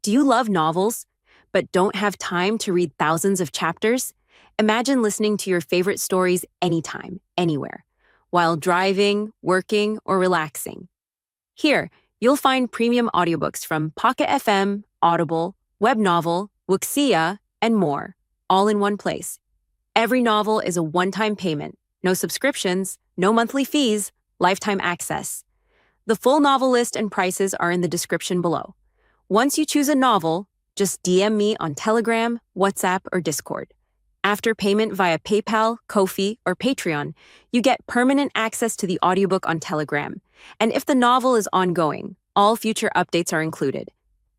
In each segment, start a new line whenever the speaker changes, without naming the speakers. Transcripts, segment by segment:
Do you love novels, but don't have time to read thousands of chapters? Imagine listening to your favorite stories anytime, anywhere, while driving, working, or relaxing. Here, you'll find premium audiobooks from Pocket FM, Audible, Webnovel, Wuxia, and more, all in one place. Every novel is a one-time payment, no subscriptions, no monthly fees, lifetime access. The full novel list and prices are in the description below. Once you choose a novel, just DM me on Telegram, WhatsApp, or Discord. After payment via PayPal, Ko-fi, or Patreon, you get permanent access to the audiobook on Telegram. And if the novel is ongoing, all future updates are included.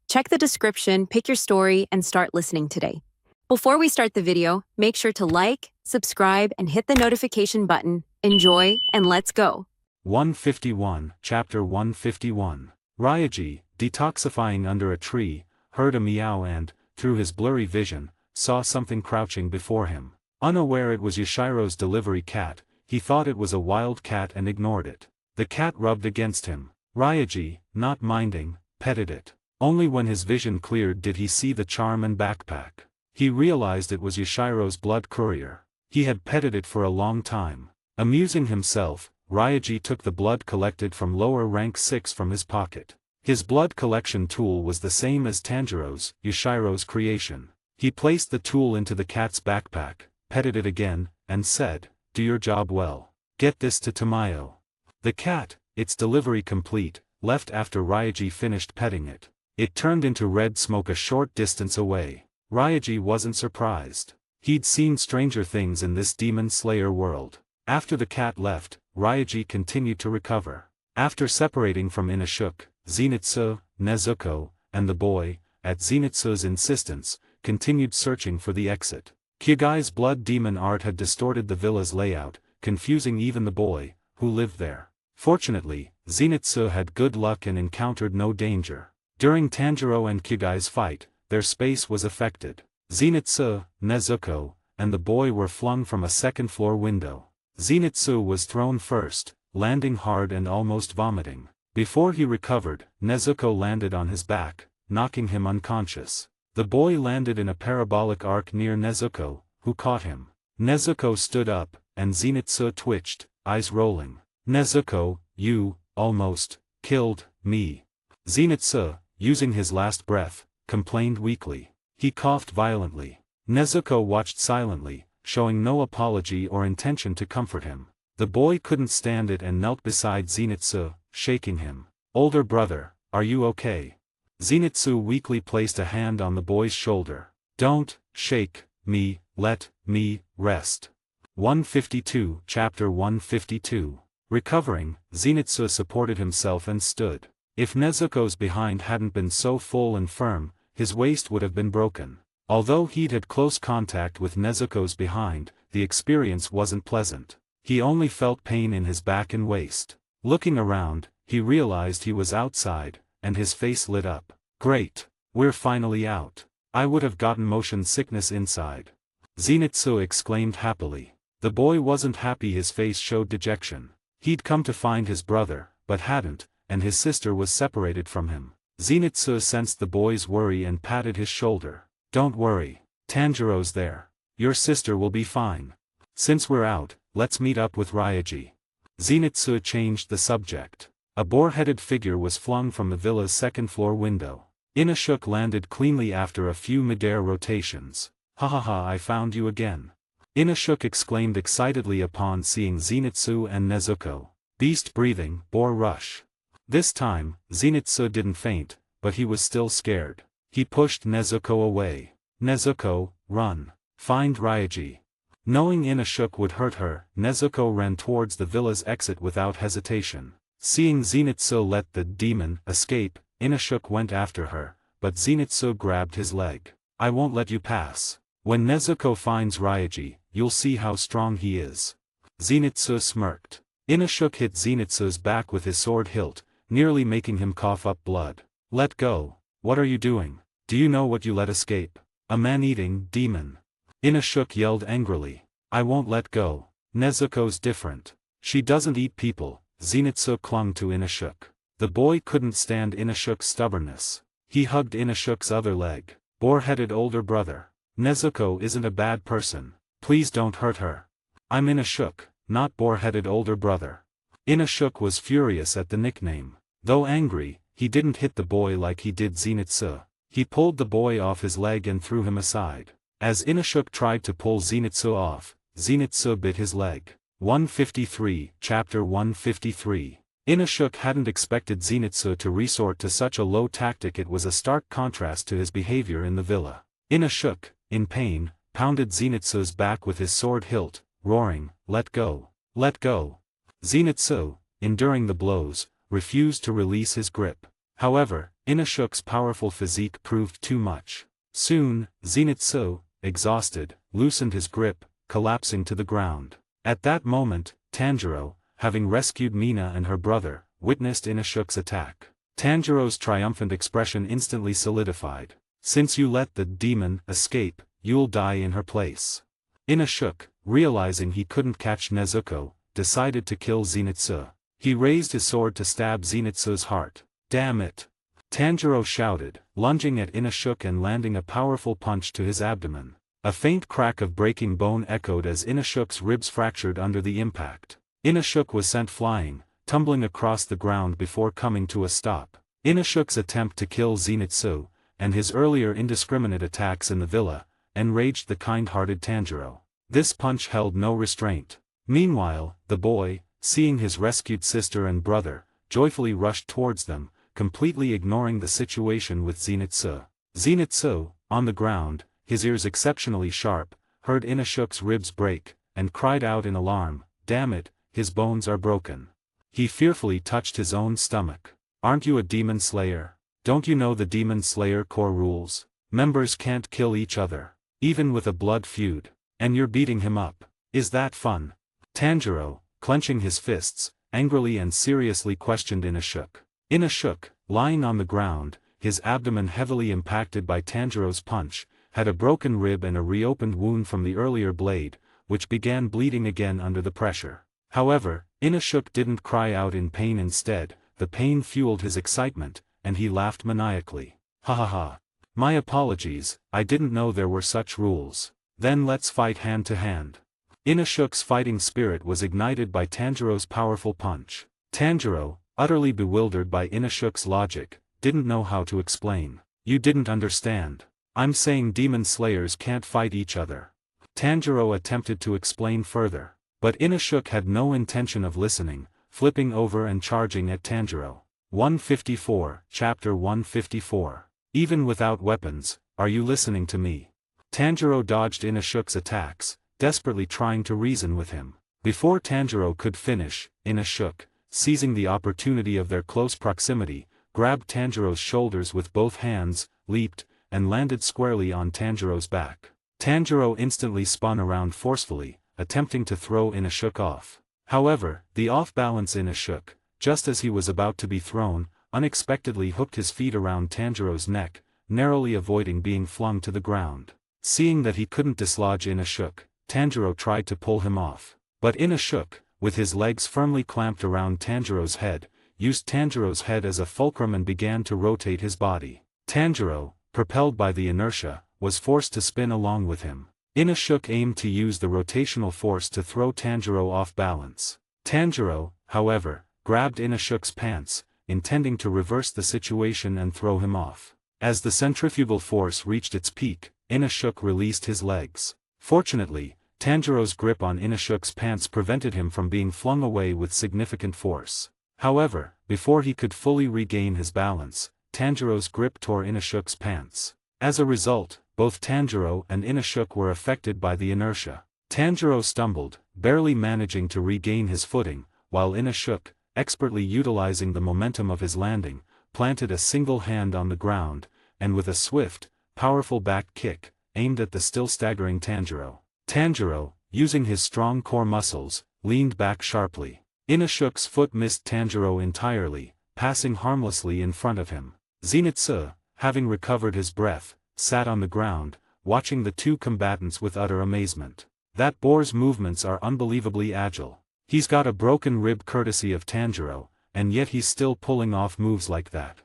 Check the description, pick your story, and start listening today. Before we start the video, make sure to like, subscribe, and hit the notification button. Enjoy, and let's go.
151, Chapter 151. Ryaji, detoxifying under a tree, heard a meow and, through his blurry vision, saw something crouching before him. Unaware it was Yashiro's delivery cat, he thought it was a wild cat and ignored it. The cat rubbed against him. Ryaji, not minding, petted it. Only when his vision cleared did he see the charm and backpack. He realized it was Yashiro's blood courier. He had petted it for a long time. Amusing himself, Ryaji took the blood collected from lower rank 6 from his pocket. His blood collection tool was the same as Tanjiro's, Yashiro's creation. He placed the tool into the cat's backpack, petted it again, and said, "Do your job well. Get this to Tamayo." The cat, its delivery complete, left after Ryaji finished petting it. It turned into red smoke a short distance away. Ryaji wasn't surprised. He'd seen stranger things in this demon slayer world. After the cat left, Ryaji continued to recover. After separating from Inashuk, Zenitsu, Nezuko, and the boy, at Zenitsu's insistence, continued searching for the exit. Kyugai's blood demon art had distorted the villa's layout, confusing even the boy, who lived there. Fortunately, Zenitsu had good luck and encountered no danger. During Tanjiro and Kyugai's fight, their space was affected. Zenitsu, Nezuko, and the boy were flung from a second-floor window. Zenitsu was thrown first, landing hard and almost vomiting. Before he recovered, Nezuko landed on his back, knocking him unconscious. The boy landed in a parabolic arc near Nezuko, who caught him. Nezuko stood up, and Zenitsu twitched, eyes rolling. "Nezuko, you, almost, killed, me." Zenitsu, using his last breath, complained weakly. He coughed violently. Nezuko watched silently, showing no apology or intention to comfort him. The boy couldn't stand it and knelt beside Zenitsu, shaking him. "Older brother, are you okay?" Zenitsu weakly placed a hand on the boy's shoulder. "Don't shake me, let me rest." 152, Chapter 152. Recovering, Zenitsu supported himself and stood. If Nezuko's behind hadn't been so full and firm, his waist would have been broken. Although he'd had close contact with Nezuko's behind, the experience wasn't pleasant. He only felt pain in his back and waist. Looking around, he realized he was outside, and his face lit up. "Great! We're finally out. I would have gotten motion sickness inside." Zenitsu exclaimed happily. The boy wasn't happy, his face showed dejection. He'd come to find his brother, but hadn't, and his sister was separated from him. Zenitsu sensed the boy's worry and patted his shoulder. "Don't worry. Tanjiro's there. Your sister will be fine. Since we're out, let's meet up with Ryaji." Zenitsu changed the subject. A boar-headed figure was flung from the villa's second-floor window. Inashuk landed cleanly after a few mid-air rotations. "Ha ha ha, I found you again." Inashuk exclaimed excitedly upon seeing Zenitsu and Nezuko. "Beast breathing, boar rush." This time, Zenitsu didn't faint, but he was still scared. He pushed Nezuko away. "Nezuko, run. Find Ryaji." Knowing Inashuk would hurt her, Nezuko ran towards the villa's exit without hesitation. Seeing Zenitsu let the demon escape, Inashuk went after her, but Zenitsu grabbed his leg. "I won't let you pass. When Nezuko finds Ryaji, you'll see how strong he is." Zenitsu smirked. Inashuk hit Zenitsu's back with his sword hilt, nearly making him cough up blood. "Let go. What are you doing? Do you know what you let escape? A man-eating demon." Inashuk yelled angrily. "I won't let go. Nezuko's different. She doesn't eat people." Zenitsu clung to Inashuk. The boy couldn't stand Inashuk's stubbornness. He hugged Inashuk's other leg. Boar-headed older brother. Nezuko isn't a bad person. Please don't hurt her. I'm Inashuk, not boar-headed older brother. Inashuk was furious at the nickname. Though angry, he didn't hit the boy like he did Zenitsu. He pulled the boy off his leg and threw him aside. As Inashuk tried to pull Zenitsu off, Zenitsu bit his leg. 153, Chapter 153. Inashuk hadn't expected Zenitsu to resort to such a low tactic. It was a stark contrast to his behavior in the villa. Inashuk, in pain, pounded Zenitsu's back with his sword hilt, roaring, "Let go! Let go!" Zenitsu, enduring the blows, refused to release his grip. However, Inashuk's powerful physique proved too much. Soon, Zenitsu, exhausted, loosened his grip, collapsing to the ground. At that moment, Tanjiro, having rescued Mina and her brother, witnessed Inashuk's attack. Tanjiro's triumphant expression instantly solidified. "Since you let the demon escape, you'll die in her place." Inashuk, realizing he couldn't catch Nezuko, decided to kill Zenitsu. He raised his sword to stab Zenitsu's heart. "Damn it!" Tanjiro shouted, lunging at Inashuk and landing a powerful punch to his abdomen. A faint crack of breaking bone echoed as Inashuk's ribs fractured under the impact. Inashuk was sent flying, tumbling across the ground before coming to a stop. Inashuk's attempt to kill Zenitsu, and his earlier indiscriminate attacks in the villa, enraged the kind-hearted Tanjiro. This punch held no restraint. Meanwhile, the boy, seeing his rescued sister and brother, joyfully rushed towards them, completely ignoring the situation with Zenitsu. Zenitsu, on the ground, his ears exceptionally sharp, heard Inashuk's ribs break, and cried out in alarm, "Damn it, his bones are broken." He fearfully touched his own stomach. "Aren't you a demon slayer? Don't you know the demon slayer core rules? Members can't kill each other, even with a blood feud. And you're beating him up. Is that fun?" Tanjiro, clenching his fists, angrily and seriously questioned Inashuk. Inashuk, lying on the ground, his abdomen heavily impacted by Tanjiro's punch, had a broken rib and a reopened wound from the earlier blade, which began bleeding again under the pressure. However, Inashuk didn't cry out in pain. Instead, the pain fueled his excitement, and he laughed maniacally. "Ha ha ha. My apologies, I didn't know there were such rules. Then let's fight hand to hand." Inashuk's fighting spirit was ignited by Tanjiro's powerful punch. Tanjiro, utterly bewildered by Inashuk's logic, didn't know how to explain. "You didn't understand. I'm saying demon slayers can't fight each other." Tanjiro attempted to explain further, but Inashuk had no intention of listening, flipping over and charging at Tanjiro. 154, Chapter 154. Even without weapons, are you listening to me? Tanjiro dodged Inashuk's attacks, desperately trying to reason with him. Before Tanjiro could finish, Inashuk, seizing the opportunity of their close proximity, grabbed Tanjiro's shoulders with both hands, leaped, and landed squarely on Tanjiro's back. Tanjiro instantly spun around forcefully, attempting to throw Inashuk off. However, the off-balance Inashuk, just as he was about to be thrown, unexpectedly hooked his feet around Tanjiro's neck, narrowly avoiding being flung to the ground. Seeing that he couldn't dislodge Inashuk, Tanjiro tried to pull him off. But Inashuk, with his legs firmly clamped around Tanjiro's head, used Tanjiro's head as a fulcrum and began to rotate his body. Tanjiro, propelled by the inertia, was forced to spin along with him. Inashuk aimed to use the rotational force to throw Tanjiro off balance. Tanjiro, however, grabbed Inashuk's pants, intending to reverse the situation and throw him off. As the centrifugal force reached its peak, Inashuk released his legs. Fortunately, Tanjiro's grip on Inashuk's pants prevented him from being flung away with significant force. However, before he could fully regain his balance, Tanjiro's grip tore Inashuk's pants. As a result, both Tanjiro and Inashuk were affected by the inertia. Tanjiro stumbled, barely managing to regain his footing, while Inashuk, expertly utilizing the momentum of his landing, planted a single hand on the ground, and with a swift, powerful back kick, aimed at the still staggering Tanjiro. Tanjiro, using his strong core muscles, leaned back sharply. Inashuk's foot missed Tanjiro entirely, passing harmlessly in front of him. Zenitsu, having recovered his breath, sat on the ground, watching the two combatants with utter amazement. That boar's movements are unbelievably agile. He's got a broken rib courtesy of Tanjiro, and yet he's still pulling off moves like that.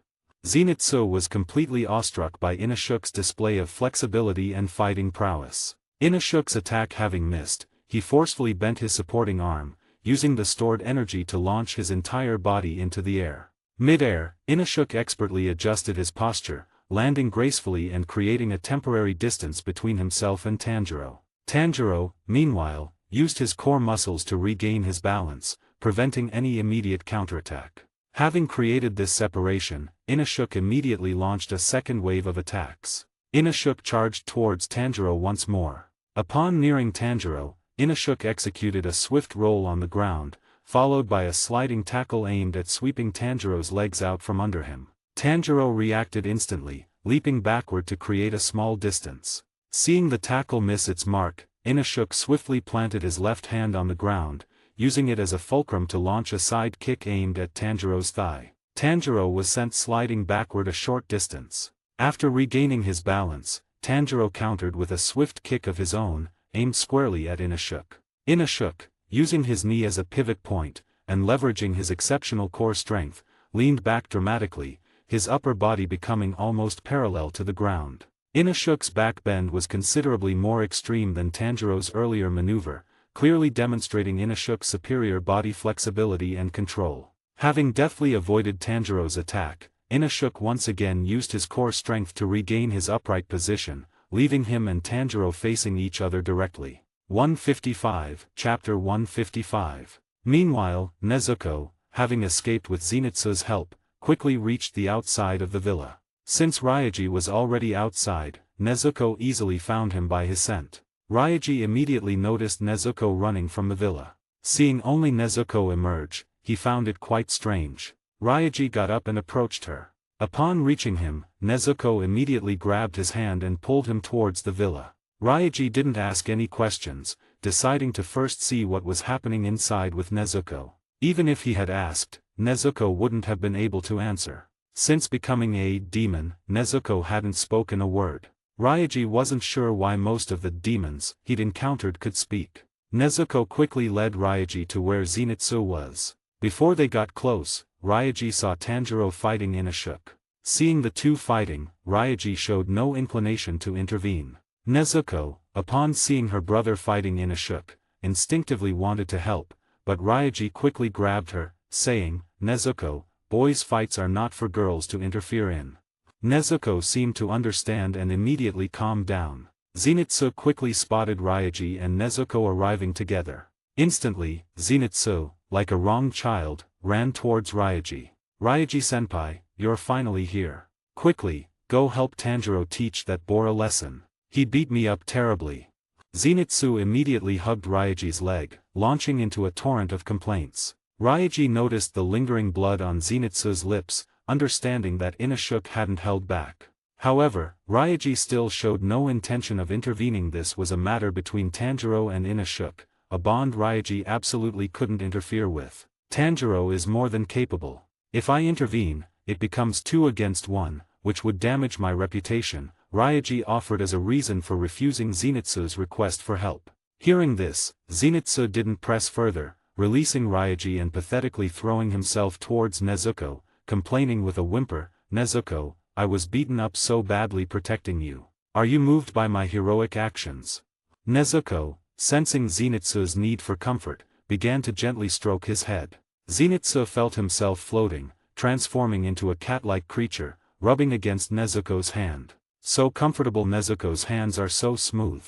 Zenitsu was completely awestruck by Inashuk's display of flexibility and fighting prowess. Inashuk's attack having missed, he forcefully bent his supporting arm, using the stored energy to launch his entire body into the air. Mid-air, Inashuk expertly adjusted his posture, landing gracefully and creating a temporary distance between himself and Tanjiro. Tanjiro, meanwhile, used his core muscles to regain his balance, preventing any immediate counterattack. Having created this separation, Inashuk immediately launched a second wave of attacks. Inashuk charged towards Tanjiro once more. Upon nearing Tanjiro, Inashuk executed a swift roll on the ground, followed by a sliding tackle aimed at sweeping Tanjiro's legs out from under him. Tanjiro reacted instantly, leaping backward to create a small distance. Seeing the tackle miss its mark, Inashuk swiftly planted his left hand on the ground, using it as a fulcrum to launch a side kick aimed at Tanjiro's thigh. Tanjiro was sent sliding backward a short distance. After regaining his balance, Tanjiro countered with a swift kick of his own, aimed squarely at Inashuk. Inashuk, using his knee as a pivot point, and leveraging his exceptional core strength, leaned back dramatically, his upper body becoming almost parallel to the ground. Inashuk's back bend was considerably more extreme than Tanjiro's earlier maneuver, clearly demonstrating Inashuk's superior body flexibility and control. Having deftly avoided Tanjiro's attack, Inashuk once again used his core strength to regain his upright position, leaving him and Tanjiro facing each other directly. 155, Chapter 155. Meanwhile, Nezuko, having escaped with Zenitsu's help, quickly reached the outside of the villa. Since Ryaji was already outside, Nezuko easily found him by his scent. Ryaji immediately noticed Nezuko running from the villa. Seeing only Nezuko emerge, he found it quite strange. Ryaji got up and approached her. Upon reaching him, Nezuko immediately grabbed his hand and pulled him towards the villa. Ryaji didn't ask any questions, deciding to first see what was happening inside with Nezuko. Even if he had asked, Nezuko wouldn't have been able to answer. Since becoming a demon, Nezuko hadn't spoken a word. Ryaji wasn't sure why most of the demons he'd encountered could speak. Nezuko quickly led Ryaji to where Zenitsu was. Before they got close, Ryaji saw Tanjiro fighting Inashuk. Seeing the two fighting, Ryaji showed no inclination to intervene. Nezuko, upon seeing her brother fighting Inashuk, instinctively wanted to help, but Ryaji quickly grabbed her, saying, "Nezuko, boys' fights are not for girls to interfere in." Nezuko seemed to understand and immediately calmed down. Zenitsu quickly spotted Ryaji and Nezuko arriving together. Instantly, Zenitsu, like a wronged child, ran towards Ryaji. "Ryaji-senpai, you're finally here. Quickly, go help Tanjiro teach that boy a lesson. He beat me up terribly." Zenitsu immediately hugged Ryaji's leg, launching into a torrent of complaints. Ryaji noticed the lingering blood on Zenitsu's lips, understanding that Inashuk hadn't held back. However, Ryaji still showed no intention of intervening. This was a matter between Tanjiro and Inashuk, a bond Ryaji absolutely couldn't interfere with. "Tanjiro is more than capable. If I intervene, it becomes 2 against 1, which would damage my reputation," Ryaji offered as a reason for refusing Zenitsu's request for help. Hearing this, Zenitsu didn't press further, releasing Ryaji and pathetically throwing himself towards Nezuko, complaining with a whimper, "Nezuko, I was beaten up so badly protecting you. Are you moved by my heroic actions?" Nezuko, sensing Zenitsu's need for comfort, began to gently stroke his head. Zenitsu felt himself floating, transforming into a cat-like creature, rubbing against Nezuko's hand. "So comfortable, Nezuko's hands are so smooth."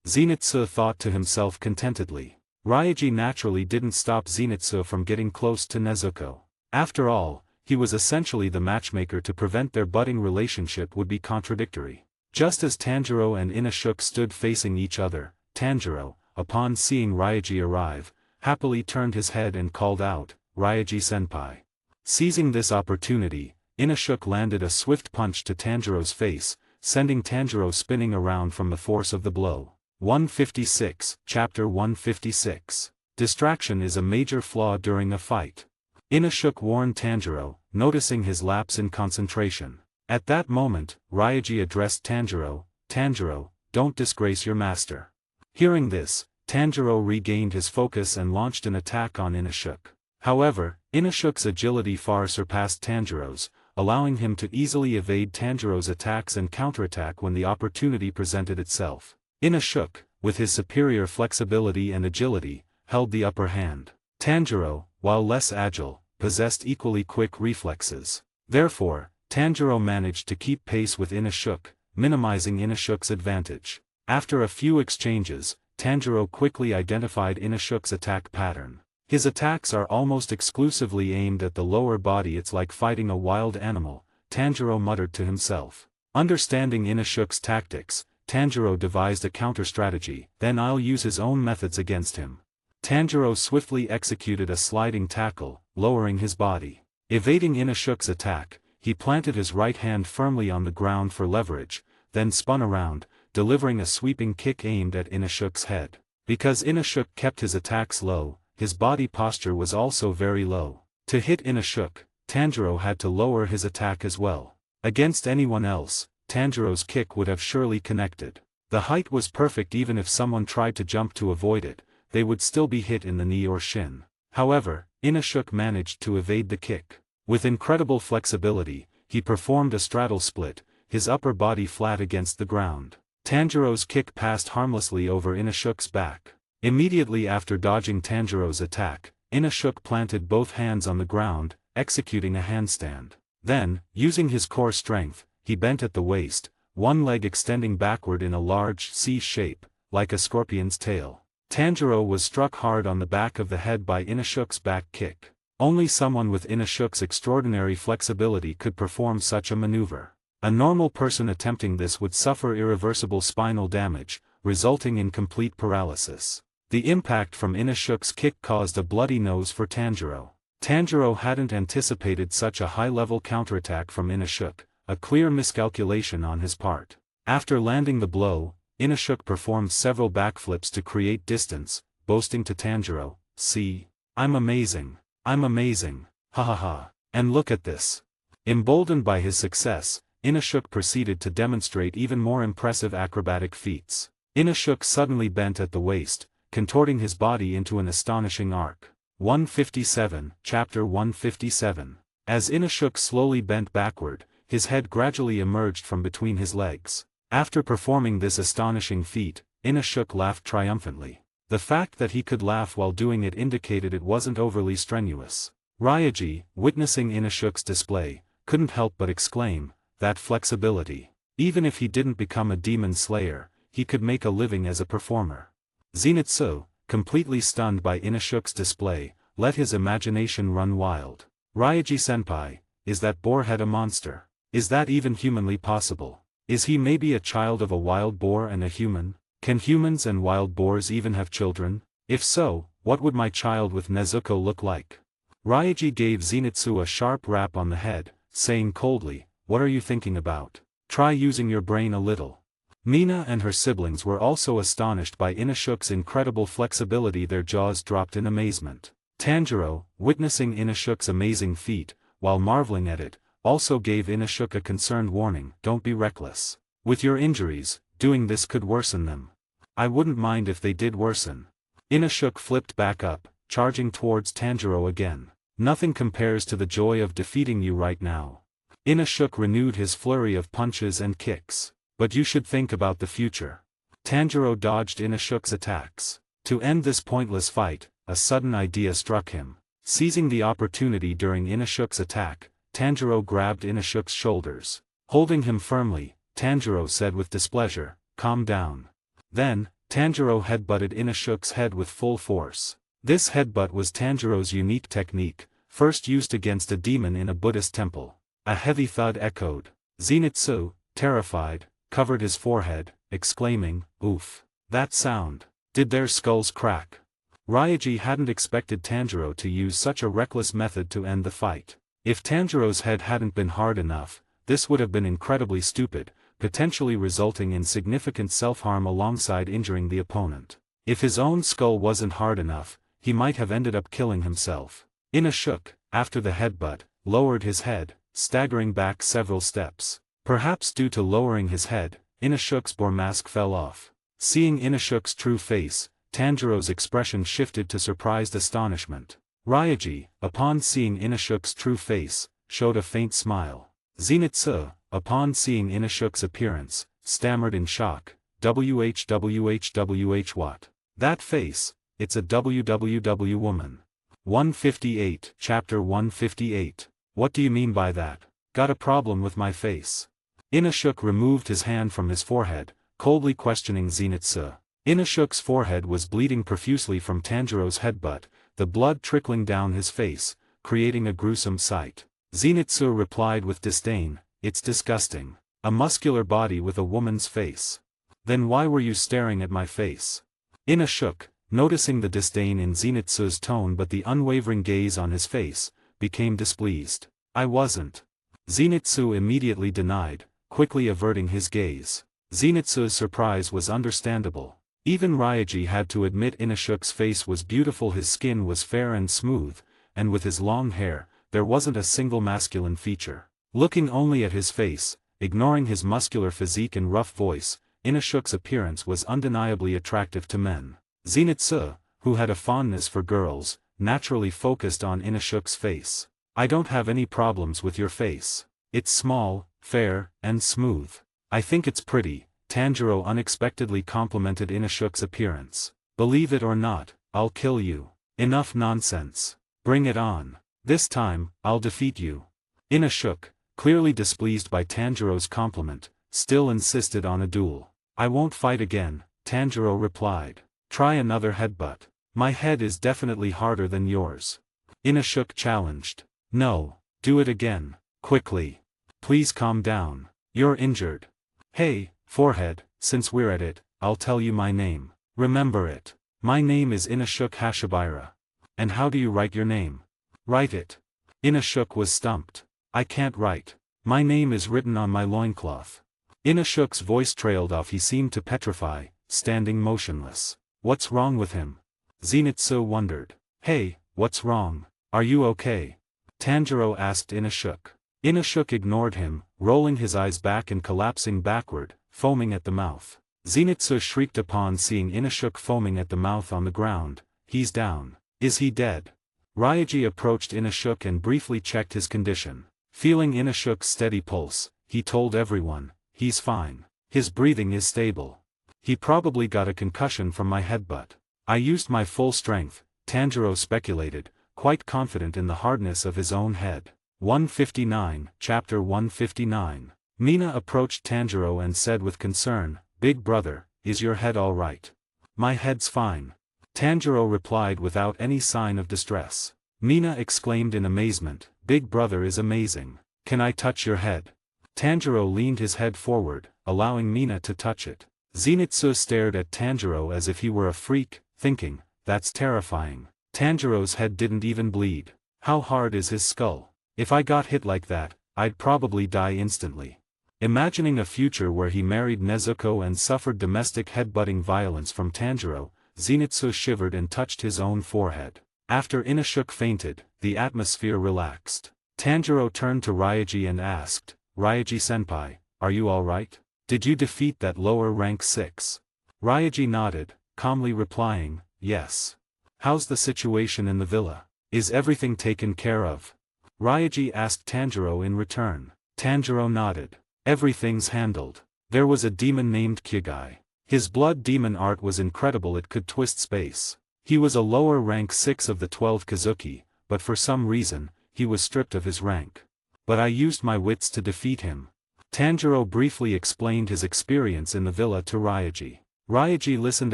Zenitsu thought to himself contentedly. Ryaji naturally didn't stop Zenitsu from getting close to Nezuko. After all, he was essentially the matchmaker. To prevent their budding relationship would be contradictory. Just as Tanjiro and Inashuk stood facing each other, Tanjiro, upon seeing Ryaji arrive, happily turned his head and called out, "Ryaji-senpai." Seizing this opportunity, Inashuk landed a swift punch to Tanjiro's face, sending Tanjiro spinning around from the force of the blow. 156, Chapter 156. Distraction is a major flaw during a fight. Inashuk warned Tanjiro, noticing his lapse in concentration. At that moment, Ryaji addressed Tanjiro, "Tanjiro, don't disgrace your master." Hearing this, Tanjiro regained his focus and launched an attack on Inashuk. However, Inashuk's agility far surpassed Tanjiro's, allowing him to easily evade Tanjiro's attacks and counterattack when the opportunity presented itself. Inashuk, with his superior flexibility and agility, held the upper hand. Tanjiro, while less agile, possessed equally quick reflexes. Therefore, Tanjiro managed to keep pace with Inashuk, minimizing Inashuk's advantage. After a few exchanges, Tanjiro quickly identified Inashuk's attack pattern. His attacks are almost exclusively aimed at the lower body. It's like fighting a wild animal, Tanjiro muttered to himself. Understanding Inashuk's tactics, Tanjiro devised a counter-strategy, then I'll use his own methods against him. Tanjiro swiftly executed a sliding tackle, lowering his body. Evading Inashuk's attack, he planted his right hand firmly on the ground for leverage, then spun around, delivering a sweeping kick aimed at Inashuk's head. Because Inashuk kept his attacks low, his body posture was also very low. To hit Inashuk, Tanjiro had to lower his attack as well. Against anyone else, Tanjiro's kick would have surely connected. The height was perfect. Even if someone tried to jump to avoid it, they would still be hit in the knee or shin. However, Inashuk managed to evade the kick. With incredible flexibility, he performed a straddle split, his upper body flat against the ground. Tanjiro's kick passed harmlessly over Inashuk's back. Immediately after dodging Tanjiro's attack, Inashuk planted both hands on the ground, executing a handstand. Then, using his core strength, he bent at the waist, one leg extending backward in a large C shape, like a scorpion's tail. Tanjiro was struck hard on the back of the head by Inashuk's back kick. Only someone with Inashuk's extraordinary flexibility could perform such a maneuver. A normal person attempting this would suffer irreversible spinal damage, resulting in complete paralysis. The impact from Inashuk's kick caused a bloody nose for Tanjiro. Tanjiro hadn't anticipated such a high-level counterattack from Inashuk, a clear miscalculation on his part. After landing the blow, Inashuk performed several backflips to create distance, boasting to Tanjiro, "See? I'm amazing. I'm amazing. Ha ha ha. And look at this." Emboldened by his success, Inashuk proceeded to demonstrate even more impressive acrobatic feats. Inashuk suddenly bent at the waist, contorting his body into an astonishing arc. 157, Chapter 157. As Inashuk slowly bent backward, his head gradually emerged from between his legs. After performing this astonishing feat, Inashuk laughed triumphantly. The fact that he could laugh while doing it indicated it wasn't overly strenuous. Ryaji, witnessing Inashuk's display, couldn't help but exclaim, "That flexibility. Even if he didn't become a demon slayer, he could make a living as a performer." Zenitsu, completely stunned by Inashuk's display, let his imagination run wild. "Ryaji-senpai, is that boarhead a monster? Is that even humanly possible? Is he maybe a child of a wild boar and a human? Can humans and wild boars even have children? If so, what would my child with Nezuko look like?" Ryaji gave Zenitsu a sharp rap on the head, saying coldly, "What are you thinking about? Try using your brain a little." Mina and her siblings were also astonished by Inashuk's incredible flexibility. Their jaws dropped in amazement. Tanjiro, witnessing Inashuk's amazing feat, while marveling at it, also gave Inashuk a concerned warning, "Don't be reckless. With your injuries, doing this could worsen them." "I wouldn't mind if they did worsen." Inashuk flipped back up, charging towards Tanjiro again. "Nothing compares to the joy of defeating you right now." Inashuk renewed his flurry of punches and kicks. "But you should think about the future." Tanjiro dodged Inashuk's attacks. To end this pointless fight, a sudden idea struck him. Seizing the opportunity during Inashuk's attack, Tanjiro grabbed Inashuk's shoulders. Holding him firmly, Tanjiro said with displeasure, "Calm down." Then, Tanjiro headbutted Inashuk's head with full force. This headbutt was Tanjiro's unique technique, first used against a demon in a Buddhist temple. A heavy thud echoed. Zenitsu, terrified, covered his forehead, exclaiming, "Oof. That sound. Did their skulls crack?" Ryaji hadn't expected Tanjiro to use such a reckless method to end the fight. If Tanjiro's head hadn't been hard enough, this would have been incredibly stupid, potentially resulting in significant self-harm alongside injuring the opponent. If his own skull wasn't hard enough, he might have ended up killing himself. Inashuk, after the headbutt, lowered his head, staggering back several steps. Perhaps due to lowering his head, Inashuk's boar mask fell off. Seeing Inashuk's true face, Tanjiro's expression shifted to surprised astonishment. Ryaji, upon seeing Inashuk's true face, showed a faint smile. Zenitsu, upon seeing Inashuk's appearance, stammered in shock, "WHWHWH what? That face, it's a WWW woman." 158 Chapter 158. What do you mean by that? Got a problem with my face? Inashuk removed his hand from his forehead, coldly questioning Zenitsu. Inashuk's forehead was bleeding profusely from Tanjiro's headbutt, the blood trickling down his face, creating a gruesome sight. Zenitsu replied with disdain, "It's disgusting. A muscular body with a woman's face. Then why were you staring at my face?" Inashuk, noticing the disdain in Zenitsu's tone but the unwavering gaze on his face, became displeased. "I wasn't." Zenitsu immediately denied, quickly averting his gaze. Zenitsu's surprise was understandable. Even Ryaji had to admit Inashuk's face was beautiful. His skin was fair and smooth, and with his long hair, there wasn't a single masculine feature. Looking only at his face, ignoring his muscular physique and rough voice, Inashuk's appearance was undeniably attractive to men. Zenitsu, who had a fondness for girls, naturally focused on Inashuk's face. "I don't have any problems with your face. It's small, fair, and smooth. I think it's pretty." Tanjiro unexpectedly complimented Inashuk's appearance. "Believe it or not, I'll kill you." "Enough nonsense. Bring it on. This time, I'll defeat you." Inashuk, clearly displeased by Tanjiro's compliment, still insisted on a duel. "I won't fight again," Tanjiro replied. "Try another headbutt. My head is definitely harder than yours." Inashuk challenged. "No, do it again, quickly. Please calm down. You're injured." "Hey, forehead, since we're at it, I'll tell you my name. Remember it. My name is Inashuk Hashibira." "And how do you write your name?" "Write it." Inashuk was stumped. "I can't write. My name is written on my loincloth." Inashuk's voice trailed off. He seemed to petrify, standing motionless. "What's wrong with him?" Zenitsu wondered. "Hey, what's wrong? Are you okay?" Tanjiro asked Inashuk. Inashuk ignored him, rolling his eyes back and collapsing backward, foaming at the mouth. Zenitsu shrieked upon seeing Inashuk foaming at the mouth on the ground. "He's down. Is he dead?" Ryaji approached Inashuk and briefly checked his condition. Feeling Inashuk's steady pulse, he told everyone, "He's fine. His breathing is stable. He probably got a concussion from my headbutt. I used my full strength," Tanjiro speculated, quite confident in the hardness of his own head. 159 Chapter 159. Mina approached Tanjiro and said with concern, "Big brother, is your head all right?" "My head's fine." Tanjiro replied without any sign of distress. Mina exclaimed in amazement, "Big brother is amazing. Can I touch your head?" Tanjiro leaned his head forward, allowing Mina to touch it. Zenitsu stared at Tanjiro as if he were a freak, thinking, "That's terrifying. Tanjiro's head didn't even bleed. How hard is his skull? If I got hit like that, I'd probably die instantly." Imagining a future where he married Nezuko and suffered domestic headbutting violence from Tanjiro, Zenitsu shivered and touched his own forehead. After Inashuk fainted, the atmosphere relaxed. Tanjiro turned to Ryaji and asked, "Ryaji-senpai, are you alright? Did you defeat that lower rank 6? Ryaji nodded, calmly replying, "Yes." "How's the situation in the villa? Is everything taken care of?" Ryaji asked Tanjiro in return. Tanjiro nodded. "Everything's handled. There was a demon named Kyugai. His blood demon art was incredible. It could twist space. He was a lower rank 6 of the 12 Kazuki, but for some reason, he was stripped of his rank. But I used my wits to defeat him." Tanjiro briefly explained his experience in the villa to Ryaji. Ryaji listened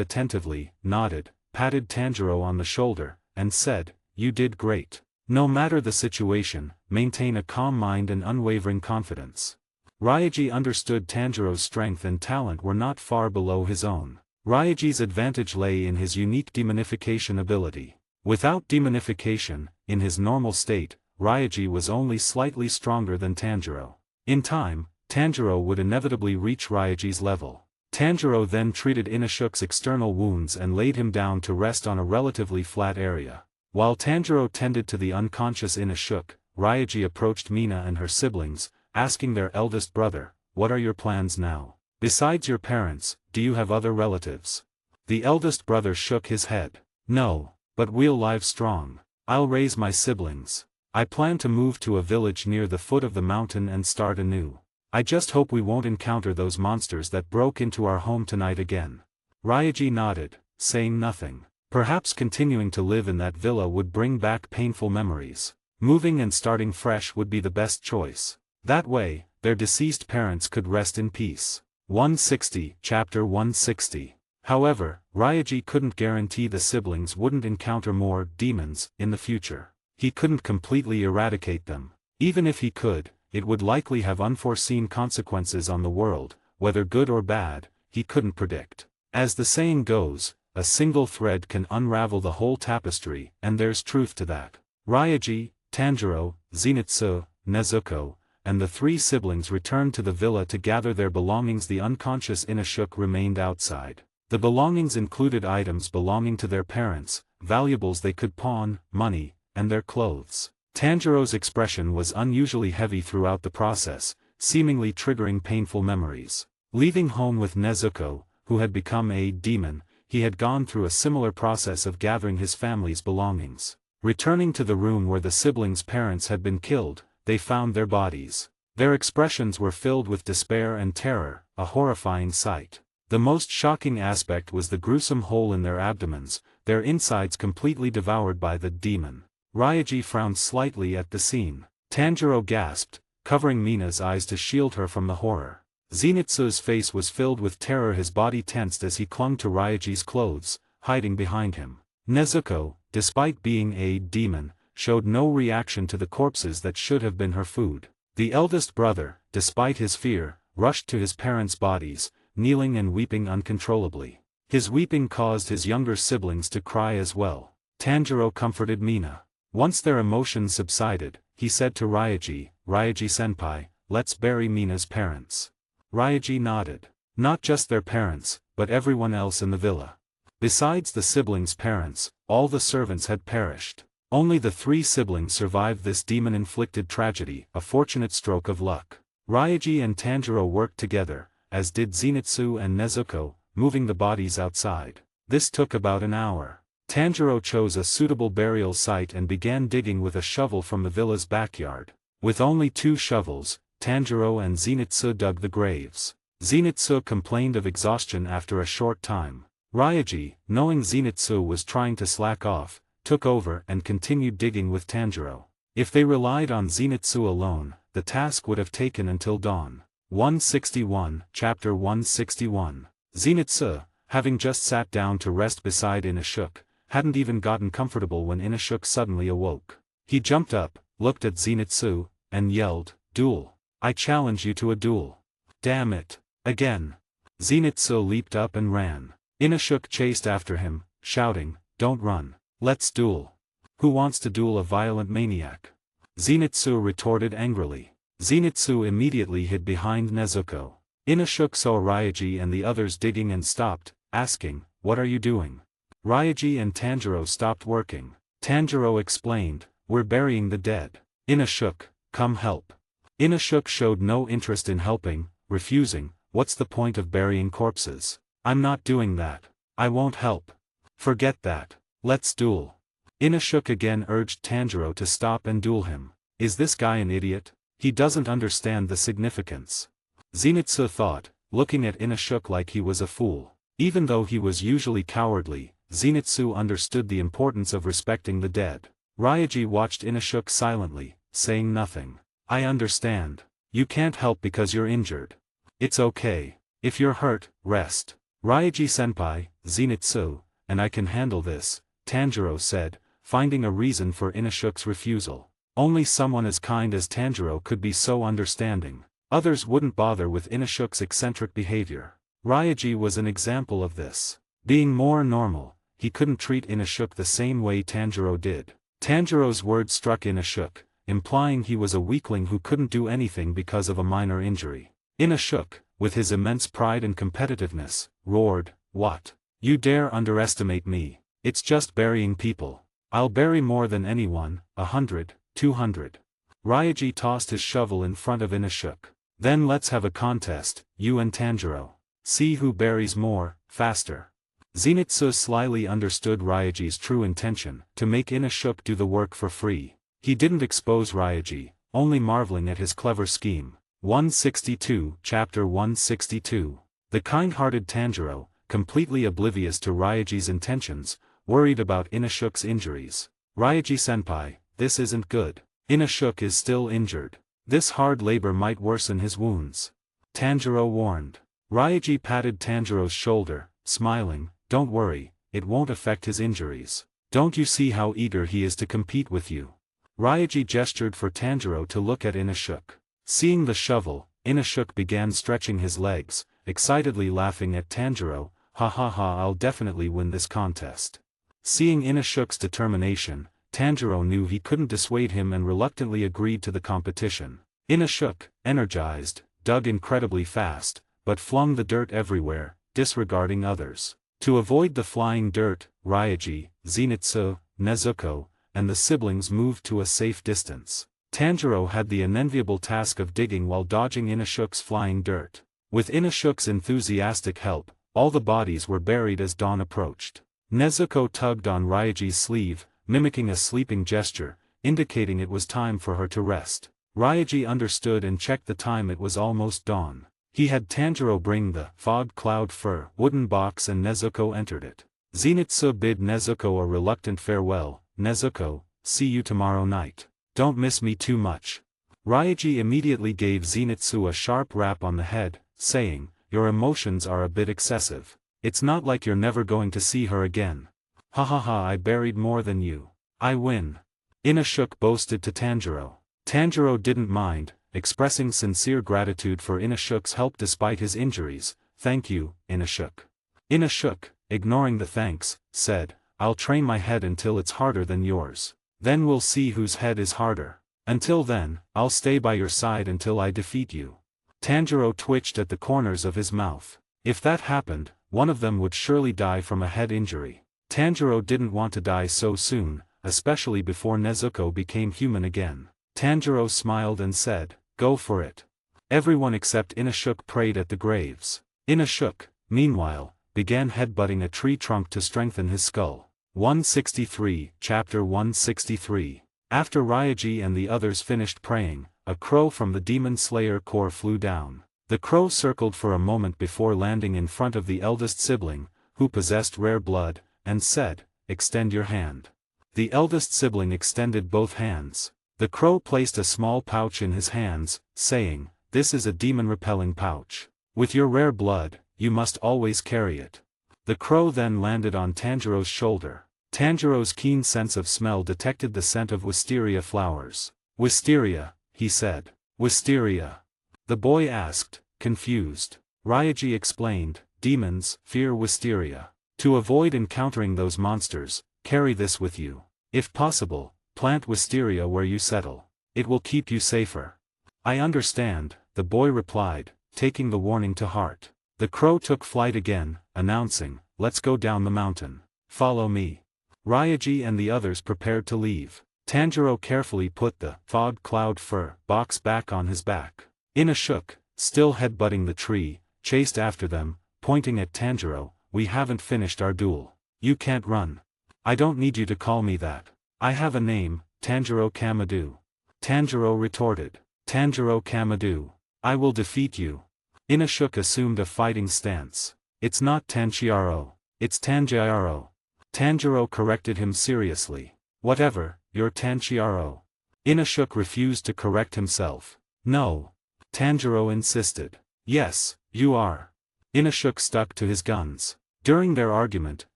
attentively, nodded, patted Tanjiro on the shoulder, and said, "You did great. No matter the situation, maintain a calm mind and unwavering confidence." Ryaji understood Tanjiro's strength and talent were not far below his own. Ryaji's advantage lay in his unique demonification ability. Without demonification, in his normal state, Ryaji was only slightly stronger than Tanjiro. In time, Tanjiro would inevitably reach Ryaji's level. Tanjiro then treated Inashuk's external wounds and laid him down to rest on a relatively flat area. While Tanjiro tended to the unconscious Inashuk, Ryaji approached Mina and her siblings, asking their eldest brother, "What are your plans now? Besides your parents, do you have other relatives?" The eldest brother shook his head. "No, but we'll live strong. I'll raise my siblings." I plan to move to a village near the foot of the mountain and start anew. I just hope we won't encounter those monsters that broke into our home tonight again. Ryaji nodded, saying nothing. Perhaps continuing to live in that villa would bring back painful memories. Moving and starting fresh would be the best choice. That way, their deceased parents could rest in peace. 160, Chapter 160. However, Ryaji couldn't guarantee the siblings wouldn't encounter more demons in the future. He couldn't completely eradicate them. Even if he could, it would likely have unforeseen consequences on the world, whether good or bad, he couldn't predict. As the saying goes, a single thread can unravel the whole tapestry, and there's truth to that. Ryaji, Tanjiro, Zenitsu, Nezuko, and the three siblings returned to the villa to gather their belongings. The unconscious Inashuk remained outside. The belongings included items belonging to their parents, valuables they could pawn, money, and their clothes. Tanjiro's expression was unusually heavy throughout the process, seemingly triggering painful memories. Leaving home with Nezuko, who had become a demon, he had gone through a similar process of gathering his family's belongings. Returning to the room where the siblings' parents had been killed, they found their bodies. Their expressions were filled with despair and terror, a horrifying sight. The most shocking aspect was the gruesome hole in their abdomens, their insides completely devoured by the demon. Ryaji frowned slightly at the scene. Tanjiro gasped, covering Mina's eyes to shield her from the horror. Zenitsu's face was filled with terror, his body tensed as he clung to Ryaji's clothes, hiding behind him. Nezuko, despite being a demon, showed no reaction to the corpses that should have been her food. The eldest brother, despite his fear, rushed to his parents' bodies, kneeling and weeping uncontrollably. His weeping caused his younger siblings to cry as well. Tanjiro comforted Mina. Once their emotions subsided, he said to Ryaji, "Ryaji-senpai, let's bury Mina's parents." Ryaji nodded. Not just their parents, but everyone else in the villa. Besides the siblings' parents, all the servants had perished. Only the three siblings survived this demon-inflicted tragedy, a fortunate stroke of luck. Ryaji and Tanjiro worked together, as did Zenitsu and Nezuko, moving the bodies outside. This took about an hour. Tanjiro chose a suitable burial site and began digging with a shovel from the villa's backyard. With only 2 shovels, Tanjiro and Zenitsu dug the graves. Zenitsu complained of exhaustion after a short time. Ryaji, knowing Zenitsu was trying to slack off, took over and continued digging with Tanjiro. If they relied on Zenitsu alone, the task would have taken until dawn. 161, Chapter 161. Zenitsu, having just sat down to rest beside Inashuk, hadn't even gotten comfortable when Inashuk suddenly awoke. He jumped up, looked at Zenitsu, and yelled, "Duel! I challenge you to a duel." "Damn it! Again!" Zenitsu leaped up and ran. Inashuk chased after him, shouting, "Don't run. Let's duel. Who wants to duel a violent maniac?" Zenitsu retorted angrily. Zenitsu immediately hid behind Nezuko. Inashuk saw Ryaji and the others digging and stopped, asking, "What are you doing?" Ryaji and Tanjiro stopped working. Tanjiro explained, "We're burying the dead." Inashuk, "Come help." Inashuk showed no interest in helping, refusing, "What's the point of burying corpses? I'm not doing that. I won't help." "Forget that. Let's duel." Inashuk again urged Tanjiro to stop and duel him. "Is this guy an idiot? He doesn't understand the significance." Zenitsu thought, looking at Inashuk like he was a fool. Even though he was usually cowardly, Zenitsu understood the importance of respecting the dead. Ryaji watched Inashuk silently, saying nothing. "I understand. You can't help because you're injured. It's okay. If you're hurt, rest." "Ryaji-senpai, Zenitsu, and I can handle this," Tanjiro said, finding a reason for Inashuk's refusal. Only someone as kind as Tanjiro could be so understanding. Others wouldn't bother with Inashuk's eccentric behavior. Ryaji was an example of this. Being more normal, he couldn't treat Inashuk the same way Tanjiro did. Tanjiro's words struck Inashuk, implying he was a weakling who couldn't do anything because of a minor injury. Inashuk, with his immense pride and competitiveness, roared, "What? You dare underestimate me? It's just burying people. I'll bury more than anyone, 100, 200. Ryaji tossed his shovel in front of Inashuk. "Then let's have a contest, you and Tanjiro. See who buries more, faster." Zenitsu slyly understood Ryaji's true intention, to make Inashuk do the work for free. He didn't expose Ryaji, only marveling at his clever scheme. 162 Chapter 162 The kind-hearted Tanjiro, completely oblivious to Ryaji's intentions, worried about Inashuk's injuries. Ryaji-senpai, this isn't good. Inashuk is still injured. This hard labor might worsen his wounds. Tanjiro warned. Ryaji patted Tanjiro's shoulder, smiling, don't worry, it won't affect his injuries. Don't you see how eager he is to compete with you? Ryaji gestured for Tanjiro to look at Inashuk. Seeing the shovel, Inashuk began stretching his legs, excitedly laughing at Tanjiro, ha ha ha, I'll definitely win this contest. Seeing Inashuk's determination, Tanjiro knew he couldn't dissuade him and reluctantly agreed to the competition. Inashuk, energized, dug incredibly fast, but flung the dirt everywhere, disregarding others. To avoid the flying dirt, Ryaji, Zenitsu, Nezuko, and the siblings moved to a safe distance. Tanjiro had the unenviable task of digging while dodging Inashuk's flying dirt. With Inashuk's enthusiastic help, all the bodies were buried as dawn approached. Nezuko tugged on Ryaji's sleeve, mimicking a sleeping gesture, indicating it was time for her to rest. Ryaji understood and checked the time. It was almost dawn. He had Tanjiro bring the fog cloud fur wooden box and Nezuko entered it. Zenitsu bid Nezuko a reluctant farewell. Nezuko, see you tomorrow night. Don't miss me too much. Ryaji immediately gave Zenitsu a sharp rap on the head, saying, your emotions are a bit excessive. It's not like you're never going to see her again. Ha ha ha, I buried more than you. I win. Inashuk boasted to Tanjiro. Tanjiro didn't mind, expressing sincere gratitude for Inashuk's help despite his injuries. Thank you, Inashuk. Inashuk, ignoring the thanks, said, I'll train my head until it's harder than yours. Then we'll see whose head is harder. Until then, I'll stay by your side until I defeat you. Tanjiro twitched at the corners of his mouth. If that happened, one of them would surely die from a head injury. Tanjiro didn't want to die so soon, especially before Nezuko became human again. Tanjiro smiled and said, go for it. Everyone except Inashuk prayed at the graves. Inashuk, meanwhile, began headbutting a tree trunk to strengthen his skull. 163 Chapter 163 After Ryaji and the others finished praying, a crow from the Demon Slayer Corps flew down. The crow circled for a moment before landing in front of the eldest sibling, who possessed rare blood, and said, extend your hand. The eldest sibling extended both hands. The crow placed a small pouch in his hands, saying, this is a demon-repelling pouch. With your rare blood, you must always carry it. The crow then landed on Tanjiro's shoulder. Tanjiro's keen sense of smell detected the scent of wisteria flowers. Wisteria, he said. Wisteria? The boy asked, confused. Ryaji explained, demons fear wisteria. To avoid encountering those monsters, carry this with you. If possible, plant wisteria where you settle. It will keep you safer. I understand, the boy replied, taking the warning to heart. The crow took flight again, announcing, let's go down the mountain. Follow me. Ryaji and the others prepared to leave. Tanjiro carefully put the fog cloud fur box back on his back. Inashuk, still headbutting the tree, chased after them, pointing at Tanjiro, we haven't finished our duel. You can't run. I don't need you to call me that. I have a name, Tanjiro Kamado. Tanjiro retorted. Tanjiro Kamado. I will defeat you. Inashuk assumed a fighting stance. It's not Tanjiro. It's Tanjiro. Tanjiro corrected him seriously. Whatever, you're Tanjiro. Inashuk refused to correct himself. No. Tanjiro insisted. Yes, you are. Inashuk stuck to his guns. During their argument,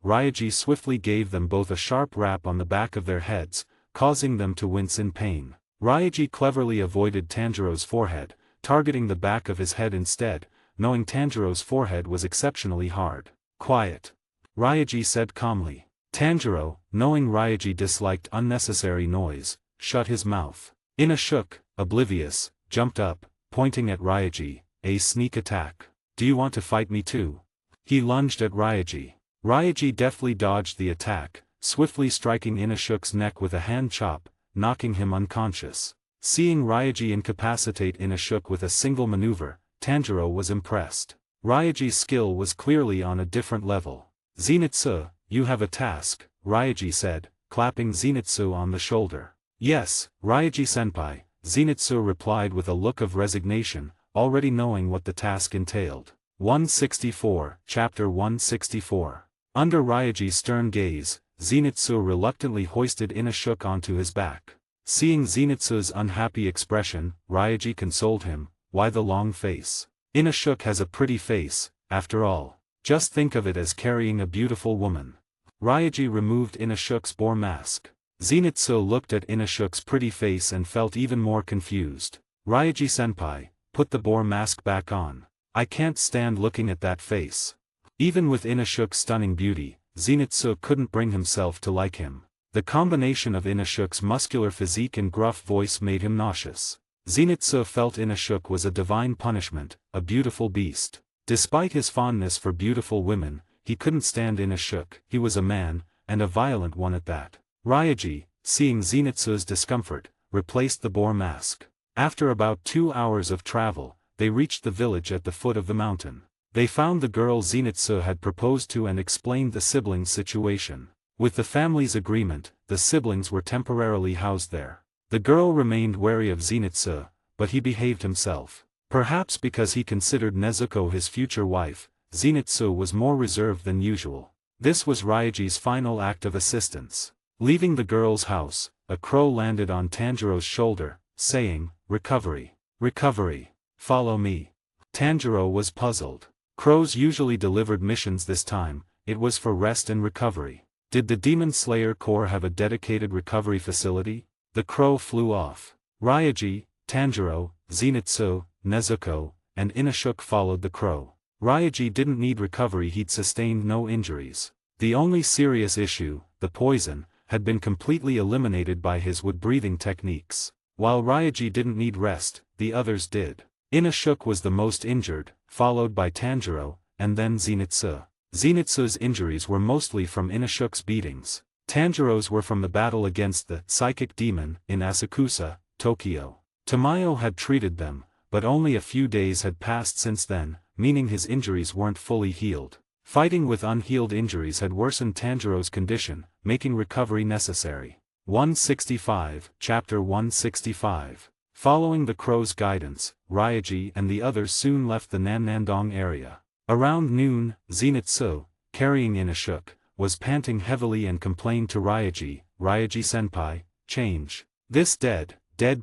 Ryaji swiftly gave them both a sharp rap on the back of their heads, causing them to wince in pain. Ryaji cleverly avoided Tanjiro's forehead, targeting the back of his head instead, knowing Tanjiro's forehead was exceptionally hard. Quiet. Ryaji said calmly. Tanjiro, knowing Ryaji disliked unnecessary noise, shut his mouth. Inashuk, oblivious, jumped up, pointing at Ryaji, a sneak attack. Do you want to fight me too? He lunged at Ryaji. Ryaji deftly dodged the attack, swiftly striking Inashuk's neck with a hand chop, knocking him unconscious. Seeing Ryaji incapacitate Inashuk with a single maneuver, Tanjiro was impressed. Ryaji's skill was clearly on a different level. Zenitsu, you have a task, Ryaji said, clapping Zenitsu on the shoulder. Yes, Ryaji-senpai, Zenitsu replied with a look of resignation, already knowing what the task entailed. 164, Chapter 164. Under Ryaji's stern gaze, Zenitsu reluctantly hoisted Inashuk onto his back. Seeing Zenitsu's unhappy expression, Ryaji consoled him, "Why the long face? Inashuk has a pretty face, after all. Just think of it as carrying a beautiful woman." Ryaji removed Inashuk's boar mask. Zenitsu looked at Inashuk's pretty face and felt even more confused. "Ryaji-senpai, put the boar mask back on. I can't stand looking at that face." Even with Inashuk's stunning beauty, Zenitsu couldn't bring himself to like him. The combination of Inashuk's muscular physique and gruff voice made him nauseous. Zenitsu felt Inashuk was a divine punishment, a beautiful beast. Despite his fondness for beautiful women, he couldn't stand Inashuk. He was a man, and a violent one at that. Ryaji, seeing Zenitsu's discomfort, replaced the boar mask. After about 2 hours of travel, they reached the village at the foot of the mountain. They found the girl Zenitsu had proposed to and explained the siblings' situation. With the family's agreement, the siblings were temporarily housed there. The girl remained wary of Zenitsu, but he behaved himself. Perhaps because he considered Nezuko his future wife, Zenitsu was more reserved than usual. This was Ryaji's final act of assistance. Leaving the girl's house, a crow landed on Tanjiro's shoulder, saying, "Recovery. Recovery. Follow me." Tanjiro was puzzled. Crows usually delivered missions this time, it was for rest and recovery. Did the Demon Slayer Corps have a dedicated recovery facility? The crow flew off. Ryaji, Tanjiro, Zenitsu, Nezuko, and Inashuk followed the crow. Ryaji didn't need recovery, he'd sustained no injuries. The only serious issue, the poison, had been completely eliminated by his wood-breathing techniques. While Ryaji didn't need rest, the others did. Inashuk was the most injured, followed by Tanjiro, and then Zenitsu. Zenitsu's injuries were mostly from Inashuk's beatings. Tanjiro's were from the battle against the psychic demon in Asakusa, Tokyo. Tamayo had treated them, but only a few days had passed since then, meaning his injuries weren't fully healed. Fighting with unhealed injuries had worsened Tanjiro's condition, making recovery necessary. 165, Chapter 165. Following the crow's guidance, Ryaji and the others soon left the Nannandong area. Around noon, Zenitsu, carrying Inashuk, was panting heavily and complained to Ryaji, "Ryaji-senpai, change. This dead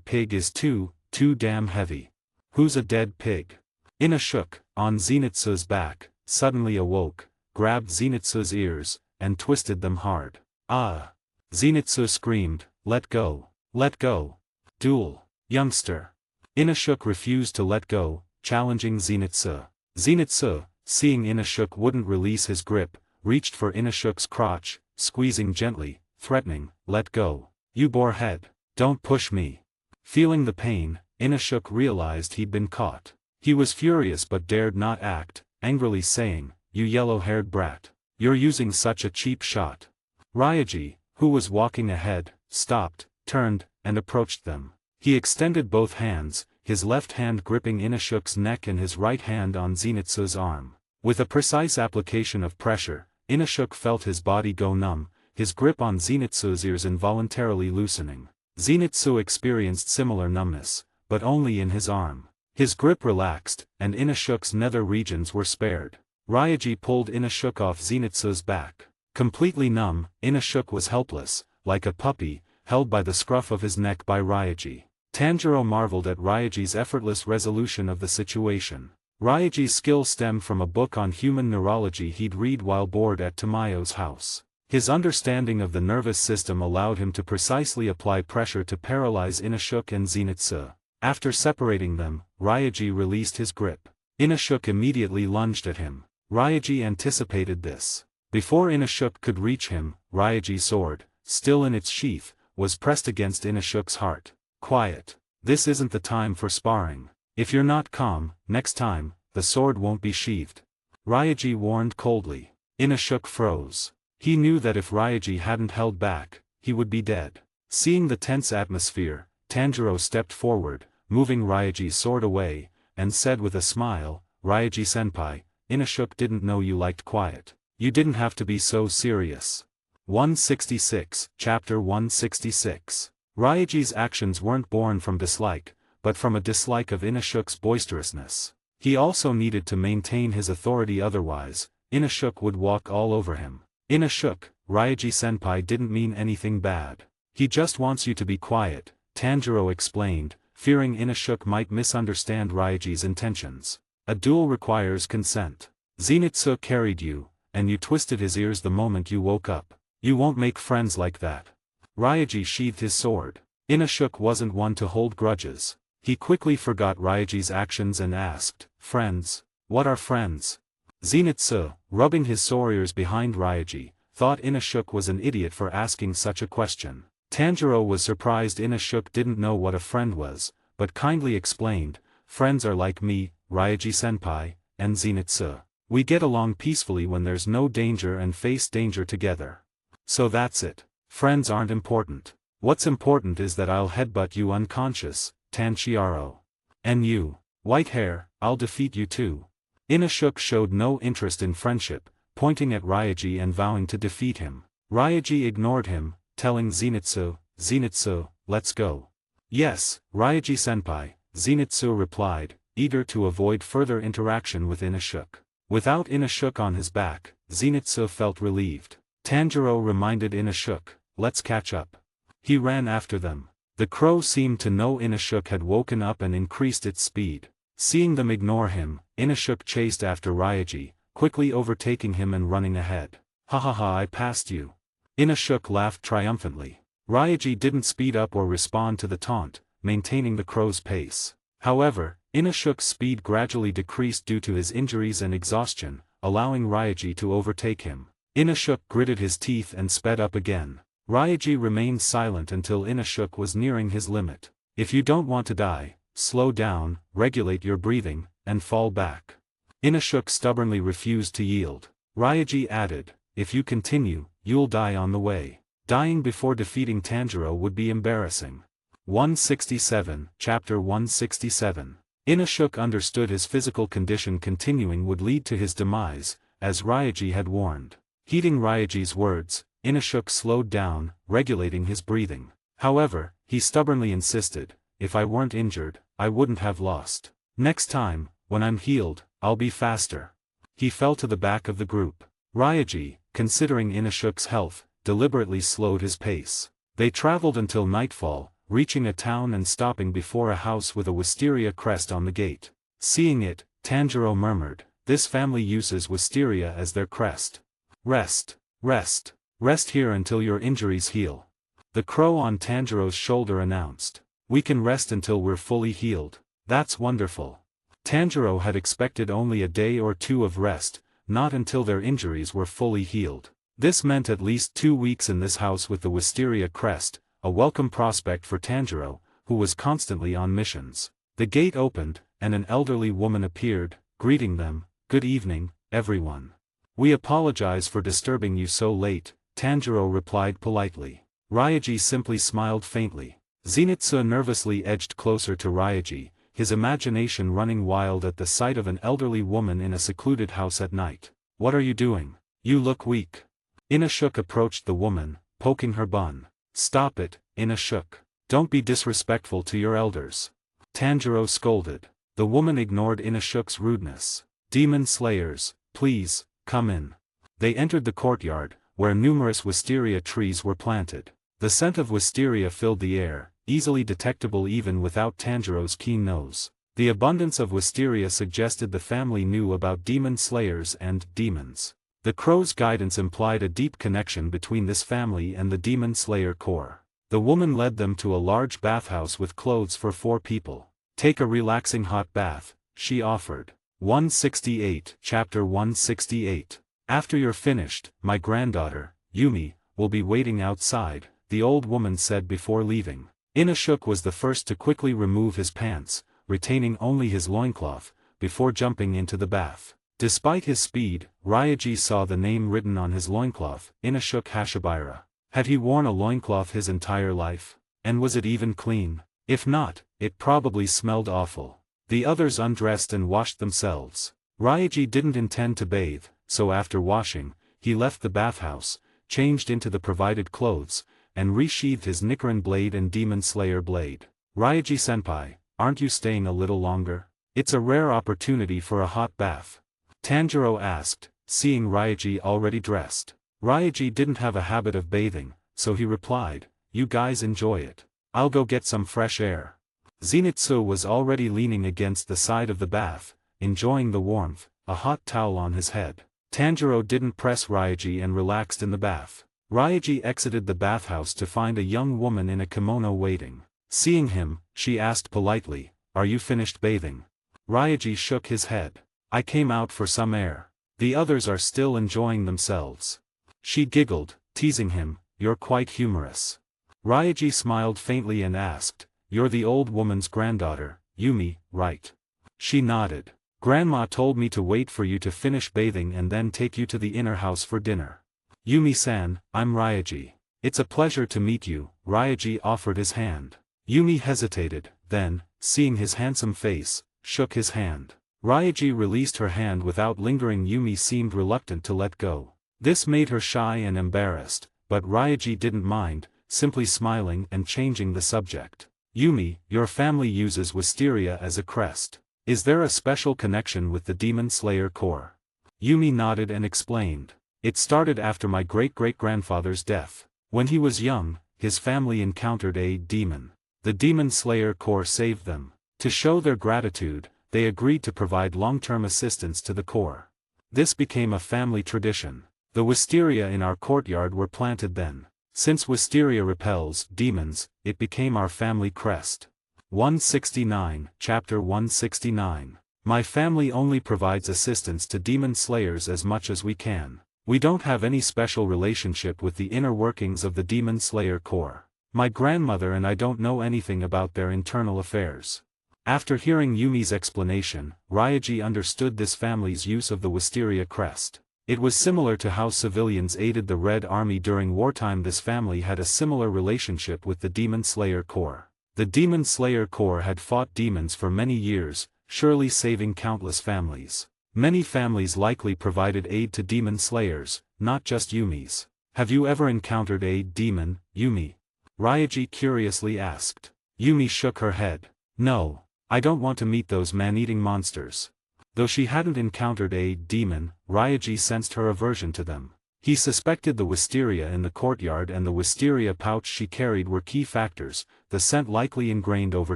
pig is too damn heavy." "Who's a dead pig?" Inashuk, on Zenitsu's back, suddenly awoke, grabbed Zenitsu's ears, and twisted them hard. "Ah!" Zenitsu screamed, "Let go! Let go! Duel! Youngster!" Inashuk refused to let go, challenging Zenitsu. Zenitsu, seeing Inashuk wouldn't release his grip, reached for Inashuk's crotch, squeezing gently, threatening, "Let go. You boarhead. Don't push me." Feeling the pain, Inashuk realized he'd been caught. He was furious but dared not act, angrily saying, "You yellow-haired brat. You're using such a cheap shot." Ryaji, who was walking ahead, stopped, turned, and approached them. He extended both hands, his left hand gripping Inashuk's neck and his right hand on Zenitsu's arm. With a precise application of pressure, Inashuk felt his body go numb, his grip on Zenitsu's ears involuntarily loosening. Zenitsu experienced similar numbness, but only in his arm. His grip relaxed, and Inashuk's nether regions were spared. Ryaji pulled Inashuk off Zenitsu's back. Completely numb, Inashuk was helpless, like a puppy, held by the scruff of his neck by Ryaji. Tanjiro marveled at Ryaji's effortless resolution of the situation. Ryaji's skill stemmed from a book on human neurology he'd read while bored at Tamayo's house. His understanding of the nervous system allowed him to precisely apply pressure to paralyze Inashuk and Zenitsu. After separating them, Ryaji released his grip. Inashuk immediately lunged at him. Ryaji anticipated this. Before Inashuk could reach him, Ryaji's sword, still in its sheath, was pressed against Inashuk's heart. "Quiet. This isn't the time for sparring. If you're not calm, next time, the sword won't be sheathed," Ryaji warned coldly. Inashuk froze. He knew that if Ryaji hadn't held back, he would be dead. Seeing the tense atmosphere, Tanjiro stepped forward, moving Ryaji's sword away, and said with a smile, "Ryaji-senpai, Inashuk didn't know you liked quiet. You didn't have to be so serious." 166, Chapter 166. Ryaji's actions weren't born from dislike, but from a dislike of Inashuk's boisterousness. He also needed to maintain his authority, otherwise, Inashuk would walk all over him. Inashuk, Ryaji-senpai didn't mean anything bad. He just wants you to be quiet, Tanjiro explained, fearing Inashuk might misunderstand Ryaji's intentions. A duel requires consent. Zenitsu carried you, and you twisted his ears the moment you woke up. You won't make friends like that. Ryaji sheathed his sword. Inashuk wasn't one to hold grudges. He quickly forgot Ryaji's actions and asked, "Friends? What are friends?" Zenitsu, rubbing his sore ears behind Ryaji, thought Inashuk was an idiot for asking such a question. Tanjiro was surprised Inashuk didn't know what a friend was, but kindly explained, "Friends are like me, Ryaji-senpai, and Zenitsu. We get along peacefully when there's no danger and face danger together. So that's it. Friends aren't important. What's important is that I'll headbutt you unconscious, Tanjiro. And you, white hair, I'll defeat you too." Inashuk showed no interest in friendship, pointing at Ryaji and vowing to defeat him. Ryaji ignored him, telling Zenitsu, "Zenitsu, let's go." "Yes, Ryaji-senpai," Zenitsu replied, eager to avoid further interaction with Inashuk. Without Inashuk on his back, Zenitsu felt relieved. Tanjiro reminded Inashuk, "Let's catch up." He ran after them. The crow seemed to know Inashuk had woken up and increased its speed. Seeing them ignore him, Inashuk chased after Ryaji, quickly overtaking him and running ahead. "Ha ha ha, I passed you." Inashuk laughed triumphantly. Ryaji didn't speed up or respond to the taunt, maintaining the crow's pace. However, Inashuk's speed gradually decreased due to his injuries and exhaustion, allowing Ryaji to overtake him. Inashuk gritted his teeth and sped up again. Ryaji remained silent until Inashuk was nearing his limit. "If you don't want to die, slow down, regulate your breathing, and fall back." Inashuk stubbornly refused to yield. Ryaji added, "If you continue, you'll die on the way. Dying before defeating Tanjiro would be embarrassing." 167, Chapter 167. Inashuk understood his physical condition continuing would lead to his demise, as Ryaji had warned. Heeding Ryaji's words, Inashuk slowed down, regulating his breathing. However, he stubbornly insisted, "If I weren't injured, I wouldn't have lost. Next time, when I'm healed, I'll be faster." He fell to the back of the group. Ryaji, considering Inashuk's health, deliberately slowed his pace. They traveled until nightfall, reaching a town and stopping before a house with a wisteria crest on the gate. Seeing it, Tanjiro murmured, "This family uses wisteria as their crest. Rest, rest, rest here until your injuries heal." The crow on Tanjiro's shoulder announced, "We can rest until we're fully healed." "That's wonderful." Tanjiro had expected only a day or two of rest, not until their injuries were fully healed. This meant at least 2 weeks in this house with the wisteria crest, a welcome prospect for Tanjiro, who was constantly on missions. The gate opened, and an elderly woman appeared, greeting them, "Good evening, everyone. We apologize for disturbing you so late," Tanjiro replied politely. Ryaji simply smiled faintly. Zenitsu nervously edged closer to Ryaji, his imagination running wild at the sight of an elderly woman in a secluded house at night. "What are you doing? You look weak." Inashuk approached the woman, poking her bun. "Stop it, Inashuk. Don't be disrespectful to your elders." Tanjiro scolded. The woman ignored Inashuk's rudeness. "Demon slayers, please, come in." They entered the courtyard, where numerous wisteria trees were planted. The scent of wisteria filled the air, easily detectable even without Tanjiro's keen nose. The abundance of wisteria suggested the family knew about demon slayers and demons. The crow's guidance implied a deep connection between this family and the demon slayer core. The woman led them to a large bathhouse with clothes for 4 people. "Take a relaxing hot bath," she offered. 168, Chapter 168. "After you're finished, my granddaughter, Yumi, will be waiting outside," the old woman said before leaving. Inashuk was the first to quickly remove his pants, retaining only his loincloth, before jumping into the bath. Despite his speed, Ryaji saw the name written on his loincloth, Inashuk Hashibaira. Had he worn a loincloth his entire life? And was it even clean? If not, it probably smelled awful. The others undressed and washed themselves. Ryaji didn't intend to bathe, so after washing, he left the bathhouse, changed into the provided clothes, and resheathed his Nichiren blade and Demon Slayer blade. Ryaji-senpai, aren't you staying a little longer? It's a rare opportunity for a hot bath. Tanjiro asked, seeing Ryaji already dressed. Ryaji didn't have a habit of bathing, so he replied, you guys enjoy it. I'll go get some fresh air. Zenitsu was already leaning against the side of the bath, enjoying the warmth, a hot towel on his head. Tanjiro didn't press Ryaji and relaxed in the bath. Ryaji exited the bathhouse to find a young woman in a kimono waiting. Seeing him, she asked politely, are you finished bathing? Ryaji shook his head. I came out for some air. The others are still enjoying themselves. She giggled, teasing him, you're quite humorous. Ryaji smiled faintly and asked, you're the old woman's granddaughter, Yumi, right? She nodded. Grandma told me to wait for you to finish bathing and then take you to the inner house for dinner. Yumi-san, I'm Ryaji. It's a pleasure to meet you. Ryaji offered his hand. Yumi hesitated, then, seeing his handsome face, shook his hand. Ryaji released her hand without lingering. Yumi seemed reluctant to let go. This made her shy and embarrassed, but Ryaji didn't mind, simply smiling and changing the subject. Yumi, your family uses wisteria as a crest. Is there a special connection with the Demon Slayer Corps? Yumi nodded and explained. It started after my great-great-grandfather's death. When he was young, his family encountered a demon. The Demon Slayer Corps saved them. To show their gratitude, they agreed to provide long-term assistance to the Corps. This became a family tradition. The wisteria in our courtyard were planted then. Since wisteria repels demons, it became our family crest. 169, Chapter 169. My family only provides assistance to demon slayers as much as we can. We don't have any special relationship with the inner workings of the Demon Slayer Corps. My grandmother and I don't know anything about their internal affairs. After hearing Yumi's explanation, Ryaji understood this family's use of the wisteria crest. It was similar to how civilians aided the Red Army during wartime. This family had a similar relationship with the Demon Slayer Corps. The Demon Slayer Corps had fought demons for many years, surely saving countless families. Many families likely provided aid to demon slayers, not just Yumi's. Have you ever encountered a demon, Yumi? Ryaji curiously asked. Yumi shook her head. No, I don't want to meet those man-eating monsters. Though she hadn't encountered a demon, Ryaji sensed her aversion to them. He suspected the wisteria in the courtyard and the wisteria pouch she carried were key factors, the scent likely ingrained over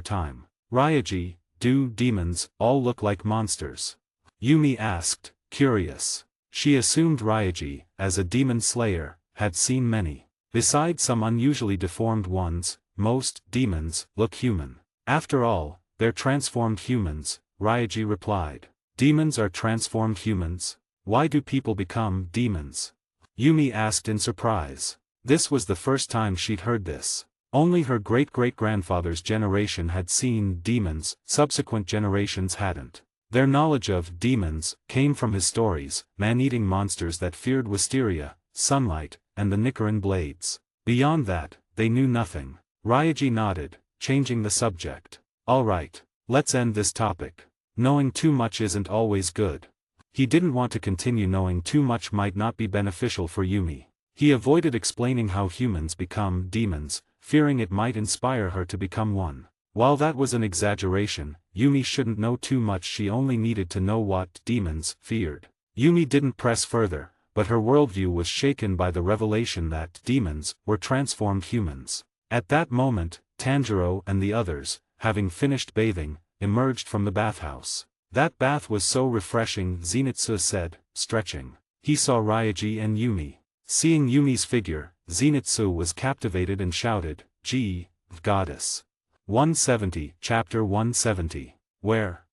time. Ryaji, do demons all look like monsters? Yumi asked, curious. She assumed Ryaji, as a demon slayer, had seen many. Besides some unusually deformed ones, most demons look human. After all, they're transformed humans, Ryaji replied. Demons are transformed humans? Why do people become demons? Yumi asked in surprise. This was the first time she'd heard this. Only her great-great-grandfather's generation had seen demons, subsequent generations hadn't. Their knowledge of demons came from his stories, man-eating monsters that feared wisteria, sunlight, and the Nichiren blades. Beyond that, they knew nothing. Ryaji nodded, changing the subject. All right, let's end this topic. Knowing too much isn't always good. He didn't want to continue. Knowing too much might not be beneficial for Yumi. He avoided explaining how humans become demons, fearing it might inspire her to become one. While that was an exaggeration, Yumi shouldn't know too much. She only needed to know what demons feared. Yumi didn't press further, but her worldview was shaken by the revelation that demons were transformed humans. At that moment, Tanjiro and the others, having finished bathing, emerged from the bathhouse. That bath was so refreshing, Zenitsu said, stretching. He saw Ryaji and Yumi. Seeing Yumi's figure, Zenitsu was captivated and shouted, Gee, goddess. 170, Chapter 170. Where?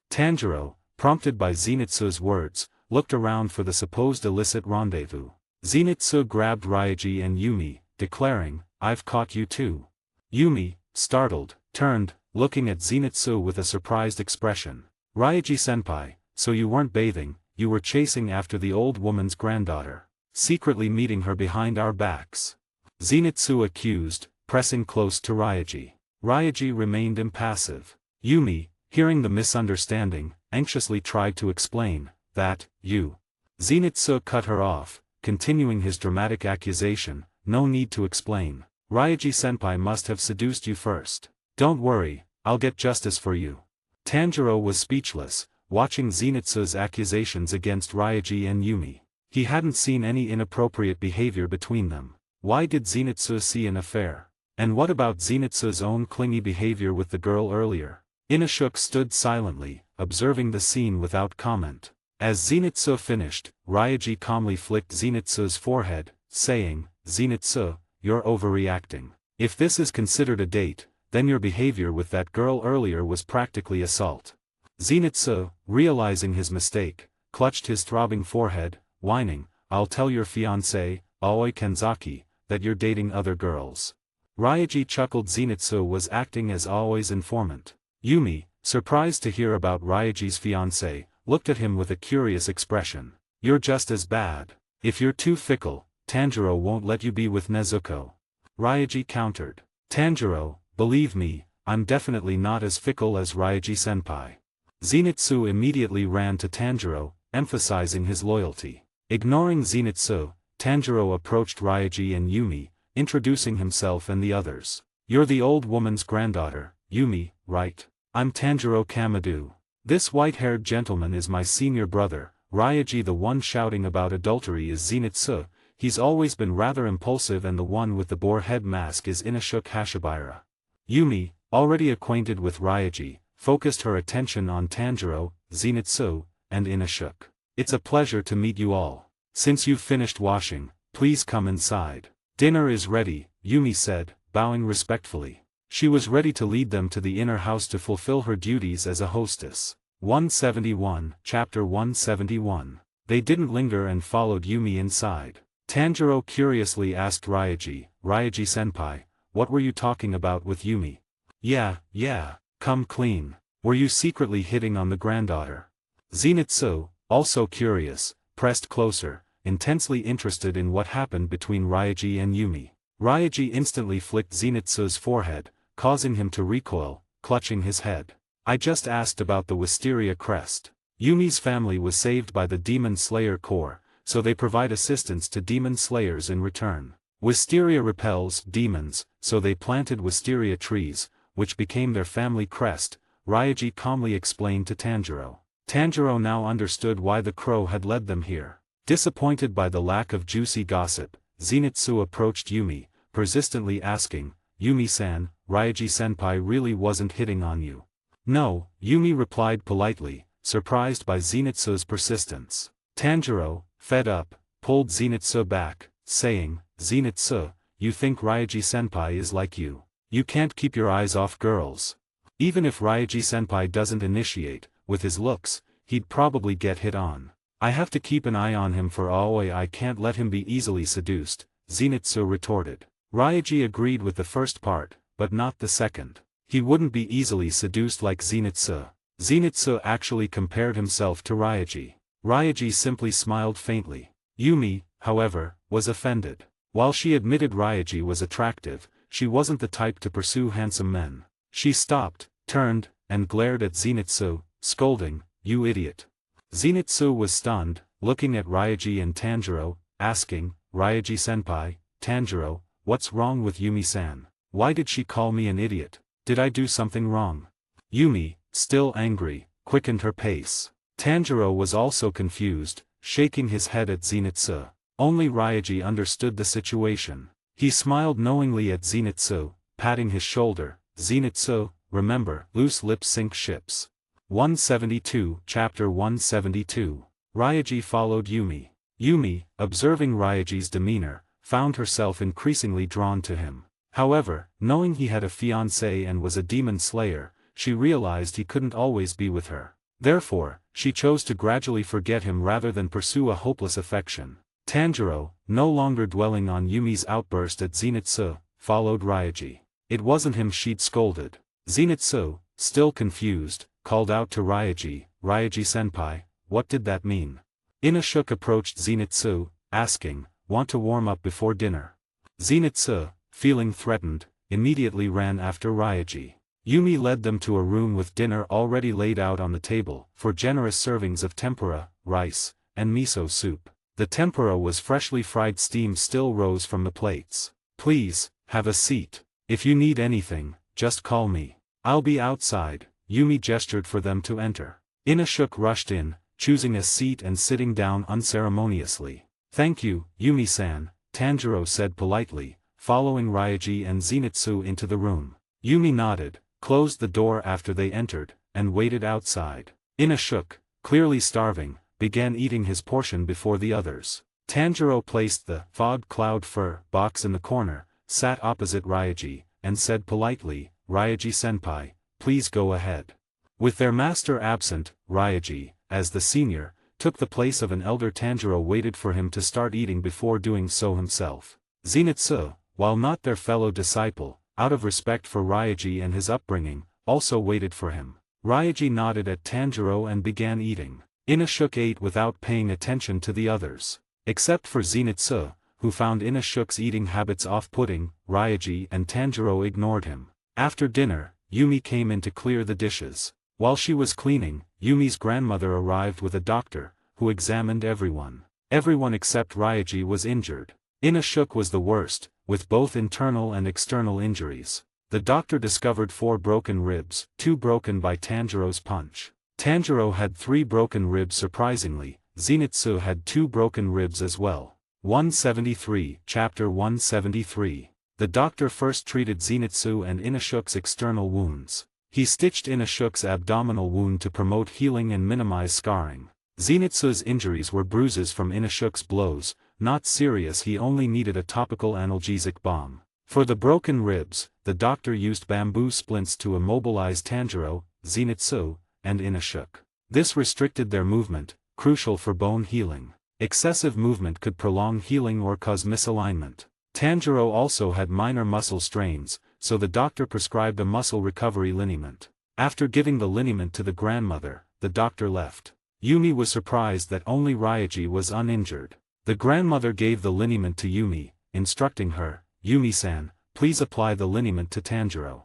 Tanjiro, prompted by Zenitsu's words, looked around for the supposed illicit rendezvous. Zenitsu grabbed Ryaji and Yumi, declaring, I've caught you too. Yumi, startled, turned, looking at Zenitsu with a surprised expression. Ryaji-senpai, so you weren't bathing, you were chasing after the old woman's granddaughter, secretly meeting her behind our backs. Zenitsu accused, pressing close to Ryaji. Ryaji remained impassive. Yumi, hearing the misunderstanding, anxiously tried to explain, that, you. Zenitsu cut her off, continuing his dramatic accusation, no need to explain. Ryaji-senpai must have seduced you first. Don't worry, I'll get justice for you. Tanjiro was speechless, watching Zenitsu's accusations against Ryaji and Yumi. He hadn't seen any inappropriate behavior between them. Why did Zenitsu see an affair? And what about Zenitsu's own clingy behavior with the girl earlier? Inashuk stood silently, observing the scene without comment. As Zenitsu finished, Ryaji calmly flicked Zenitsu's forehead, saying, "Zenitsu, you're overreacting. If this is considered a date, then your behavior with that girl earlier was practically assault." Zenitsu, realizing his mistake, clutched his throbbing forehead, whining, "I'll tell your fiancé, Aoi Kanzaki, that you're dating other girls." Ryaji chuckled. Zenitsu was acting as Aoi's informant. Yumi, surprised to hear about Ryaji's fiancé, looked at him with a curious expression. "You're just as bad. If you're too fickle, Tanjiro won't let you be with Nezuko." Ryaji countered. "Tanjiro, believe me, I'm definitely not as fickle as Ryaji-senpai." Zenitsu immediately ran to Tanjiro, emphasizing his loyalty. Ignoring Zenitsu, Tanjiro approached Ryaji and Yumi, introducing himself and the others. "You're the old woman's granddaughter, Yumi, right? I'm Tanjiro Kamadu. This white-haired gentleman is my senior brother." Ryaji, the one shouting about adultery, is Zenitsu. He's always been rather impulsive, and the one with the boar head mask is Inashuk Hashibira. Yumi, already acquainted with Ryaji, focused her attention on Tanjiro, Zenitsu, and Inashuk. "It's a pleasure to meet you all. Since you've finished washing, please come inside. Dinner is ready," Yumi said, bowing respectfully. She was ready to lead them to the inner house to fulfill her duties as a hostess. 171, Chapter 171. They didn't linger and followed Yumi inside. Tanjiro curiously asked Ryaji, "Ryaji-senpai, what were you talking about with Yumi?" Yeah, come clean. Were you secretly hitting on the granddaughter?" Zenitsu, also curious, pressed closer, intensely interested in what happened between Ryaji and Yumi. Ryaji instantly flicked Zenitsu's forehead, causing him to recoil, clutching his head. "I just asked about the Wisteria crest. Yumi's family was saved by the Demon Slayer Corps, so they provide assistance to demon slayers in return. Wisteria repels demons, so they planted wisteria trees, which became their family crest," Ryaji calmly explained to Tanjiro. Tanjiro now understood why the crow had led them here. Disappointed by the lack of juicy gossip, Zenitsu approached Yumi, persistently asking, "Yumi-san, Ryaji-senpai really wasn't hitting on you?" "No," Yumi replied politely, surprised by Zenitsu's persistence. Tanjiro, fed up, pulled Zenitsu back, saying, "Zenitsu, you think Ryaji-senpai is like you. You can't keep your eyes off girls. Even if Ryaji-senpai doesn't initiate, with his looks, he'd probably get hit on. I have to keep an eye on him for Aoi. I can't let him be easily seduced," Zenitsu retorted. Ryaji agreed with the first part, but not the second. He wouldn't be easily seduced like Zenitsu. Zenitsu actually compared himself to Ryaji. Ryaji simply smiled faintly. Yumi, however, was offended. While she admitted Ryaji was attractive, she wasn't the type to pursue handsome men. She stopped, turned, and glared at Zenitsu, scolding, "You idiot." Zenitsu was stunned, looking at Ryaji and Tanjiro, asking, "Ryaji-senpai, Tanjiro, what's wrong with Yumi-san? Why did she call me an idiot? Did I do something wrong?" Yumi, still angry, quickened her pace. Tanjiro was also confused, shaking his head at Zenitsu. Only Ryaji understood the situation. He smiled knowingly at Zenitsu, patting his shoulder. "Zenitsu, remember, loose lips sink ships." 172, Chapter 172. Ryaji followed Yumi. Yumi, observing Ryaji's demeanor, found herself increasingly drawn to him. However, knowing he had a fiancé and was a demon slayer, she realized he couldn't always be with her. Therefore, she chose to gradually forget him rather than pursue a hopeless affection. Tanjiro, no longer dwelling on Yumi's outburst at Zenitsu, followed Ryaji. It wasn't him she'd scolded. Zenitsu, still confused, called out to Ryaji, "Ryaji-senpai, what did that mean?" Inashuk approached Zenitsu, asking, "Want to warm up before dinner?" Zenitsu, feeling threatened, immediately ran after Ryaji. Yumi led them to a room with dinner already laid out on the table, for generous servings of tempura, rice, and miso soup. The tempura was freshly fried, steam still rose from the plates. "Please, have a seat. If you need anything, just call me. I'll be outside." Yumi gestured for them to enter. Inashuk rushed in, choosing a seat and sitting down unceremoniously. "Thank you, Yumi-san," Tanjiro said politely, following Ryaji and Zenitsu into the room. Yumi nodded, closed the door after they entered, and waited outside. Inashuk, clearly starving, began eating his portion before the others. Tanjiro placed the fog cloud fur box in the corner, sat opposite Ryaji, and said politely, "Ryaji-senpai, please go ahead." With their master absent, Ryaji, as the senior, took the place of an elder. Tanjiro waited for him to start eating before doing so himself. Zenitsu, while not their fellow disciple, out of respect for Ryaji and his upbringing, also waited for him. Ryaji nodded at Tanjiro and began eating. Inashuk ate without paying attention to the others. Except for Zenitsu, who found Inashuk's eating habits off-putting, Ryaji and Tanjiro ignored him. After dinner, Yumi came in to clear the dishes. While she was cleaning, Yumi's grandmother arrived with a doctor, who examined everyone. Everyone except Ryaji was injured. Inashuk was the worst, with both internal and external injuries. The doctor discovered 4 broken ribs, 2 broken by Tanjiro's punch. Tanjiro had 3 broken ribs. Surprisingly, Zenitsu had 2 broken ribs as well. 173, Chapter 173. The doctor first treated Zenitsu and Inashuk's external wounds. He stitched Inashuk's abdominal wound to promote healing and minimize scarring. Zenitsu's injuries were bruises from Inashuk's blows, not serious. He only needed a topical analgesic balm. For the broken ribs, the doctor used bamboo splints to immobilize Tanjiro, Zenitsu, and Inashuk. This restricted their movement, crucial for bone healing. Excessive movement could prolong healing or cause misalignment. Tanjiro also had minor muscle strains, so the doctor prescribed a muscle recovery liniment. After giving the liniment to the grandmother, the doctor left. Yumi was surprised that only Ryaji was uninjured. The grandmother gave the liniment to Yumi, instructing her, "Yumi-san, please apply the liniment to Tanjiro."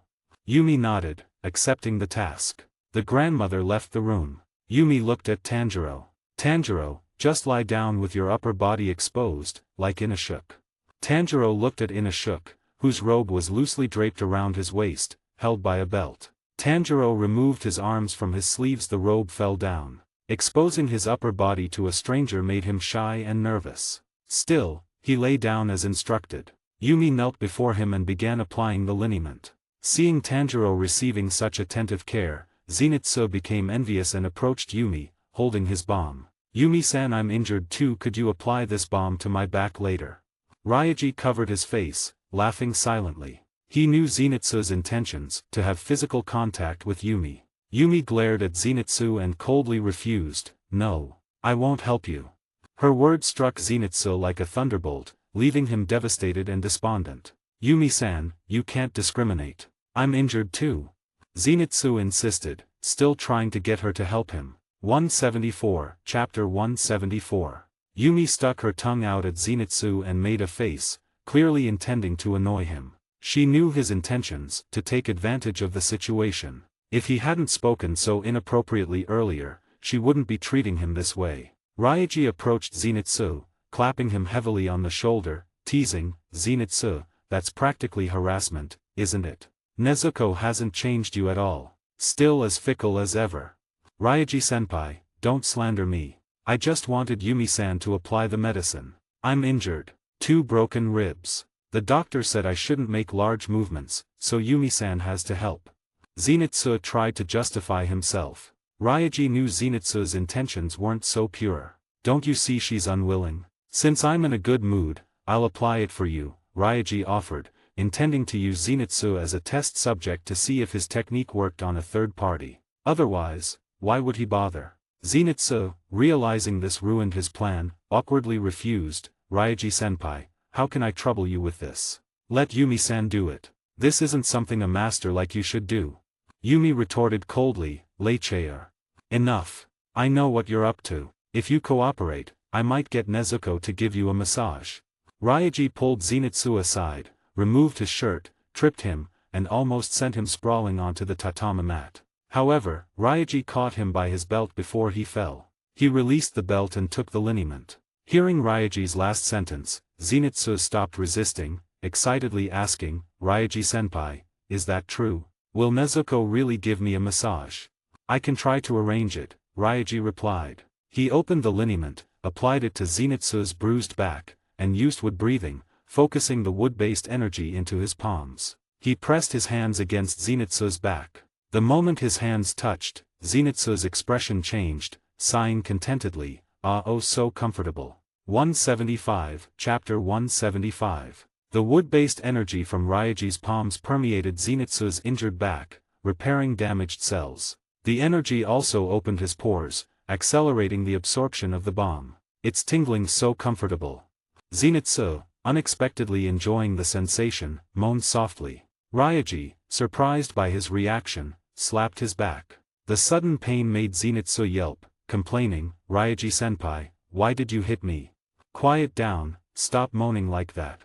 Yumi nodded, accepting the task. The grandmother left the room. Yumi looked at Tanjiro. "Tanjiro, just lie down with your upper body exposed, like Inashuk." Tanjiro looked at Inashuk, whose robe was loosely draped around his waist, held by a belt. Tanjiro removed his arms from his sleeves. The robe fell down. Exposing his upper body to a stranger made him shy and nervous. Still, he lay down as instructed. Yumi knelt before him and began applying the liniment. Seeing Tanjiro receiving such attentive care, Zenitsu became envious and approached Yumi, holding his balm. "Yumi-san, I'm injured too. Could you apply this balm to my back later?" Ryaji covered his face, laughing silently. He knew Zenitsu's intentions, to have physical contact with Yumi. Yumi glared at Zenitsu and coldly refused, "No, I won't help you." Her words struck Zenitsu like a thunderbolt, leaving him devastated and despondent. "Yumi-san, you can't discriminate. I'm injured too." Zenitsu insisted, still trying to get her to help him. 174, Chapter 174. Yumi stuck her tongue out at Zenitsu and made a face, clearly intending to annoy him. She knew his intentions, to take advantage of the situation. If he hadn't spoken so inappropriately earlier, she wouldn't be treating him this way. Ryaji approached Zenitsu, clapping him heavily on the shoulder, teasing, "Zenitsu, that's practically harassment, isn't it? Nezuko hasn't changed you at all. Still as fickle as ever." "Ryaji-senpai, don't slander me. I just wanted Yumi-san to apply the medicine. I'm injured. 2 broken ribs. The doctor said I shouldn't make large movements, so Yumi-san has to help." Zenitsu tried to justify himself. Ryaji knew Zenitsu's intentions weren't so pure. "Don't you see she's unwilling? Since I'm in a good mood, I'll apply it for you," Ryaji offered, intending to use Zenitsu as a test subject to see if his technique worked on a third party. Otherwise, why would he bother? Zenitsu, realizing this ruined his plan, awkwardly refused. "Ryaji-senpai, how can I trouble you with this? Let Yumi-san do it. This isn't something a master like you should do." Yumi retorted coldly, "Leicheer. Enough. I know what you're up to. If you cooperate, I might get Nezuko to give you a massage." Ryaji pulled Zenitsu aside, removed his shirt, tripped him, and almost sent him sprawling onto the tatami mat. However, Ryaji caught him by his belt before he fell. He released the belt and took the liniment. Hearing Ryaji's last sentence, Zenitsu stopped resisting, excitedly asking, Ryaji-senpai, is that true? Will Nezuko really give me a massage? I can try to arrange it, Ryaji replied. He opened the liniment, applied it to Zenitsu's bruised back, and used wood breathing, focusing the wood-based energy into his palms. He pressed his hands against Zenitsu's back. The moment his hands touched, Zenitsu's expression changed, sighing contentedly, ah oh so comfortable. 175, Chapter 175. The wood-based energy from Ryaji's palms permeated Zenitsu's injured back, repairing damaged cells. The energy also opened his pores, accelerating the absorption of the balm. It's tingling so comfortable. Zenitsu, unexpectedly enjoying the sensation, moaned softly. Ryaji, surprised by his reaction, slapped his back. The sudden pain made Zenitsu yelp, complaining, Ryaji-senpai, why did you hit me? Quiet down, stop moaning like that.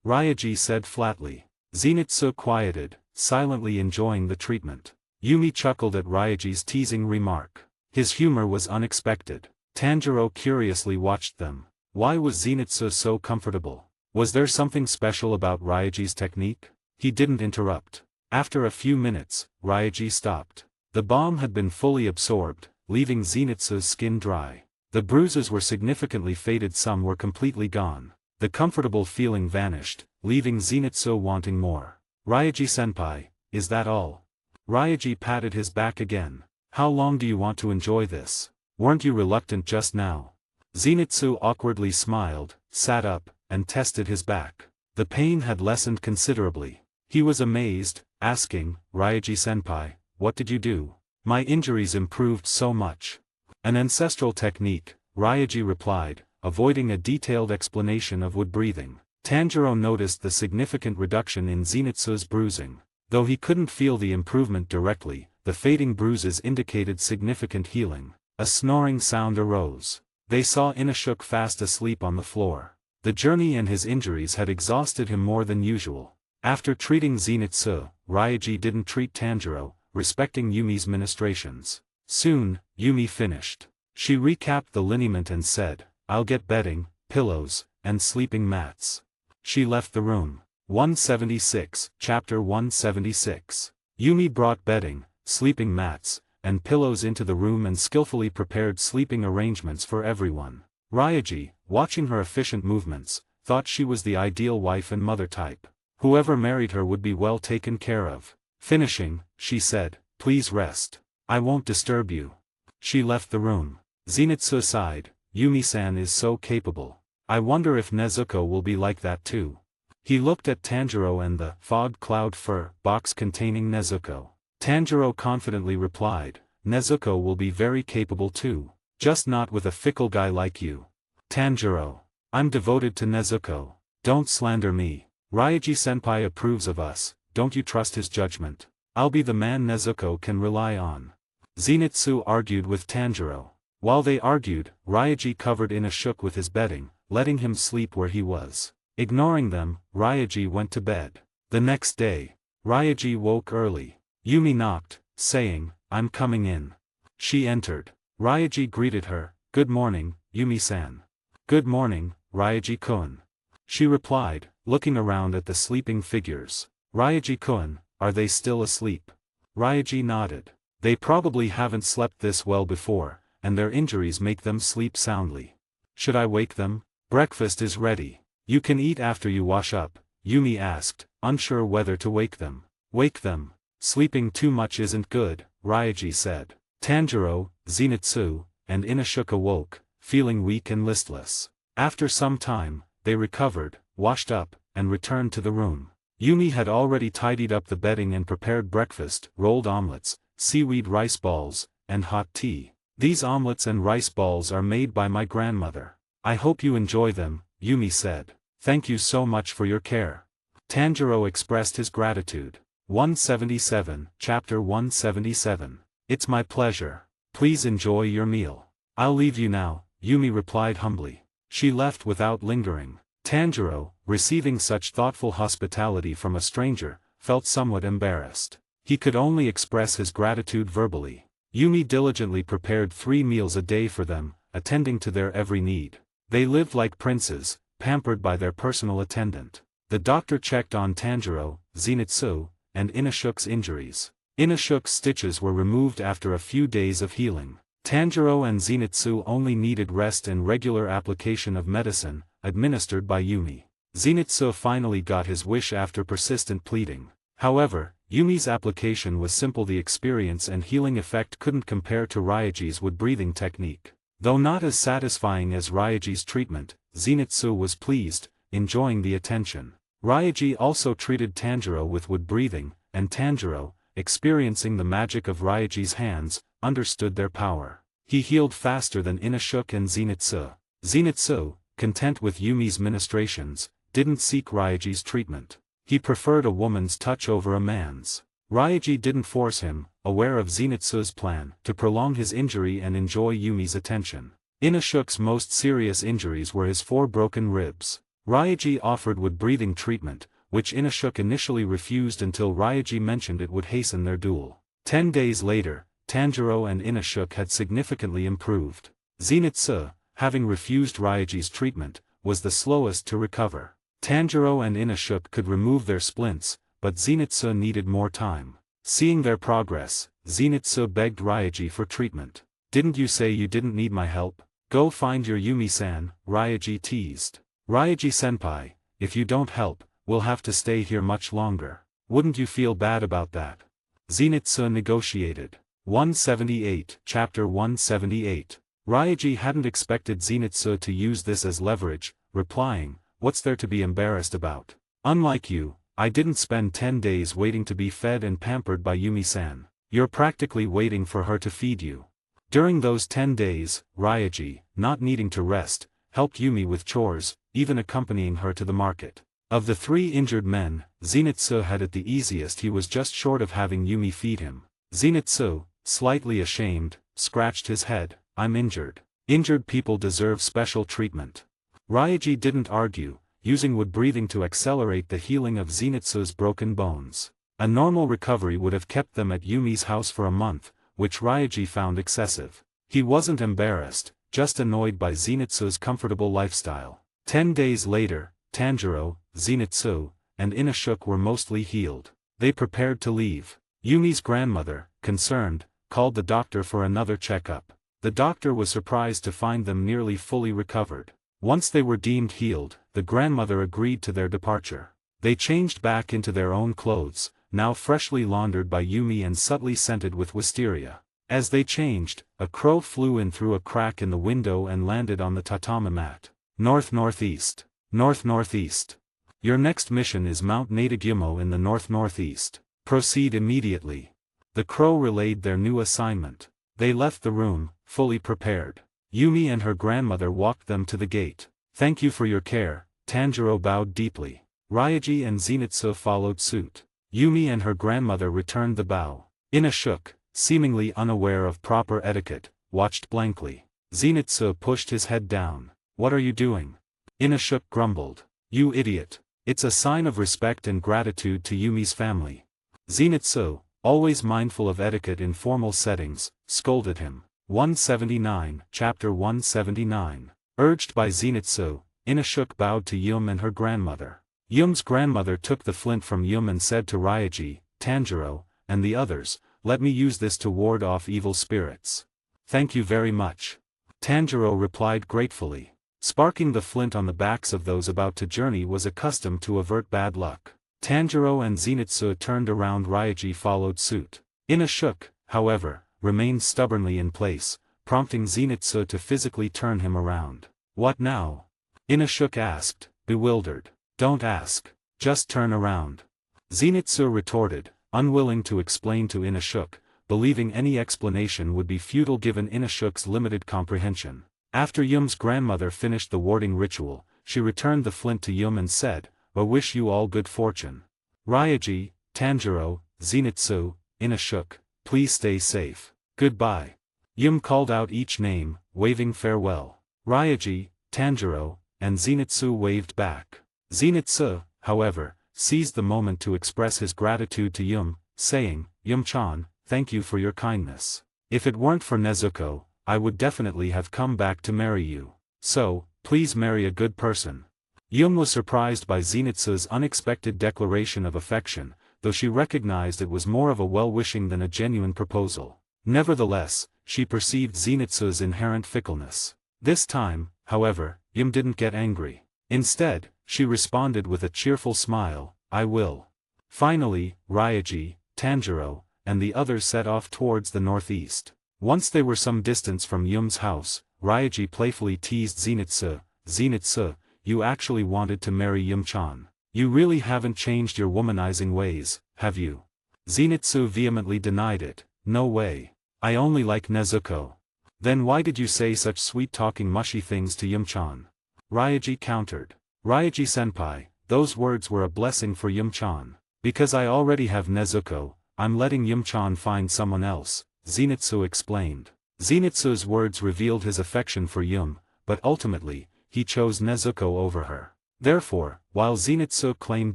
Ryaji said flatly. Zenitsu quieted, silently enjoying the treatment. Yumi chuckled at Ryaji's teasing remark. His humor was unexpected. Tanjiro curiously watched them. Why was Zenitsu so comfortable? Was there something special about Ryaji's technique? He didn't interrupt. After a few minutes, Ryaji stopped. The balm had been fully absorbed, leaving Zenitsu's skin dry. The bruises were significantly faded, some were completely gone. The comfortable feeling vanished, leaving Zenitsu wanting more. Ryaji-senpai, is that all? Ryaji patted his back again. How long do you want to enjoy this? Weren't you reluctant just now? Zenitsu awkwardly smiled, sat up, and tested his back. The pain had lessened considerably. He was amazed, asking, Ryaji-senpai, what did you do? My injuries improved so much. An ancestral technique, Ryaji replied, avoiding a detailed explanation of wood breathing. Tanjiro noticed the significant reduction in Zenitsu's bruising. Though he couldn't feel the improvement directly, the fading bruises indicated significant healing. A snoring sound arose. They saw Inashuk fast asleep on the floor. The journey and his injuries had exhausted him more than usual. After treating Zenitsu, Ryaji didn't treat Tanjiro, respecting Yumi's ministrations. Soon, Yumi finished. She recapped the liniment and said, I'll get bedding, pillows, and sleeping mats. She left the room. 176, Chapter 176. Yumi brought bedding, sleeping mats, and pillows into the room and skillfully prepared sleeping arrangements for everyone. Ryaji, watching her efficient movements, thought she was the ideal wife and mother type. Whoever married her would be well taken care of. Finishing, she said, please rest. I won't disturb you. She left the room. Zenitsu sighed, Yumi-san is so capable. I wonder if Nezuko will be like that too. He looked at Tanjiro and the fog cloud fur box containing Nezuko. Tanjiro confidently replied, Nezuko will be very capable too. Just not with a fickle guy like you. Tanjiro. I'm devoted to Nezuko. Don't slander me. Ryaji-senpai approves of us, don't you trust his judgment? I'll be the man Nezuko can rely on. Zenitsu argued with Tanjiro. While they argued, Ryaji covered Inashuk with his bedding, letting him sleep where he was. Ignoring them, Ryaji went to bed. The next day, Ryaji woke early. Yumi knocked, saying, I'm coming in. She entered. Ryaji greeted her, good morning, Yumi-san. Good morning, Ryaji-kun. She replied, looking around at the sleeping figures. Ryaji-kun, are they still asleep? Ryaji nodded. They probably haven't slept this well before, and their injuries make them sleep soundly. Should I wake them? Breakfast is ready. You can eat after you wash up, Yumi asked, unsure whether to wake them. Wake them. Sleeping too much isn't good, Ryaji said. Tanjiro, Zenitsu, and Inashuk awoke, feeling weak and listless. After some time, they recovered, washed up, and returned to the room. Yumi had already tidied up the bedding and prepared breakfast, rolled omelets, seaweed rice balls, and hot tea. These omelets and rice balls are made by my grandmother. I hope you enjoy them, Yumi said. Thank you so much for your care. Tanjiro expressed his gratitude. 177, Chapter 177. It's my pleasure. Please enjoy your meal. I'll leave you now, Yumi replied humbly. She left without lingering. Tanjiro, receiving such thoughtful hospitality from a stranger, felt somewhat embarrassed. He could only express his gratitude verbally. Yumi diligently prepared 3 meals a day for them, attending to their every need. They lived like princes, pampered by their personal attendant. The doctor checked on Tanjiro, Zenitsu, and Inashuk's injuries. Inashuk's stitches were removed after a few days of healing. Tanjiro and Zenitsu only needed rest and regular application of medicine, administered by Yumi. Zenitsu finally got his wish after persistent pleading. However, Yumi's application was simple. The experience and healing effect couldn't compare to Ryaji's wood-breathing technique. Though not as satisfying as Ryaji's treatment, Zenitsu was pleased, enjoying the attention. Ryaji also treated Tanjiro with wood-breathing, and Tanjiro, experiencing the magic of Ryaji's hands, understood their power. He healed faster than Inashuk and Zenitsu. Zenitsu, content with Yumi's ministrations, didn't seek Ryaji's treatment. He preferred a woman's touch over a man's. Ryaji didn't force him, aware of Zenitsu's plan to prolong his injury and enjoy Yumi's attention. Inashuk's most serious injuries were his 4 broken ribs. Ryaji offered wood-breathing treatment, which Inashuk initially refused until Ryaji mentioned it would hasten their duel. 10 days later, Tanjiro and Inashuk had significantly improved. Zenitsu, having refused Ryaji's treatment, was the slowest to recover. Tanjiro and Inashuk could remove their splints, but Zenitsu needed more time. Seeing their progress, Zenitsu begged Ryaji for treatment. "Didn't you say you didn't need my help? Go find your Yumi-san," Ryaji teased. "Ryaji-senpai, if you don't help, we'll have to stay here much longer. Wouldn't you feel bad about that?" Zenitsu negotiated. 178 Chapter 178 Ryaji hadn't expected Zenitsu to use this as leverage, replying, "What's there to be embarrassed about? Unlike you, I didn't spend 10 days waiting to be fed and pampered by Yumi-san. You're practically waiting for her to feed you." During those 10 days, Ryaji, not needing to rest, helped Yumi with chores, even accompanying her to the market. Of the 3 injured men, Zenitsu had it the easiest. He was just short of having Yumi feed him. Zenitsu, slightly ashamed, scratched his head. "I'm injured. Injured people deserve special treatment." Ryaji didn't argue, using wood-breathing to accelerate the healing of Zenitsu's broken bones. A normal recovery would have kept them at Yumi's house for a month, which Ryaji found excessive. He wasn't embarrassed, just annoyed by Zenitsu's comfortable lifestyle. 10 days later, Tanjiro, Zenitsu, and Inashuk were mostly healed. They prepared to leave. Yumi's grandmother, concerned, called the doctor for another checkup. The doctor was surprised to find them nearly fully recovered. Once they were deemed healed, the grandmother agreed to their departure. They changed back into their own clothes, now freshly laundered by Yumi and subtly scented with wisteria. As they changed, a crow flew in through a crack in the window and landed on the tatami mat. "North-northeast. North-northeast. Your next mission is Mount Natagumo in the north-northeast. Proceed immediately." The crow relayed their new assignment. They left the room, fully prepared. Yumi and her grandmother walked them to the gate. "Thank you for your care," Tanjiro bowed deeply. Ryaji and Zenitsu followed suit. Yumi and her grandmother returned the bow. Inashuk, seemingly unaware of proper etiquette, watched blankly. Zenitsu pushed his head down. "What are you doing?" Inashuk grumbled. "You idiot. It's a sign of respect and gratitude to Yumi's family." Zenitsu, always mindful of etiquette in formal settings, scolded him. 179 Chapter 179 Urged by Zenitsu, Inashuk bowed to Yum and her grandmother. Yum's grandmother took the flint from Yum and said to Ryaji, Tanjiro, and the others, "Let me use this to ward off evil spirits." "Thank you very much." Tanjiro replied gratefully. Sparking the flint on the backs of those about to journey was accustomed to avert bad luck. Tanjiro and Zenitsu turned around. Ryaji followed suit. Inashuk, however, remained stubbornly in place, prompting Zenitsu to physically turn him around. "What now?" Inashuk asked, bewildered. "Don't ask. Just turn around." Zenitsu retorted, unwilling to explain to Inashuk, believing any explanation would be futile given Inashuk's limited comprehension. After Yum's grandmother finished the warding ritual, she returned the flint to Yum and said, "I wish you all good fortune. Ryaji, Tanjiro, Zenitsu, Inashuk, please stay safe. Goodbye." Yum called out each name, waving farewell. Ryaji, Tanjiro, and Zenitsu waved back. Zenitsu, however, seized the moment to express his gratitude to Yum, saying, "Yum-chan, thank you for your kindness. If it weren't for Nezuko, I would definitely have come back to marry you. So, Please marry a good person. Yum was surprised by Zenitsu's unexpected declaration of affection, though she recognized it was more of a well-wishing than a genuine proposal. Nevertheless, she perceived Zenitsu's inherent fickleness. This time, however, Yum didn't get angry. Instead, she responded with a cheerful smile, I will. Finally, Ryaji, Tanjiro, and the others set off towards the northeast. Once they were some distance from Yum's house, Ryaji playfully teased Zenitsu, Zenitsu, you actually wanted to marry Yum-chan. You really haven't changed your womanizing ways, have you? Zenitsu vehemently denied it, no way. I only like Nezuko. Then why did you say such sweet-talking mushy things to Yum-chan? Ryaji countered. Ryaji-senpai, those words were a blessing for Yum-chan. Because I already have Nezuko, I'm letting Yum-chan find someone else, Zenitsu explained. Zenitsu's words revealed his affection for Yum, but ultimately, he chose Nezuko over her. Therefore, while Zenitsu claimed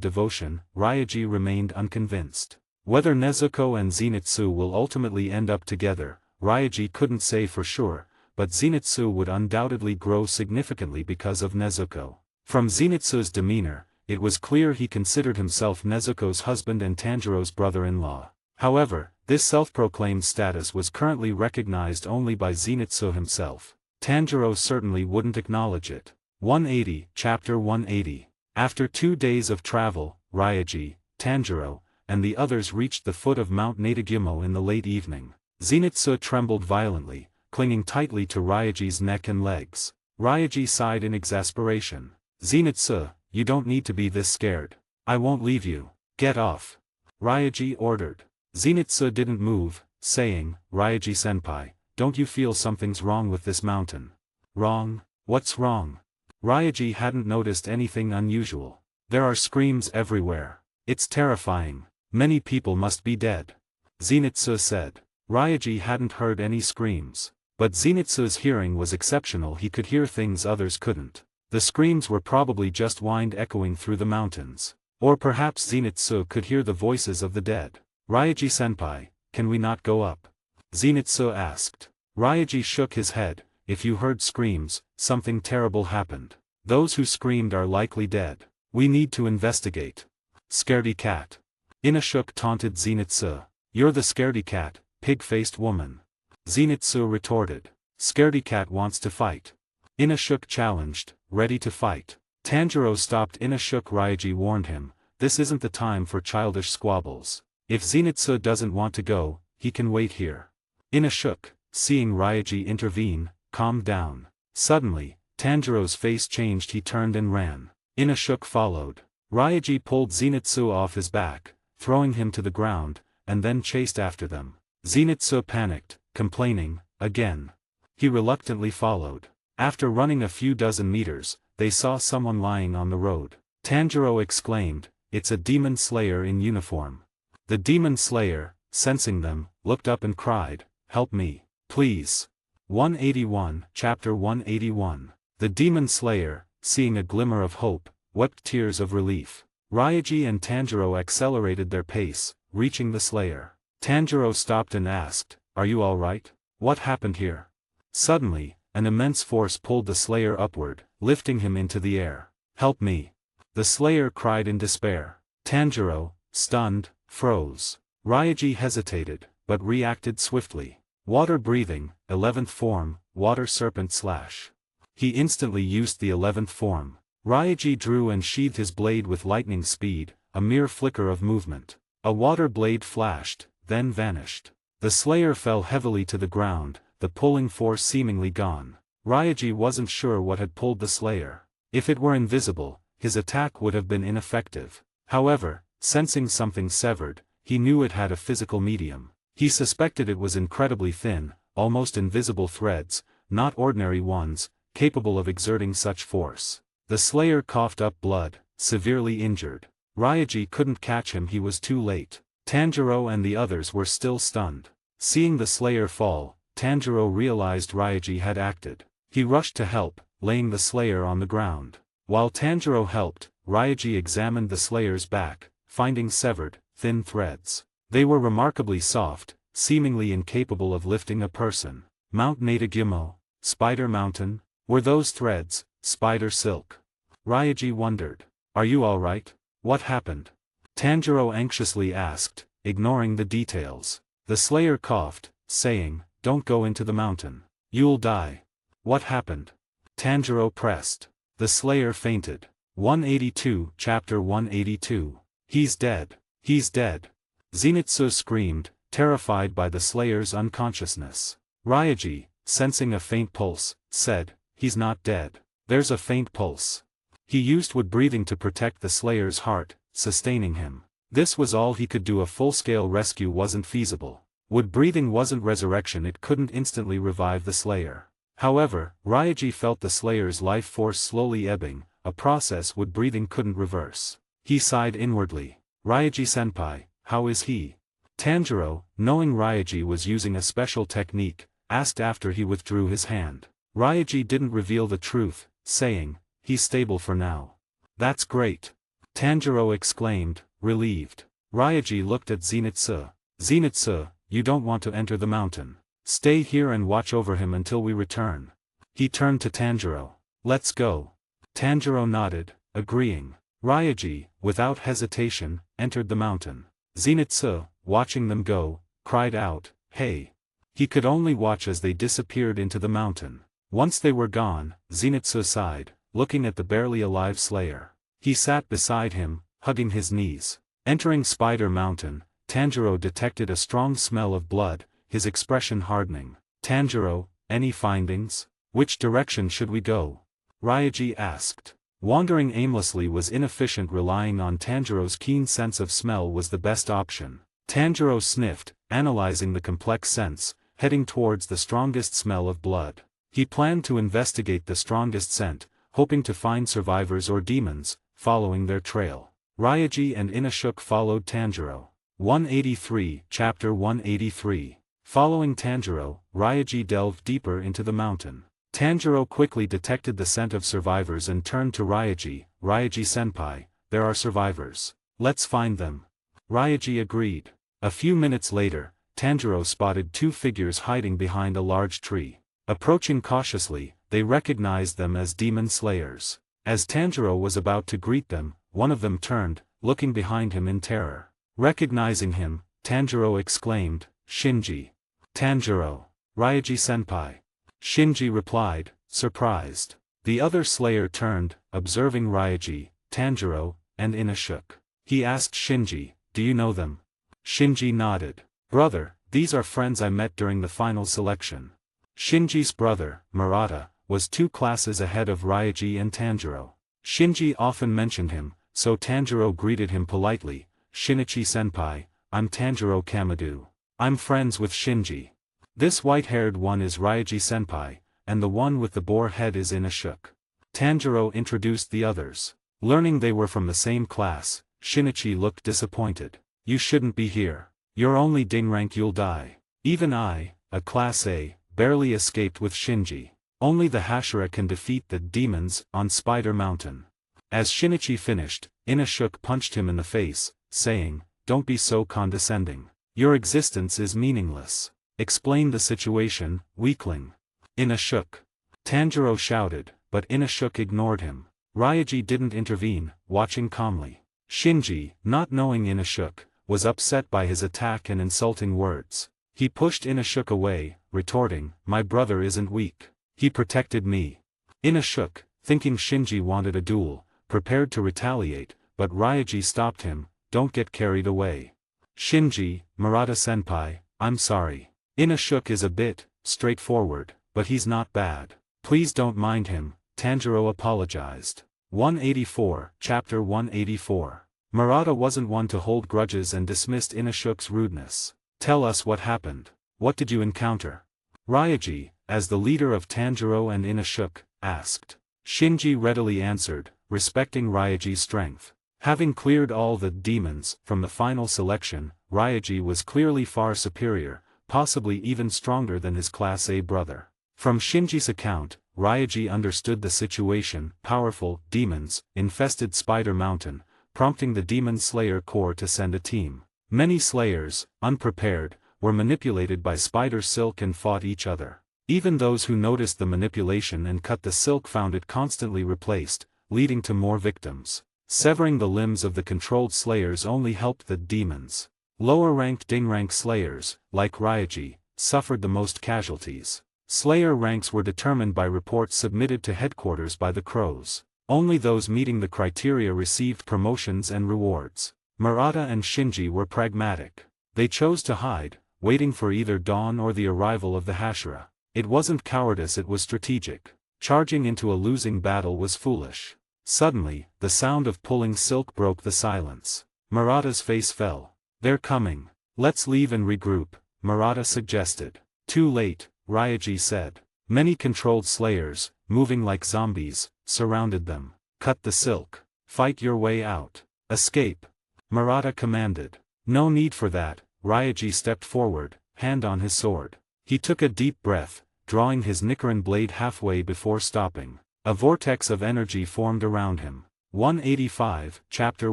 devotion, Ryaji remained unconvinced. Whether Nezuko and Zenitsu will ultimately end up together, Ryaji couldn't say for sure, but Zenitsu would undoubtedly grow significantly because of Nezuko. From Zenitsu's demeanor, it was clear he considered himself Nezuko's husband and Tanjiro's brother-in-law. However, this self-proclaimed status was currently recognized only by Zenitsu himself. Tanjiro certainly wouldn't acknowledge it. 180, Chapter 180. After 2 days of travel, Ryaji, Tanjiro, and the others reached the foot of Mount Natagumo in the late evening. Zenitsu trembled violently, clinging tightly to Ryaji's neck and legs. Ryaji sighed in exasperation. Zenitsu, you don't need to be this scared. I won't leave you. Get off. Ryaji ordered. Zenitsu didn't move, saying, Ryaji-senpai, don't you feel something's wrong with this mountain? Wrong? What's wrong? Ryaji hadn't noticed anything unusual. There are screams everywhere. It's terrifying. Many people must be dead. Zenitsu said. Ryaji hadn't heard any screams. But Zenitsu's hearing was exceptional, he could hear things others couldn't. The screams were probably just wind echoing through the mountains. Or perhaps Zenitsu could hear the voices of the dead. Ryaji-senpai, can we not go up? Zenitsu asked. Ryaji shook his head. If you heard screams, something terrible happened. Those who screamed are likely dead. We need to investigate. Scaredy cat. Inashuk taunted Zenitsu. You're the scaredy cat, pig-faced woman. Zenitsu retorted. Scaredy cat wants to fight. Inashuk challenged, ready to fight. Tanjiro stopped Inashuk. Ryaji warned him, this isn't the time for childish squabbles. If Zenitsu doesn't want to go, he can wait here. Inashuk, seeing Ryaji intervene, calmed down. Suddenly, Tanjiro's face changed, he turned and ran. Inashuk followed. Ryaji pulled Zenitsu off his back, throwing him to the ground, and then chased after them. Zenitsu panicked, complaining, again. He reluctantly followed. After running a few dozen meters, they saw someone lying on the road. Tanjiro exclaimed, it's a demon slayer in uniform. The demon slayer, sensing them, looked up and cried, help me, please. 181, Chapter 181. The demon slayer, seeing a glimmer of hope, wept tears of relief. Ryaji and Tanjiro accelerated their pace, reaching the slayer. Tanjiro stopped and asked, are you all right? What happened here? Suddenly, an immense force pulled the slayer upward, lifting him into the air. Help me. The slayer cried in despair. Tanjiro, stunned, froze. Ryaji hesitated, but reacted swiftly. Water breathing, 11th form, water serpent slash. He instantly used the 11th form. Ryaji drew and sheathed his blade with lightning speed, a mere flicker of movement. A water blade flashed, then vanished. The slayer fell heavily to the ground, the pulling force seemingly gone. Ryaji wasn't sure what had pulled the slayer. If it were invisible, his attack would have been ineffective. However, sensing something severed, he knew it had a physical medium. He suspected it was incredibly thin, almost invisible threads, not ordinary ones, capable of exerting such force. The slayer coughed up blood, severely injured. Ryaji couldn't catch him, he was too late. Tanjiro and the others were still stunned. Seeing the slayer fall, Tanjiro realized Ryaji had acted. He rushed to help, laying the slayer on the ground. While Tanjiro helped, Ryaji examined the slayer's back, finding severed, thin threads. They were remarkably soft, seemingly incapable of lifting a person. Mount Natagumo, Spider Mountain, were those threads, spider silk. Ryaji wondered. Are you alright? What happened? Tanjiro anxiously asked, ignoring the details. The Slayer coughed, saying, don't go into the mountain. You'll die. What happened? Tanjiro pressed. The Slayer fainted. 182 Chapter 182. He's dead. He's dead. Zenitsu screamed, terrified by the Slayer's unconsciousness. Ryaji, sensing a faint pulse, said, he's not dead. There's a faint pulse. He used wood breathing to protect the Slayer's heart, sustaining him. This was all he could do. A full-scale rescue wasn't feasible. Wood breathing wasn't resurrection. It couldn't instantly revive the Slayer. However, Ryaji felt the Slayer's life force slowly ebbing, a process wood breathing couldn't reverse. He sighed inwardly. Ryaji-senpai, how is he? Tanjiro, knowing Ryaji was using a special technique, asked after he withdrew his hand. Ryaji didn't reveal the truth, saying, he's stable for now. That's great. Tanjiro exclaimed, relieved. Ryaji looked at Zenitsu. Zenitsu, you don't want to enter the mountain. Stay here and watch over him until we return. He turned to Tanjiro. Let's go. Tanjiro nodded, agreeing. Ryaji, without hesitation, entered the mountain. Zenitsu, watching them go, cried out, hey. He could only watch as they disappeared into the mountain. Once they were gone, Zenitsu sighed, looking at the barely alive Slayer. He sat beside him, hugging his knees. Entering Spider Mountain, Tanjiro detected a strong smell of blood, his expression hardening. Tanjiro, any findings? Which direction should we go? Ryaji asked. Wandering aimlessly was inefficient. Relying on Tanjiro's keen sense of smell was the best option. Tanjiro sniffed, analyzing the complex scents, heading towards the strongest smell of blood. He planned to investigate the strongest scent, hoping to find survivors or demons, following their trail. Ryaji and Inashuk followed Tanjiro. 183 Chapter 183. Following Tanjiro, Ryaji delved deeper into the mountain. Tanjiro quickly detected the scent of survivors and turned to Ryaji. Ryaji-senpai, there are survivors. Let's find them. Ryaji agreed. A few minutes later, Tanjiro spotted two figures hiding behind a large tree. Approaching cautiously, they recognized them as demon slayers. As Tanjiro was about to greet them, one of them turned, looking behind him in terror. Recognizing him, Tanjiro exclaimed, Shinji. Tanjiro. Ryaji-senpai. Shinji replied, surprised. The other Slayer turned, observing Ryaji, Tanjiro, and Inashuk. He asked Shinji, do you know them? Shinji nodded. Brother, these are friends I met during the final selection. Shinji's brother, Murata, was 2 classes ahead of Ryaji and Tanjiro. Shinji often mentioned him, so Tanjiro greeted him politely. Shinichi-senpai, I'm Tanjiro Kamadu. I'm friends with Shinji. This white-haired one is Ryaji-senpai, and the one with the boar head is Inashuk. Tanjiro introduced the others. Learning they were from the same class, Shinichi looked disappointed. You shouldn't be here. You're only ding rank, you'll die. Even I, a class A, barely escaped with Shinji. Only the Hashira can defeat the demons on Spider Mountain. As Shinichi finished, Inashuk punched him in the face, saying, don't be so condescending. Your existence is meaningless. Explain the situation, weakling. Inashuk. Tanjiro shouted, but Inashuk ignored him. Ryaji didn't intervene, watching calmly. Shinji, not knowing Inashuk, was upset by his attack and insulting words. He pushed Inashuk away, retorting, my brother isn't weak. He protected me. Inashuk, thinking Shinji wanted a duel, prepared to retaliate, but Ryaji stopped him, don't get carried away. Shinji, Murata-senpai, I'm sorry. Inashuk is a bit straightforward, but he's not bad. Please don't mind him, Tanjiro apologized. 184 Chapter 184. Murata wasn't one to hold grudges and dismissed Inashuk's rudeness. Tell us what happened. What did you encounter? Ryaji, as the leader of Tanjiro and Inashuk, asked. Shinji readily answered, respecting Ryaji's strength. Having cleared all the demons from the final selection, Ryaji was clearly far superior, possibly even stronger than his Class A brother. From Shinji's account, Ryaji understood the situation. Powerful demons infested Spider Mountain, prompting the Demon Slayer Corps to send a team. Many Slayers, unprepared, were manipulated by Spider Silk and fought each other. Even those who noticed the manipulation and cut the silk found it constantly replaced, leading to more victims. Severing the limbs of the controlled slayers only helped the demons. Lower-ranked Ding-rank slayers, like Ryaji, suffered the most casualties. Slayer ranks were determined by reports submitted to headquarters by the Crows. Only those meeting the criteria received promotions and rewards. Murata and Shinji were pragmatic. They chose to hide, waiting for either dawn or the arrival of the Hashira. It wasn't cowardice, it was strategic. Charging into a losing battle was foolish. Suddenly, the sound of pulling silk broke the silence. Murata's face fell. "They're coming. Let's leave and regroup," Murata suggested. "Too late," Ryaji said. Many controlled slayers, moving like zombies, surrounded them. "Cut the silk. Fight your way out. Escape," Murata commanded. "No need for that," Ryaji stepped forward, hand on his sword. He took a deep breath, drawing his Nichiren blade halfway before stopping. A vortex of energy formed around him. 185, Chapter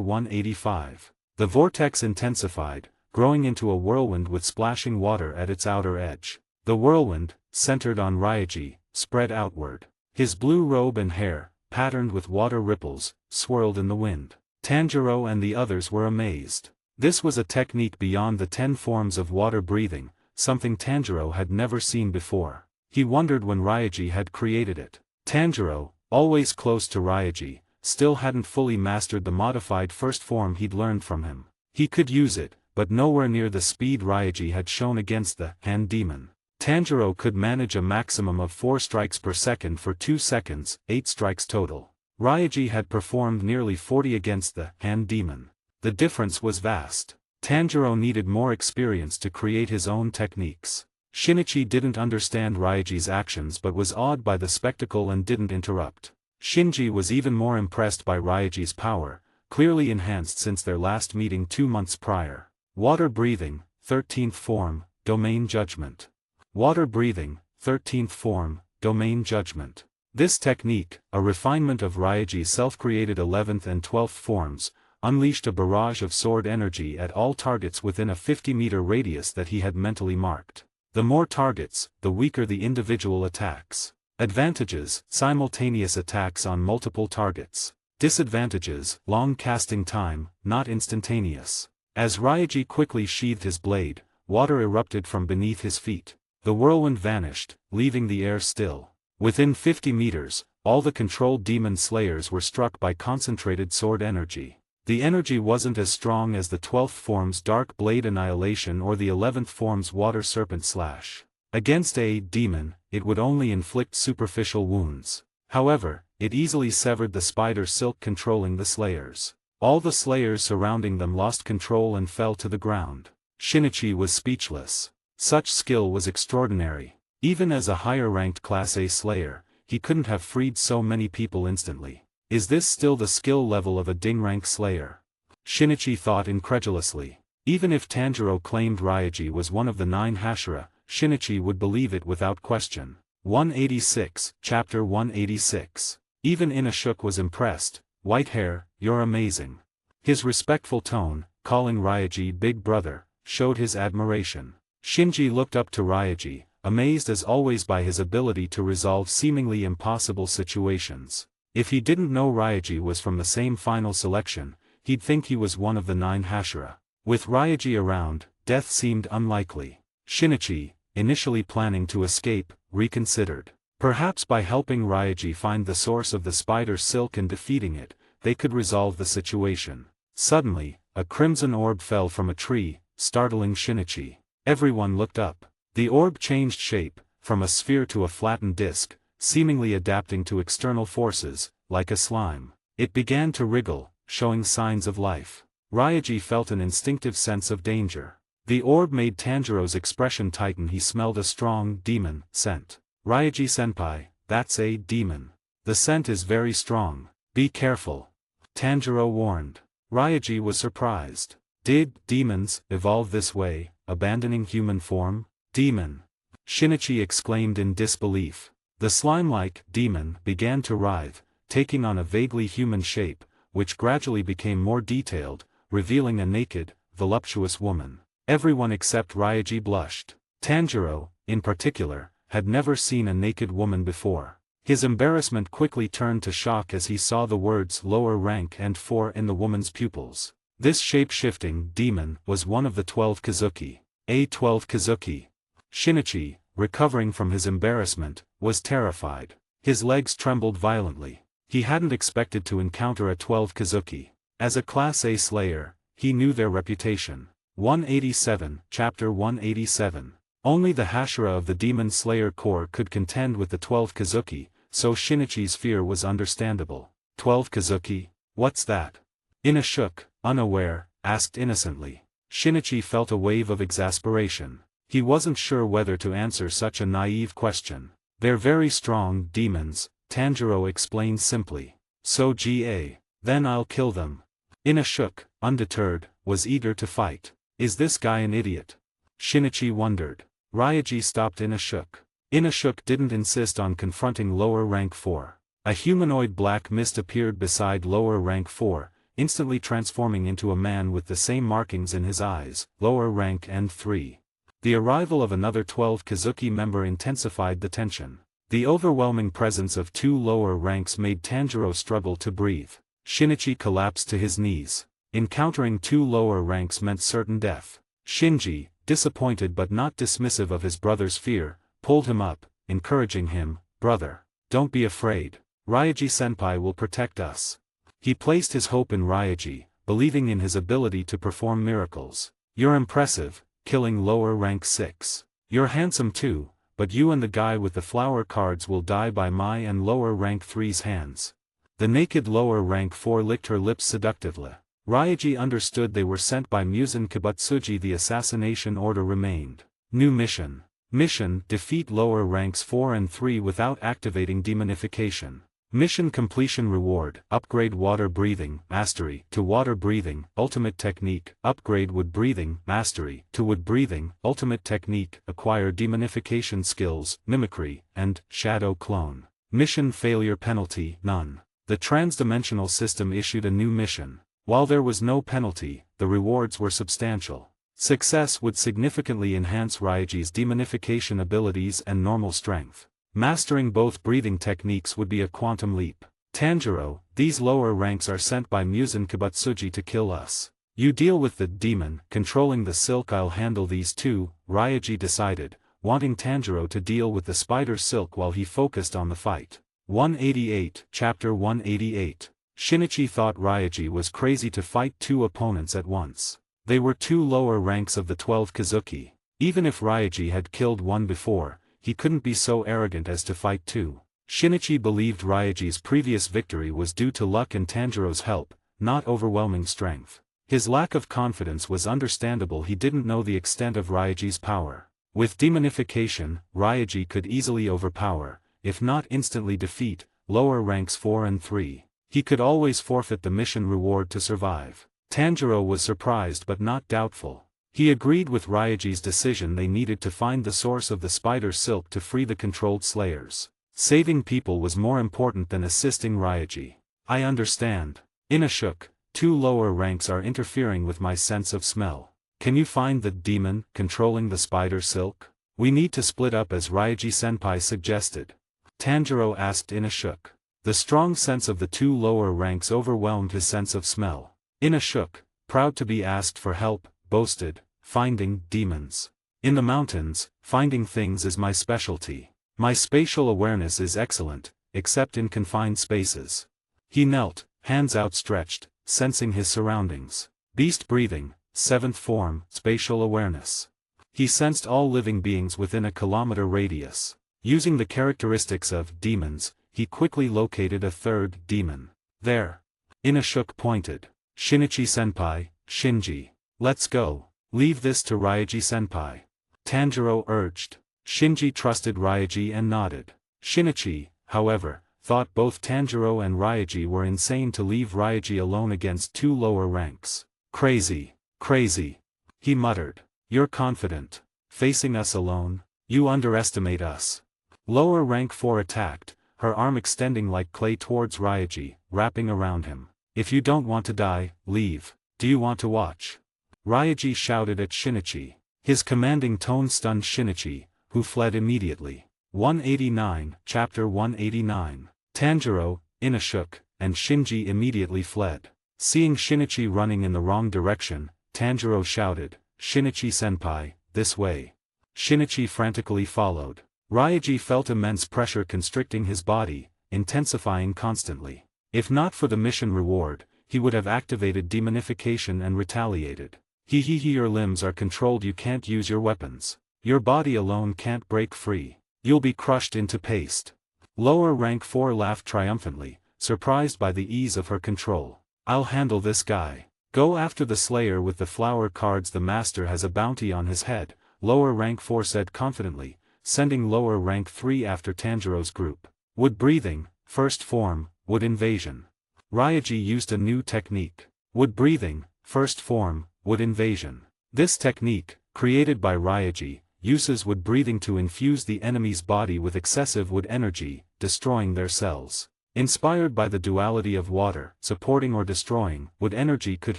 185. The vortex intensified, growing into a whirlwind with splashing water at its outer edge. The whirlwind, centered on Ryaji, spread outward. His blue robe and hair, patterned with water ripples, swirled in the wind. Tanjiro and the others were amazed. This was a technique beyond the 10 forms of water breathing, something Tanjiro had never seen before. He wondered when Ryaji had created it. Tanjiro, always close to Ryaji, still hadn't fully mastered the modified first form he'd learned from him. He could use it, but nowhere near the speed Ryaji had shown against the Hand Demon. Tanjiro could manage a maximum of 4 strikes per second for 2 seconds, 8 strikes total. Ryaji had performed nearly 40 against the Hand Demon. The difference was vast. Tanjiro needed more experience to create his own techniques. Shinichi didn't understand Ryaji's actions but was awed by the spectacle and didn't interrupt. Shinji was even more impressed by Ryaji's power, clearly enhanced since their last meeting 2 months prior. Water breathing, 13th form, domain judgment. Water breathing, 13th form, domain judgment. This technique, a refinement of Ryaji's self-created 11th and 12th forms, unleashed a barrage of sword energy at all targets within a 50-meter radius that he had mentally marked. The more targets, the weaker the individual attacks. Advantages: simultaneous attacks on multiple targets. Disadvantages: long casting time, not instantaneous. As Ryaji quickly sheathed his blade, water erupted from beneath his feet. The whirlwind vanished, leaving the air still. Within 50 meters, all the controlled demon slayers were struck by concentrated sword energy. The energy wasn't as strong as the 12th form's Dark Blade Annihilation or the 11th form's Water Serpent Slash. Against a demon, it would only inflict superficial wounds. However, it easily severed the spider silk controlling the slayers. All the slayers surrounding them lost control and fell to the ground. Shinichi was speechless. Such skill was extraordinary. Even as a higher-ranked Class A slayer, he couldn't have freed so many people instantly. Is this still the skill level of a Ding-rank slayer? Shinichi thought incredulously. Even if Tanjiro claimed Ryaji was one of the 9 Hashira, Shinichi would believe it without question. 186, Chapter 186. Even Inashuk was impressed. "White hair, you're amazing." His respectful tone, calling Ryaji Big Brother, showed his admiration. Shinji looked up to Ryaji, amazed as always by his ability to resolve seemingly impossible situations. If he didn't know Ryaji was from the same final selection, he'd think he was one of the 9 Hashira. With Ryaji around, death seemed unlikely. Shinichi, initially planning to escape, reconsidered. Perhaps by helping Ryaji find the source of the spider silk and defeating it, they could resolve the situation. Suddenly, a crimson orb fell from a tree, startling Shinichi. Everyone looked up. The orb changed shape, from a sphere to a flattened disc, seemingly adapting to external forces, like a slime. It began to wriggle, showing signs of life. Ryaji felt an instinctive sense of danger. The orb made Tanjiro's expression tighten. He smelled a strong demon scent. "Ryaji-senpai, that's a demon. The scent is very strong. Be careful," Tanjiro warned. Ryaji was surprised. Did demons evolve this way, abandoning human form? "Demon!" Shinichi exclaimed in disbelief. The slime-like demon began to writhe, taking on a vaguely human shape, which gradually became more detailed, revealing a naked, voluptuous woman. Everyone except Ryaji blushed. Tanjiro, in particular, had never seen a naked woman before. His embarrassment quickly turned to shock as he saw the words lower rank and 4 in the woman's pupils. This shape-shifting demon was one of the 12 Kazuki. A 12 Kazuki. Shinichi, recovering from his embarrassment, was terrified. His legs trembled violently. He hadn't expected to encounter a 12 Kazuki. As a Class A slayer, he knew their reputation. 187, Chapter 187. Only the Hashira of the Demon Slayer Corps could contend with the 12 Kazuki, so Shinichi's fear was understandable. 12 Kazuki? What's that? Ina shook, unaware, asked innocently. Shinichi felt a wave of exasperation. He wasn't sure whether to answer such a naive question. They're very strong demons, Tanjiro explained simply. So Ga. Then I'll kill them. Ina shook, undeterred, was eager to fight. Is this guy an idiot? Shinichi wondered. Ryaji stopped Ina shook. Ina shook didn't insist on confronting lower rank 4. A humanoid black mist appeared beside lower rank 4, instantly transforming into a man with the same markings in his eyes, lower rank N3. The arrival of another 12 Kazuki member intensified the tension. The overwhelming presence of 2 lower ranks made Tanjiro struggle to breathe. Shinichi collapsed to his knees. Encountering 2 lower ranks meant certain death. Shinji, disappointed but not dismissive of his brother's fear, pulled him up, encouraging him, "Brother, don't be afraid. Ryaji-senpai will protect us." He placed his hope in Ryaji, believing in his ability to perform miracles. "You're impressive, killing lower rank 6. You're handsome too, but you and the guy with the flower cards will die by my and lower rank 3's hands." The naked lower rank 4 licked her lips seductively. Ryaji understood they were sent by Muzan Kibutsuji. The assassination order remained. New mission. Mission: defeat lower ranks 4 and 3 without activating demonification. Mission completion reward: upgrade water breathing mastery to water breathing ultimate technique, upgrade wood breathing mastery to wood breathing ultimate technique, acquire demonification skills, mimicry, and shadow clone. Mission failure penalty: none. The transdimensional system issued a new mission. While there was no penalty, the rewards were substantial. Success would significantly enhance Ryaji's demonification abilities and normal strength. Mastering both breathing techniques would be a quantum leap. Tanjiro, these lower ranks are sent by Muzan Kibutsuji to kill us. You deal with the demon controlling the silk, I'll handle these two, Ryaji decided, wanting Tanjiro to deal with the spider silk while he focused on the fight. 188, Chapter 188. Shinichi thought Ryaji was crazy to fight 2 opponents at once. They were 2 lower ranks of the 12 Kazuki. Even if Ryaji had killed one before, he couldn't be so arrogant as to fight 2. Shinichi believed Ryaji's previous victory was due to luck and Tanjiro's help, not overwhelming strength. His lack of confidence was understandable. He didn't know the extent of Ryaji's power. With demonification, Ryaji could easily overpower, if not instantly defeat, lower ranks 4 and 3. He could always forfeit the mission reward to survive. Tanjiro was surprised but not doubtful. He agreed with Ryaji's decision. They needed to find the source of the spider silk to free the controlled slayers. Saving people was more important than assisting Ryaji. I understand. Ina shook. 2 lower ranks are interfering with my sense of smell. Can you find the demon controlling the spider silk? We need to split up as Ryaji-senpai suggested. Tanjiro asked Ina shook. The strong sense of the 2 lower ranks overwhelmed his sense of smell. Ina shook, proud to be asked for help, boasted, finding demons. In the mountains, finding things is my specialty. My spatial awareness is excellent, except in confined spaces. He knelt, hands outstretched, sensing his surroundings. Beast breathing, 7th form, spatial awareness. He sensed all living beings within a kilometer radius. Using the characteristics of demons, he quickly located a 3rd demon. There. Ina shook pointed. Shinichi-senpai, Shinji. Let's go. Leave this to Ryaji-senpai. Tanjiro urged. Shinji trusted Ryaji and nodded. Shinichi, however, thought both Tanjiro and Ryaji were insane to leave Ryaji alone against 2 lower ranks. Crazy, crazy. He muttered. You're confident. Facing us alone? You underestimate us. Lower rank 4 attacked, her arm extending like clay towards Ryaji, wrapping around him. If you don't want to die, leave. Do you want to watch? Ryaji shouted at Shinichi. His commanding tone stunned Shinichi, who fled immediately. 189, Chapter 189. Tanjiro, Ina shook, and Shinji immediately fled. Seeing Shinichi running in the wrong direction, Tanjiro shouted, "Shinichi-senpai, this way." Shinichi frantically followed. Ryaji felt immense pressure constricting his body, intensifying constantly. If not for the mission reward, he would have activated demonification and retaliated. Your limbs are controlled, you can't use your weapons. Your body alone can't break free. You'll be crushed into paste. Lower rank 4 laughed triumphantly, surprised by the ease of her control. I'll handle this guy. Go after the Slayer with the flower cards, the master has a bounty on his head, lower rank 4 said confidently, sending lower rank 3 after Tanjiro's group. Wood breathing, first form, wood invasion. Ryaji used a new technique. Wood breathing, first form, wood invasion. This technique, created by Ryaji, uses wood breathing to infuse the enemy's body with excessive wood energy, destroying their cells. Inspired by the duality of water, supporting or destroying, wood energy could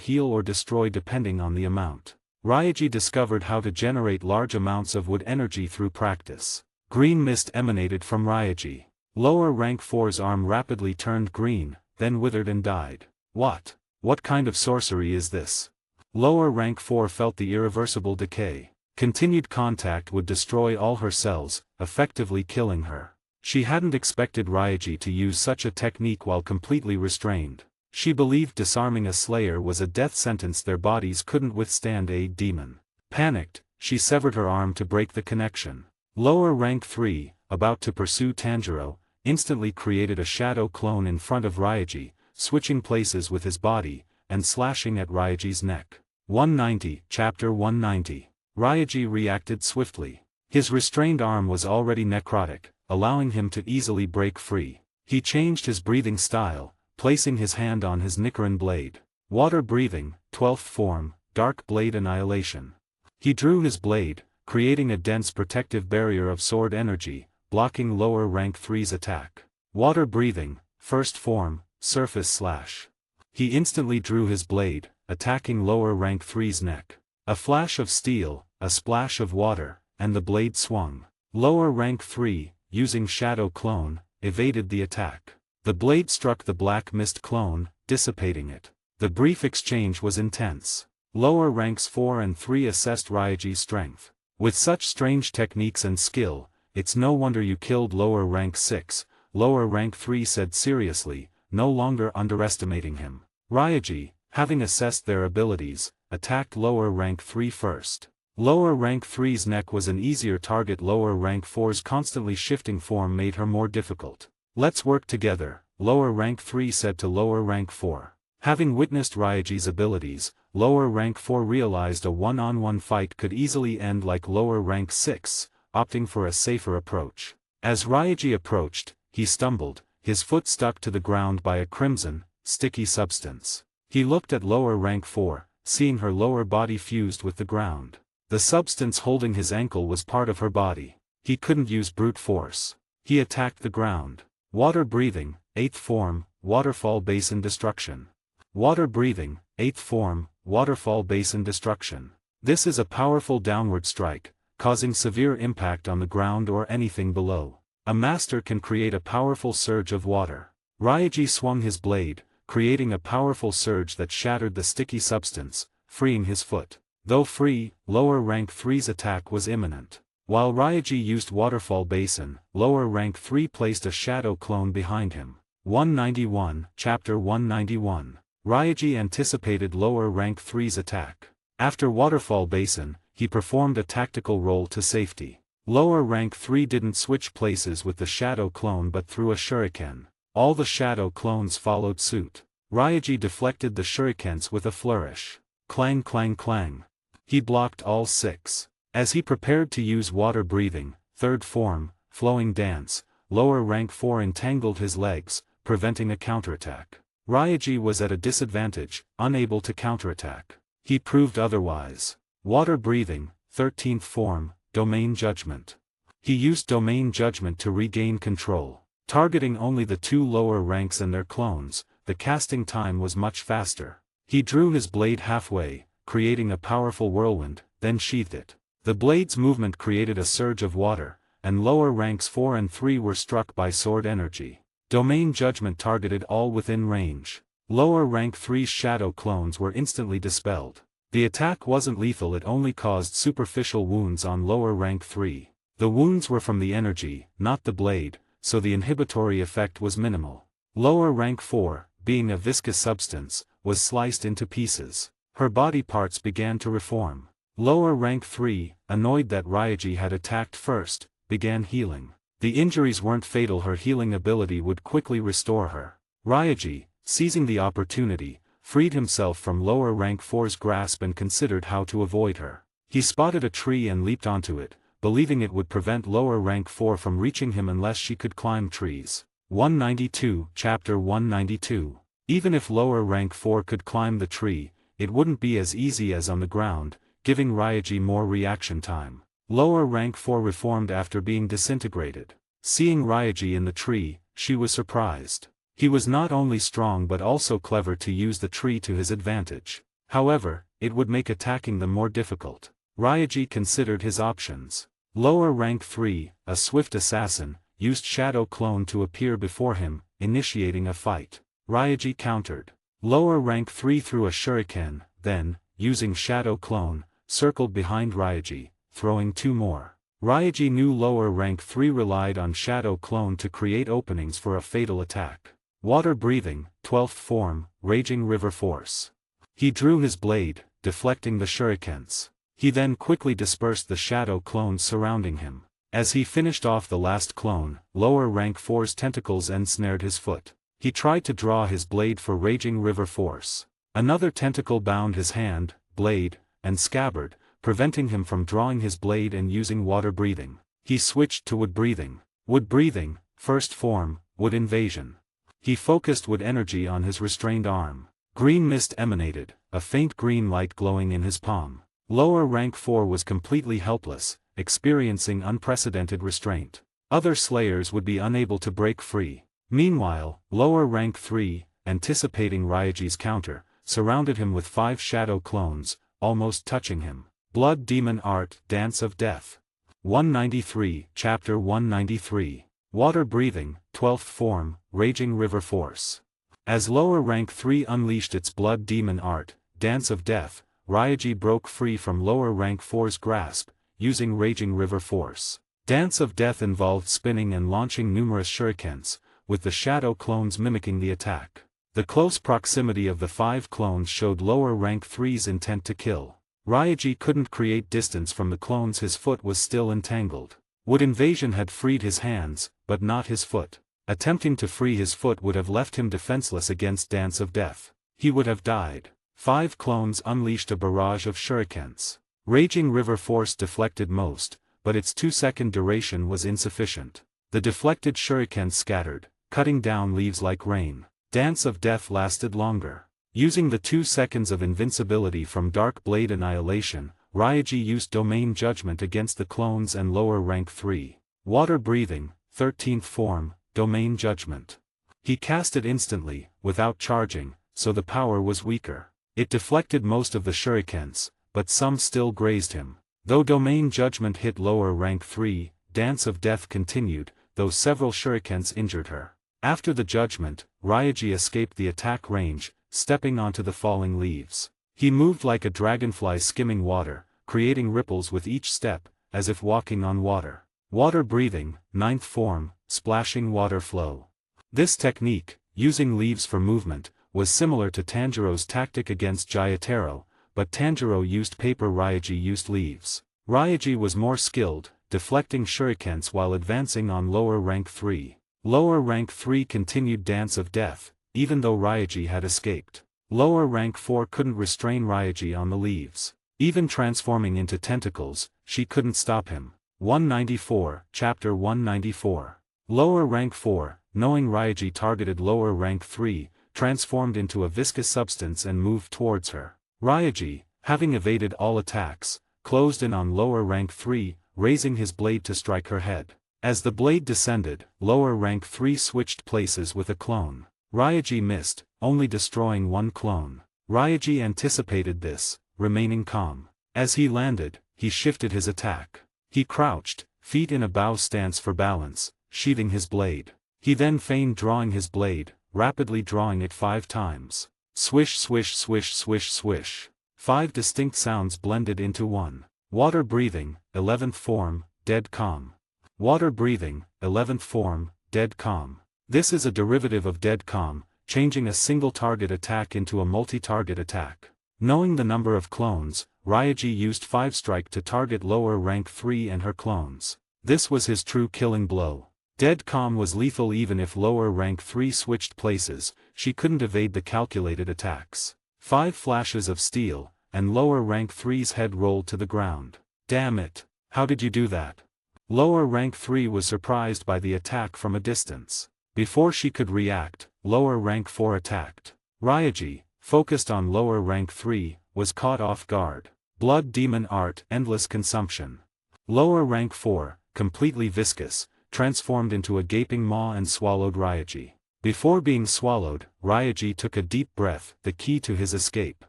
heal or destroy depending on the amount. Ryaji discovered how to generate large amounts of wood energy through practice. Green mist emanated from Ryaji. Lower rank 4's arm rapidly turned green, then withered and died. What kind of sorcery is this? Lower rank 4 felt the irreversible decay. Continued contact would destroy all her cells, effectively killing her. She hadn't expected Ryaji to use such a technique while completely restrained. She believed disarming a Slayer was a death sentence, their bodies couldn't withstand a demon. Panicked, she severed her arm to break the connection. Lower rank 3, about to pursue Tanjiro, instantly created a shadow clone in front of Ryaji, switching places with his body, and slashing at Ryaji's neck. 190, Chapter 190. Ryaji reacted swiftly. His restrained arm was already necrotic, allowing him to easily break free. He changed his breathing style, placing his hand on his Nichiren blade. Water breathing, 12th form, dark blade annihilation. He drew his blade, creating a dense protective barrier of sword energy, blocking lower rank 3's attack. Water breathing, first form, surface slash. He instantly drew his blade, attacking lower rank 3's neck. A flash of steel, a splash of water, and the blade swung. Lower rank 3, using shadow clone, evaded the attack. The blade struck the black mist clone, dissipating it. The brief exchange was intense. Lower ranks 4 and 3 assessed Ryaji's strength. With such strange techniques and skill, it's no wonder you killed lower rank 6, lower rank 3 said seriously, no longer underestimating him. Ryaji, having assessed their abilities, attacked lower rank 3 first. Lower rank 3's neck was an easier target, lower rank 4's constantly shifting form made her more difficult. Let's work together, lower rank 3 said to lower rank 4. Having witnessed Ryaji's abilities, lower rank 4 realized a one-on-one fight could easily end like lower rank 6, opting for a safer approach. As Ryaji approached, he stumbled, his foot stuck to the ground by a crimson, sticky substance. He looked at lower rank 4, seeing her lower body fused with the ground. The substance holding his ankle was part of her body. He couldn't use brute force. He attacked the ground. Water breathing, 8th form, waterfall basin destruction. Water breathing, 8th form, waterfall basin destruction. This is a powerful downward strike, causing severe impact on the ground or anything below. A master can create a powerful surge of water. Ryaji swung his blade, creating a powerful surge that shattered the sticky substance, freeing his foot. Though free, lower rank 3's attack was imminent. While Ryaji used waterfall basin, lower rank 3 placed a shadow clone behind him. 191, Chapter 191. Ryaji anticipated lower rank 3's attack. After waterfall basin, he performed a tactical roll to safety. Lower rank 3 didn't switch places with the shadow clone but threw a shuriken. All the shadow clones followed suit. Ryaji deflected the shurikens with a flourish. Clang clang clang. He blocked all 6. As he prepared to use water breathing, 3rd form, flowing dance, lower rank 4 entangled his legs, preventing a counterattack. Ryaji was at a disadvantage, unable to counterattack. He proved otherwise. Water breathing, 13th form, domain judgment. He used domain judgment to regain control. Targeting only the 2 lower ranks and their clones, the casting time was much faster. He drew his blade halfway, creating a powerful whirlwind, then sheathed it. The blade's movement created a surge of water, and lower ranks 4 and 3 were struck by sword energy. Domain Judgment targeted all within range. Lower rank 3's shadow clones were instantly dispelled. The attack wasn't lethal, it only caused superficial wounds on lower rank 3. The wounds were from the energy, not the blade, so the inhibitory effect was minimal. Lower rank 4, being a viscous substance, was sliced into pieces. Her body parts began to reform. Lower rank 3, annoyed that Ryaji had attacked first, began healing. The injuries weren't fatal, her healing ability would quickly restore her. Ryaji, seizing the opportunity, freed himself from lower rank 4's grasp and considered how to avoid her. He spotted a tree and leaped onto it, believing it would prevent lower rank 4 from reaching him unless she could climb trees. 192, Chapter 192. Even if lower rank 4 could climb the tree, it wouldn't be as easy as on the ground, giving Ryaji more reaction time. Lower rank 4 reformed after being disintegrated. Seeing Ryaji in the tree, she was surprised. He was not only strong but also clever to use the tree to his advantage. However, it would make attacking them more difficult. Ryaji considered his options. Lower rank 3, a swift assassin, used Shadow Clone to appear before him, initiating a fight. Ryaji countered. Lower rank 3 threw a shuriken, then, using Shadow Clone, circled behind Ryaji, throwing 2 more. Ryaji knew lower rank 3 relied on Shadow Clone to create openings for a fatal attack. Water Breathing, 12th form, Raging River Force. He drew his blade, deflecting the shurikens. He then quickly dispersed the Shadow Clones surrounding him. As he finished off the last clone, lower rank 4's tentacles ensnared his foot. He tried to draw his blade for Raging River Force. Another tentacle bound his hand, blade, and scabbard, preventing him from drawing his blade and using Water Breathing. He switched to Wood Breathing. Wood Breathing, first form, Wood Invasion. He focused wood energy on his restrained arm. Green mist emanated, a faint green light glowing in his palm. Lower rank 4 was completely helpless, experiencing unprecedented restraint. Other slayers would be unable to break free. Meanwhile, lower rank 3, anticipating Ryaji's counter, surrounded him with 5 shadow clones, almost touching him. Blood Demon Art, Dance of Death. 193, Chapter 193. Water Breathing, 12th form, Raging River Force. As lower rank 3 unleashed its Blood Demon Art, Dance of Death, Ryaji broke free from lower rank 4's grasp, using Raging River Force. Dance of Death involved spinning and launching numerous shurikens, with the shadow clones mimicking the attack. The close proximity of the 5 clones showed lower rank 3's intent to kill. Ryaji couldn't create distance from the clones, his foot was still entangled. Wood Invasion had freed his hands, but not his foot. Attempting to free his foot would have left him defenseless against Dance of Death. He would have died. 5 clones unleashed a barrage of shurikens. Raging River Force deflected most, but its 2-second duration was insufficient. The deflected shurikens scattered, cutting down leaves like rain. Dance of Death lasted longer. Using the 2 seconds of invincibility from Dark Blade Annihilation, Ryaji used Domain Judgment against the clones and lower rank 3. Water Breathing, 13th form, Domain Judgment. He cast it instantly, without charging, so the power was weaker. It deflected most of the shurikens, but some still grazed him. Though Domain Judgment hit lower rank 3, Dance of Death continued, though several shurikens injured her. After the judgment, Ryaji escaped the attack range, stepping onto the falling leaves. He moved like a dragonfly skimming water, creating ripples with each step, as if walking on water. Water Breathing, 9th form, Splashing Water Flow. This technique, using leaves for movement, was similar to Tanjiro's tactic against Jayataro, but Tanjiro used paper, Ryaji used leaves. Ryaji was more skilled, deflecting shurikens while advancing on lower rank 3. Lower rank 3 continued Dance of Death, even though Ryaji had escaped. Lower rank 4 couldn't restrain Ryaji on the leaves. Even transforming into tentacles, she couldn't stop him. 194, Chapter 194. Lower rank 4, knowing Ryaji targeted lower rank 3, transformed into a viscous substance and moved towards her. Ryaji, having evaded all attacks, closed in on lower rank 3, raising his blade to strike her head. As the blade descended, lower rank 3 switched places with a clone. Ryaji missed, only destroying 1 clone. Ryaji anticipated this, remaining calm. As he landed, he shifted his attack. He crouched, feet in a bow stance for balance, sheathing his blade. He then feigned drawing his blade, rapidly drawing it 5 times. Swish swish swish swish swish. 5 distinct sounds blended into one. Water breathing, 11th form, dead calm. Water breathing, 11th form, dead calm. This is a derivative of dead calm, changing a single target attack into a multi-target attack. Knowing the number of clones, Ryaji used 5 strike to target lower rank 3 and her clones. This was his true killing blow. Dead calm was lethal even if lower rank 3 switched places, she couldn't evade the calculated attacks. 5 flashes of steel, and lower rank 3's head rolled to the ground. Damn it, how did you do that? Lower rank 3 was surprised by the attack from a distance. Before she could react, lower rank 4 attacked. Ryaji, focused on lower rank 3, was caught off guard. Blood demon art, endless consumption. Lower rank 4, completely viscous, transformed into a gaping maw and swallowed Ryaji. Before being swallowed, Ryaji took a deep breath, the key to his escape.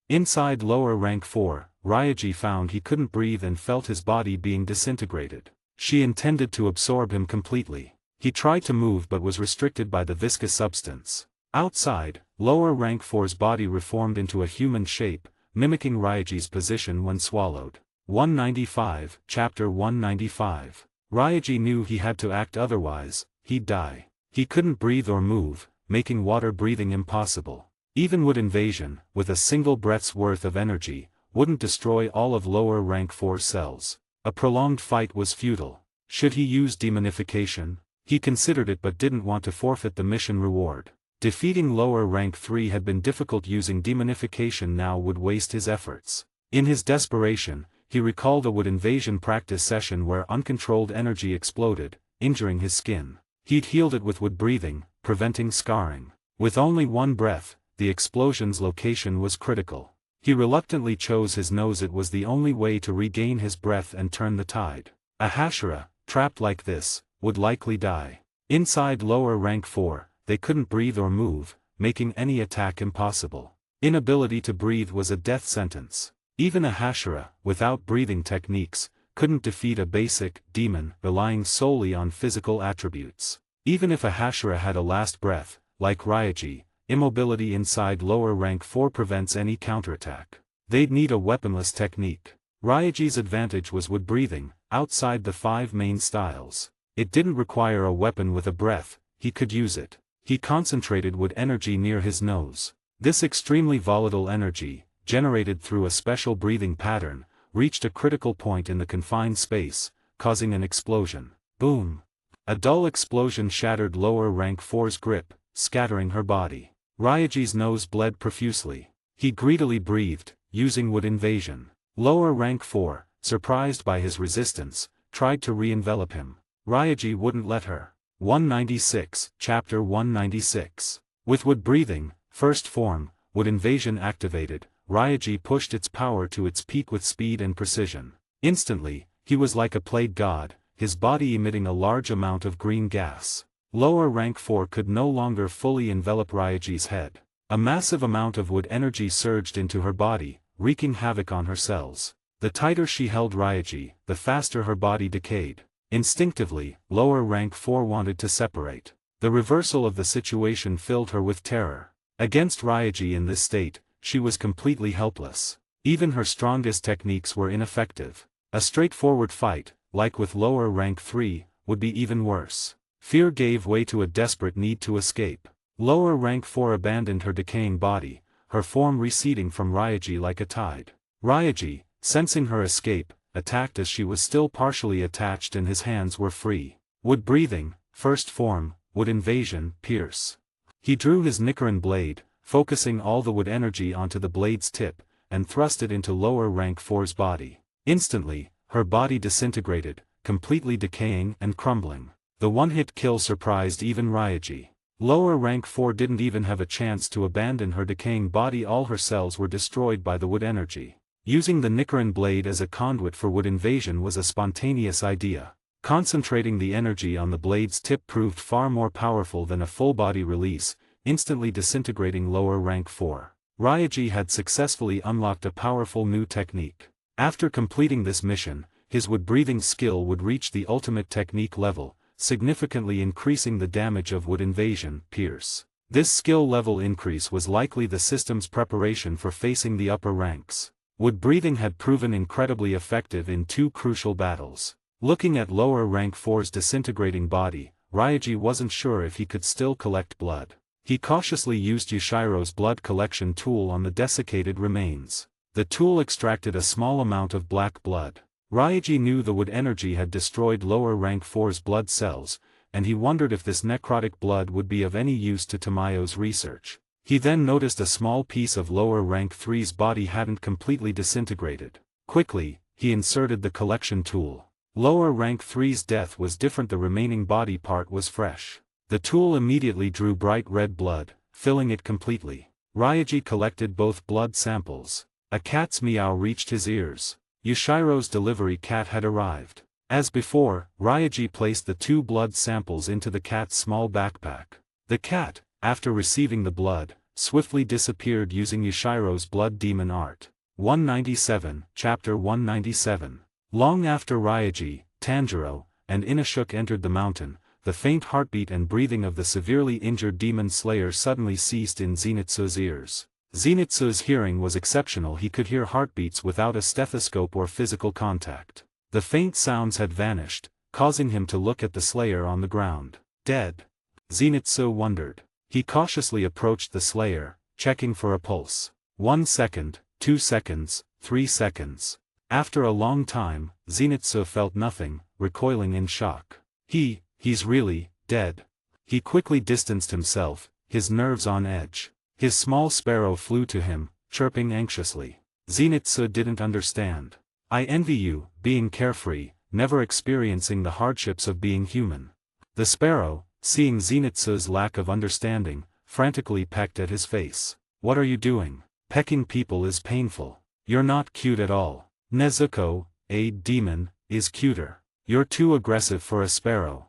Inside lower rank 4, Ryaji found he couldn't breathe and felt his body being disintegrated. She intended to absorb him completely. He tried to move but was restricted by the viscous substance. Outside, lower rank 4's body reformed into a human shape, mimicking Ryaji's position when swallowed. 195, Chapter 195. Ryaji knew he had to act otherwise, he'd die. He couldn't breathe or move, making water breathing impossible. Even wood invasion, with a single breath's worth of energy, wouldn't destroy all of lower rank 4's cells. A prolonged fight was futile. Should he use demonification? He considered it but didn't want to forfeit the mission reward. Defeating lower rank 3 had been difficult, using demonification now would waste his efforts. In his desperation, he recalled a wood invasion practice session where uncontrolled energy exploded, injuring his skin. He'd healed it with wood breathing, preventing scarring. With only one breath, the explosion's location was critical. He reluctantly chose his nose. It was the only way to regain his breath and turn the tide. A Hashira, trapped like this, would likely die. Inside lower rank 4, they couldn't breathe or move, making any attack impossible. Inability to breathe was a death sentence. Even a Hashira, without breathing techniques, couldn't defeat a basic demon relying solely on physical attributes. Even if a Hashira had a last breath, like Ryaji, immobility inside lower rank 4 prevents any counterattack. They'd need a weaponless technique. Ryaji's advantage was wood breathing, outside the 5 main styles. It didn't require a weapon with a breath, he could use it. He concentrated wood energy near his nose. This extremely volatile energy, generated through a special breathing pattern, reached a critical point in the confined space, causing an explosion. Boom! A dull explosion shattered lower rank 4's grip, scattering her body. Ryaji's nose bled profusely. He greedily breathed, using wood invasion. Lower rank 4, surprised by his resistance, tried to re-envelop him. Ryaji wouldn't let her. 196, Chapter 196. With wood breathing, first form, wood invasion activated, Ryaji pushed its power to its peak with speed and precision. Instantly, he was like a plague god, his body emitting a large amount of green gas. Lower rank 4 could no longer fully envelop Ryaji's head. A massive amount of wood energy surged into her body, wreaking havoc on her cells. The tighter she held Ryaji, the faster her body decayed. Instinctively, lower rank 4 wanted to separate. The reversal of the situation filled her with terror. Against Ryaji in this state, she was completely helpless. Even her strongest techniques were ineffective. A straightforward fight, like with lower rank 3, would be even worse. Fear gave way to a desperate need to escape. Lower rank 4 abandoned her decaying body, her form receding from Ryaji like a tide. Ryaji, sensing her escape, attacked as she was still partially attached and his hands were free. Wood breathing, first form, wood invasion, pierce. He drew his Nichiren blade, focusing all the wood energy onto the blade's tip, and thrust it into lower rank 4's body. Instantly, her body disintegrated, completely decaying and crumbling. The one-hit kill surprised even Ryaji. Lower rank 4 didn't even have a chance to abandon her decaying body. All her cells were destroyed by the wood energy. Using the Nichiren blade as a conduit for wood invasion was a spontaneous idea. Concentrating the energy on the blade's tip proved far more powerful than a full-body release, instantly disintegrating lower rank 4. Ryaji had successfully unlocked a powerful new technique. After completing this mission, his wood-breathing skill would reach the ultimate technique level, significantly increasing the damage of wood invasion, pierce. This skill level increase was likely the system's preparation for facing the upper ranks. Wood-breathing had proven incredibly effective in two crucial battles. Looking at lower rank 4's disintegrating body, Ryaji wasn't sure if he could still collect blood. He cautiously used Yushiro's blood collection tool on the desiccated remains. The tool extracted a small amount of black blood. Ryaji knew the wood energy had destroyed lower rank 4's blood cells, and he wondered if this necrotic blood would be of any use to Tamayo's research. He then noticed a small piece of lower rank 3's body hadn't completely disintegrated. Quickly, he inserted the collection tool. Lower rank 3's death was different, the remaining body part was fresh. The tool immediately drew bright red blood, filling it completely. Ryaji collected both blood samples. A cat's meow reached his ears. Yushiro's delivery cat had arrived. As before, Ryaji placed the 2 blood samples into the cat's small backpack. The cat, after receiving the blood, swiftly disappeared using Yushiro's blood demon art. 197, Chapter 197. Long after Ryaji, Tanjiro, and Inashuk entered the mountain, the faint heartbeat and breathing of the severely injured demon slayer suddenly ceased in Zenitsu's ears. Zenitsu's hearing was exceptional, he could hear heartbeats without a stethoscope or physical contact. The faint sounds had vanished, causing him to look at the slayer on the ground. Dead? Zenitsu wondered. He cautiously approached the slayer, checking for a pulse. 1 second, 2 seconds, 3 seconds. After a long time, Zenitsu felt nothing, recoiling in shock. He's really dead. He quickly distanced himself, his nerves on edge. His small sparrow flew to him, chirping anxiously. Zenitsu didn't understand. I envy you, being carefree, never experiencing the hardships of being human. The sparrow, seeing Zenitsu's lack of understanding, frantically pecked at his face. What are you doing? Pecking people is painful. You're not cute at all. Nezuko, a demon, is cuter. You're too aggressive for a sparrow.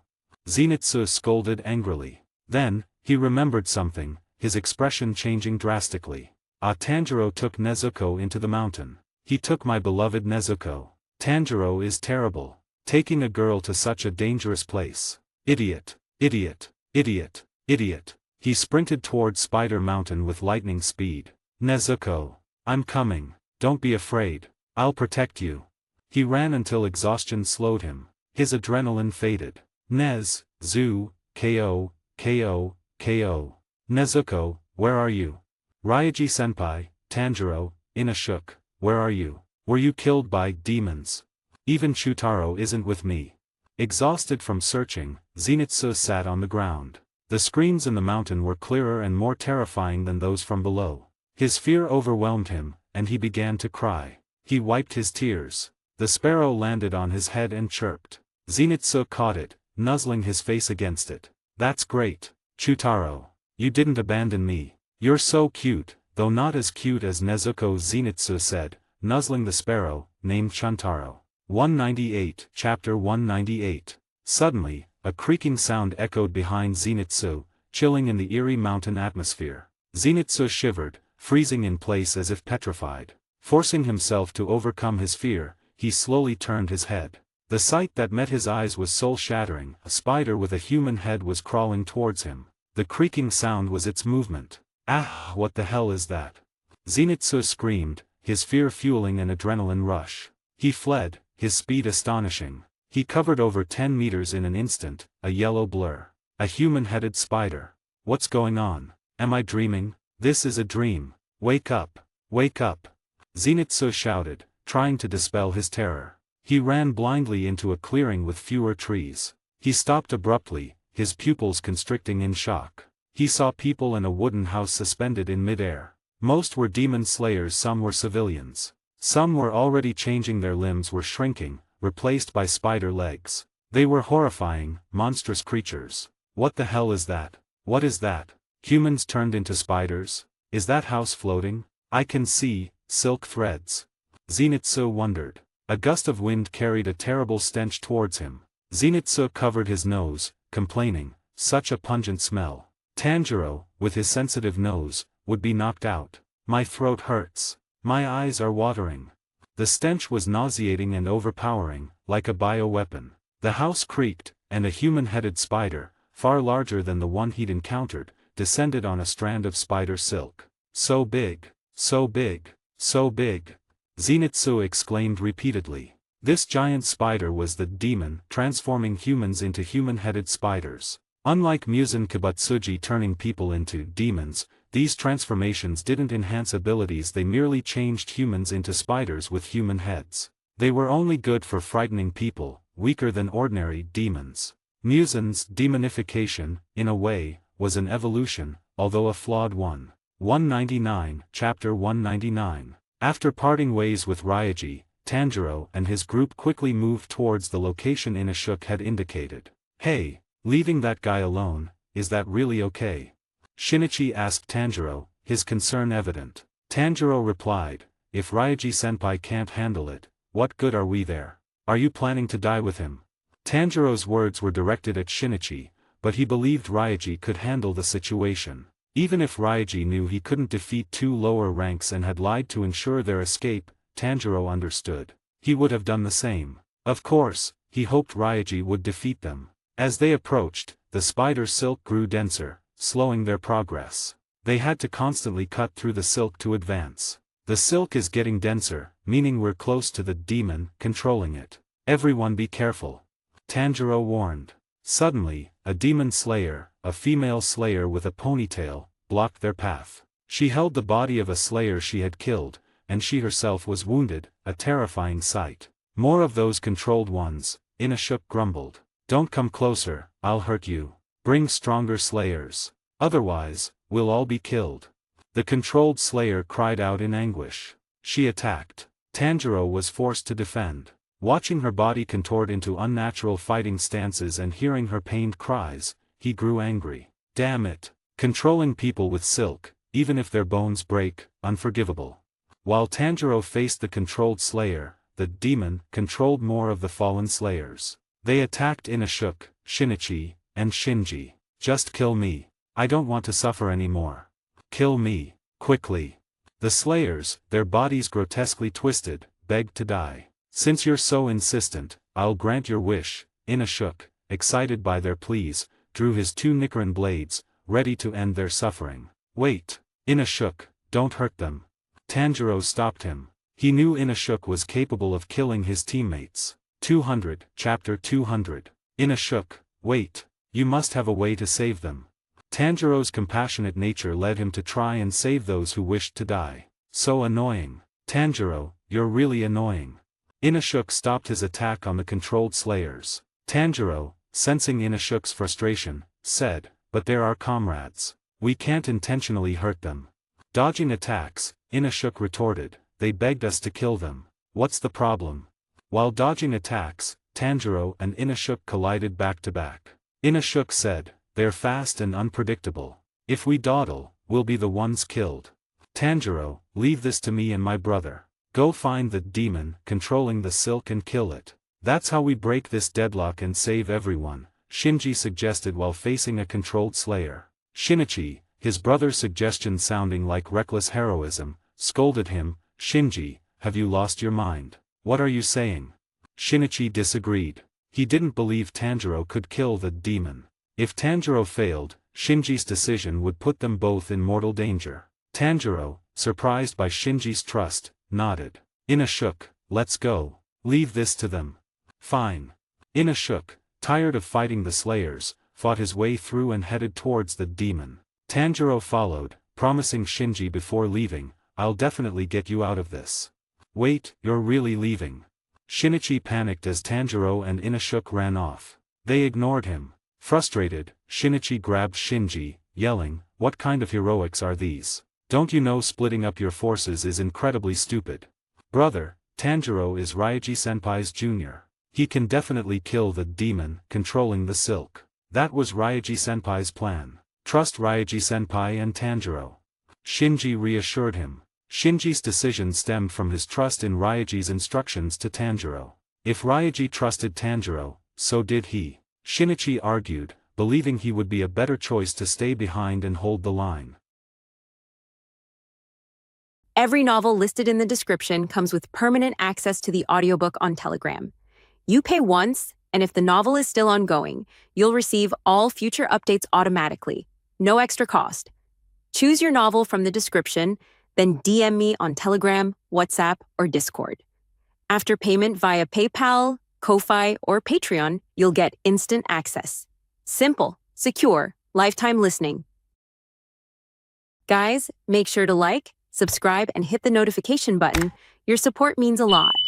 Zenitsu scolded angrily. Then, he remembered something, his expression changing drastically. Tanjiro took Nezuko into the mountain. He took my beloved Nezuko. Tanjiro is terrible. Taking a girl to such a dangerous place. Idiot, idiot, idiot, idiot. He sprinted toward Spider Mountain with lightning speed. Nezuko. I'm coming. Don't be afraid. I'll protect you. He ran until exhaustion slowed him. His adrenaline faded. Zu, KO, KO, KO. Nezuko, where are you? Ryaji-senpai, Tanjiro, Inashuk, where are you? Were you killed by demons? Even Chutaro isn't with me. Exhausted from searching, Zenitsu sat on the ground. The screams in the mountain were clearer and more terrifying than those from below. His fear overwhelmed him, and he began to cry. He wiped his tears. The sparrow landed on his head and chirped. Zenitsu caught it, nuzzling his face against it. That's great, Chutaro. You didn't abandon me. You're so cute, though not as cute as Nezuko, Zenitsu said, nuzzling the sparrow, named Shuntaro. 198, Chapter 198. Suddenly, a creaking sound echoed behind Zenitsu, chilling in the eerie mountain atmosphere. Zenitsu shivered, freezing in place as if petrified. Forcing himself to overcome his fear, he slowly turned his head. The sight that met his eyes was soul-shattering. A spider with a human head was crawling towards him. The creaking sound was its movement. Ah, what the hell is that? Zenitsu screamed, his fear fueling an adrenaline rush. He fled, his speed astonishing. He covered over 10 meters in an instant, a yellow blur. A human-headed spider. What's going on? Am I dreaming? This is a dream. Wake up! Wake up! Zenitsu shouted, trying to dispel his terror. He ran blindly into a clearing with fewer trees. He stopped abruptly, his pupils constricting in shock. He saw people in a wooden house suspended in midair. Most were demon slayers, some were civilians. Some were already changing, their limbs were shrinking, replaced by spider legs. They were horrifying, monstrous creatures. What the hell is that? What is that? Humans turned into spiders? Is that house floating? I can see silk threads. Zenitsu wondered. A gust of wind carried a terrible stench towards him. Zenitsu covered his nose, complaining, such a pungent smell. Tanjiro, with his sensitive nose, would be knocked out. My throat hurts. My eyes are watering. The stench was nauseating and overpowering, like a bioweapon. The house creaked, and a human-headed spider, far larger than the one he'd encountered, descended on a strand of spider silk. So big, so big, so big. Zenitsu exclaimed repeatedly. This giant spider was the demon, transforming humans into human-headed spiders. Unlike Muzan Kibutsuji turning people into demons, these transformations didn't enhance abilities, they merely changed humans into spiders with human heads. They were only good for frightening people, weaker than ordinary demons. Muzan's demonification, in a way, was an evolution, although a flawed one. 199, Chapter 199. After parting ways with Ryaji, Tanjiro and his group quickly moved towards the location Inashuk had indicated. Hey, leaving that guy alone, is that really okay? Shinichi asked Tanjiro, his concern evident. Tanjiro replied, if Ryaji-senpai can't handle it, what good are we there? Are you planning to die with him? Tanjiro's words were directed at Shinichi, but he believed Ryaji could handle the situation. Even if Ryaji knew he couldn't defeat two lower ranks and had lied to ensure their escape, Tanjiro understood. He would have done the same. Of course, he hoped Ryaji would defeat them. As they approached, the spider silk grew denser, slowing their progress. They had to constantly cut through the silk to advance. The silk is getting denser, meaning we're close to the demon controlling it. Everyone be careful. Tanjiro warned. Suddenly, a demon slayer, a female slayer with a ponytail, blocked their path. She held the body of a slayer she had killed, and she herself was wounded, a terrifying sight. More of those controlled ones, Inashuk grumbled. Don't come closer, I'll hurt you. Bring stronger slayers. Otherwise, we'll all be killed. The controlled slayer cried out in anguish. She attacked. Tanjiro was forced to defend. Watching her body contort into unnatural fighting stances and hearing her pained cries, he grew angry. Damn it. Controlling people with silk, even if their bones break, unforgivable. While Tanjiro faced the controlled slayer, the demon controlled more of the fallen slayers. They attacked Inashuk, Shinichi, and Shinji. Just kill me. I don't want to suffer anymore. Kill me, quickly. The slayers, their bodies grotesquely twisted, begged to die. Since you're so insistent, I'll grant your wish. Inashuk, excited by their pleas, drew his two Nichiren blades, ready to end their suffering. Wait, Inashuk, don't hurt them. Tanjiro stopped him. He knew Inashuk was capable of killing his teammates. 200, Chapter 200. Inashuk, wait, you must have a way to save them. Tanjiro's compassionate nature led him to try and save those who wished to die. So annoying. Tanjiro, you're really annoying. Inashuk stopped his attack on the controlled slayers. Tanjiro, sensing Inashuk's frustration, said, but they're our comrades. We can't intentionally hurt them. Dodging attacks, Inashuk retorted, they begged us to kill them. What's the problem? While dodging attacks, Tanjiro and Inashuk collided back to back. Inashuk said, they're fast and unpredictable. If we dawdle, we'll be the ones killed. Tanjiro, leave this to me and my brother. Go find the demon controlling the silk and kill it. That's how we break this deadlock and save everyone, Shinji suggested while facing a controlled slayer. Shinichi, his brother's suggestion sounding like reckless heroism, scolded him, Shinji, have you lost your mind? What are you saying? Shinichi disagreed. He didn't believe Tanjiro could kill the demon. If Tanjiro failed, Shinji's decision would put them both in mortal danger. Tanjiro, surprised by Shinji's trust, nodded. Inashuk, let's go. Leave this to them. Fine. Inashuk, tired of fighting the slayers, fought his way through and headed towards the demon. Tanjiro followed, promising Shinji before leaving, I'll definitely get you out of this. Wait, you're really leaving? Shinichi panicked as Tanjiro and Inashuk ran off. They ignored him. Frustrated, Shinichi grabbed Shinji, yelling, what kind of heroics are these? Don't you know splitting up your forces is incredibly stupid? Brother, Tanjiro is Ryaji-senpai's junior. He can definitely kill the demon controlling the silk. That was Ryaji-senpai's plan. Trust Ryaji-senpai and Tanjiro. Shinji reassured him. Shinji's decision stemmed from his trust in Ryaji's instructions to Tanjiro. If Ryaji trusted Tanjiro, so did he. Shinichi argued, believing he would be a better choice to stay behind and hold the line.
Every novel listed in the description comes with permanent access to the audiobook on Telegram. You pay once, and if the novel is still ongoing, you'll receive all future updates automatically. No extra cost. Choose your novel from the description, then DM me on Telegram, WhatsApp, or Discord. After payment via PayPal, Ko-Fi, or Patreon, you'll get instant access. Simple, secure, lifetime listening. Guys, make sure to like, subscribe, and hit the notification button. Your support means a lot.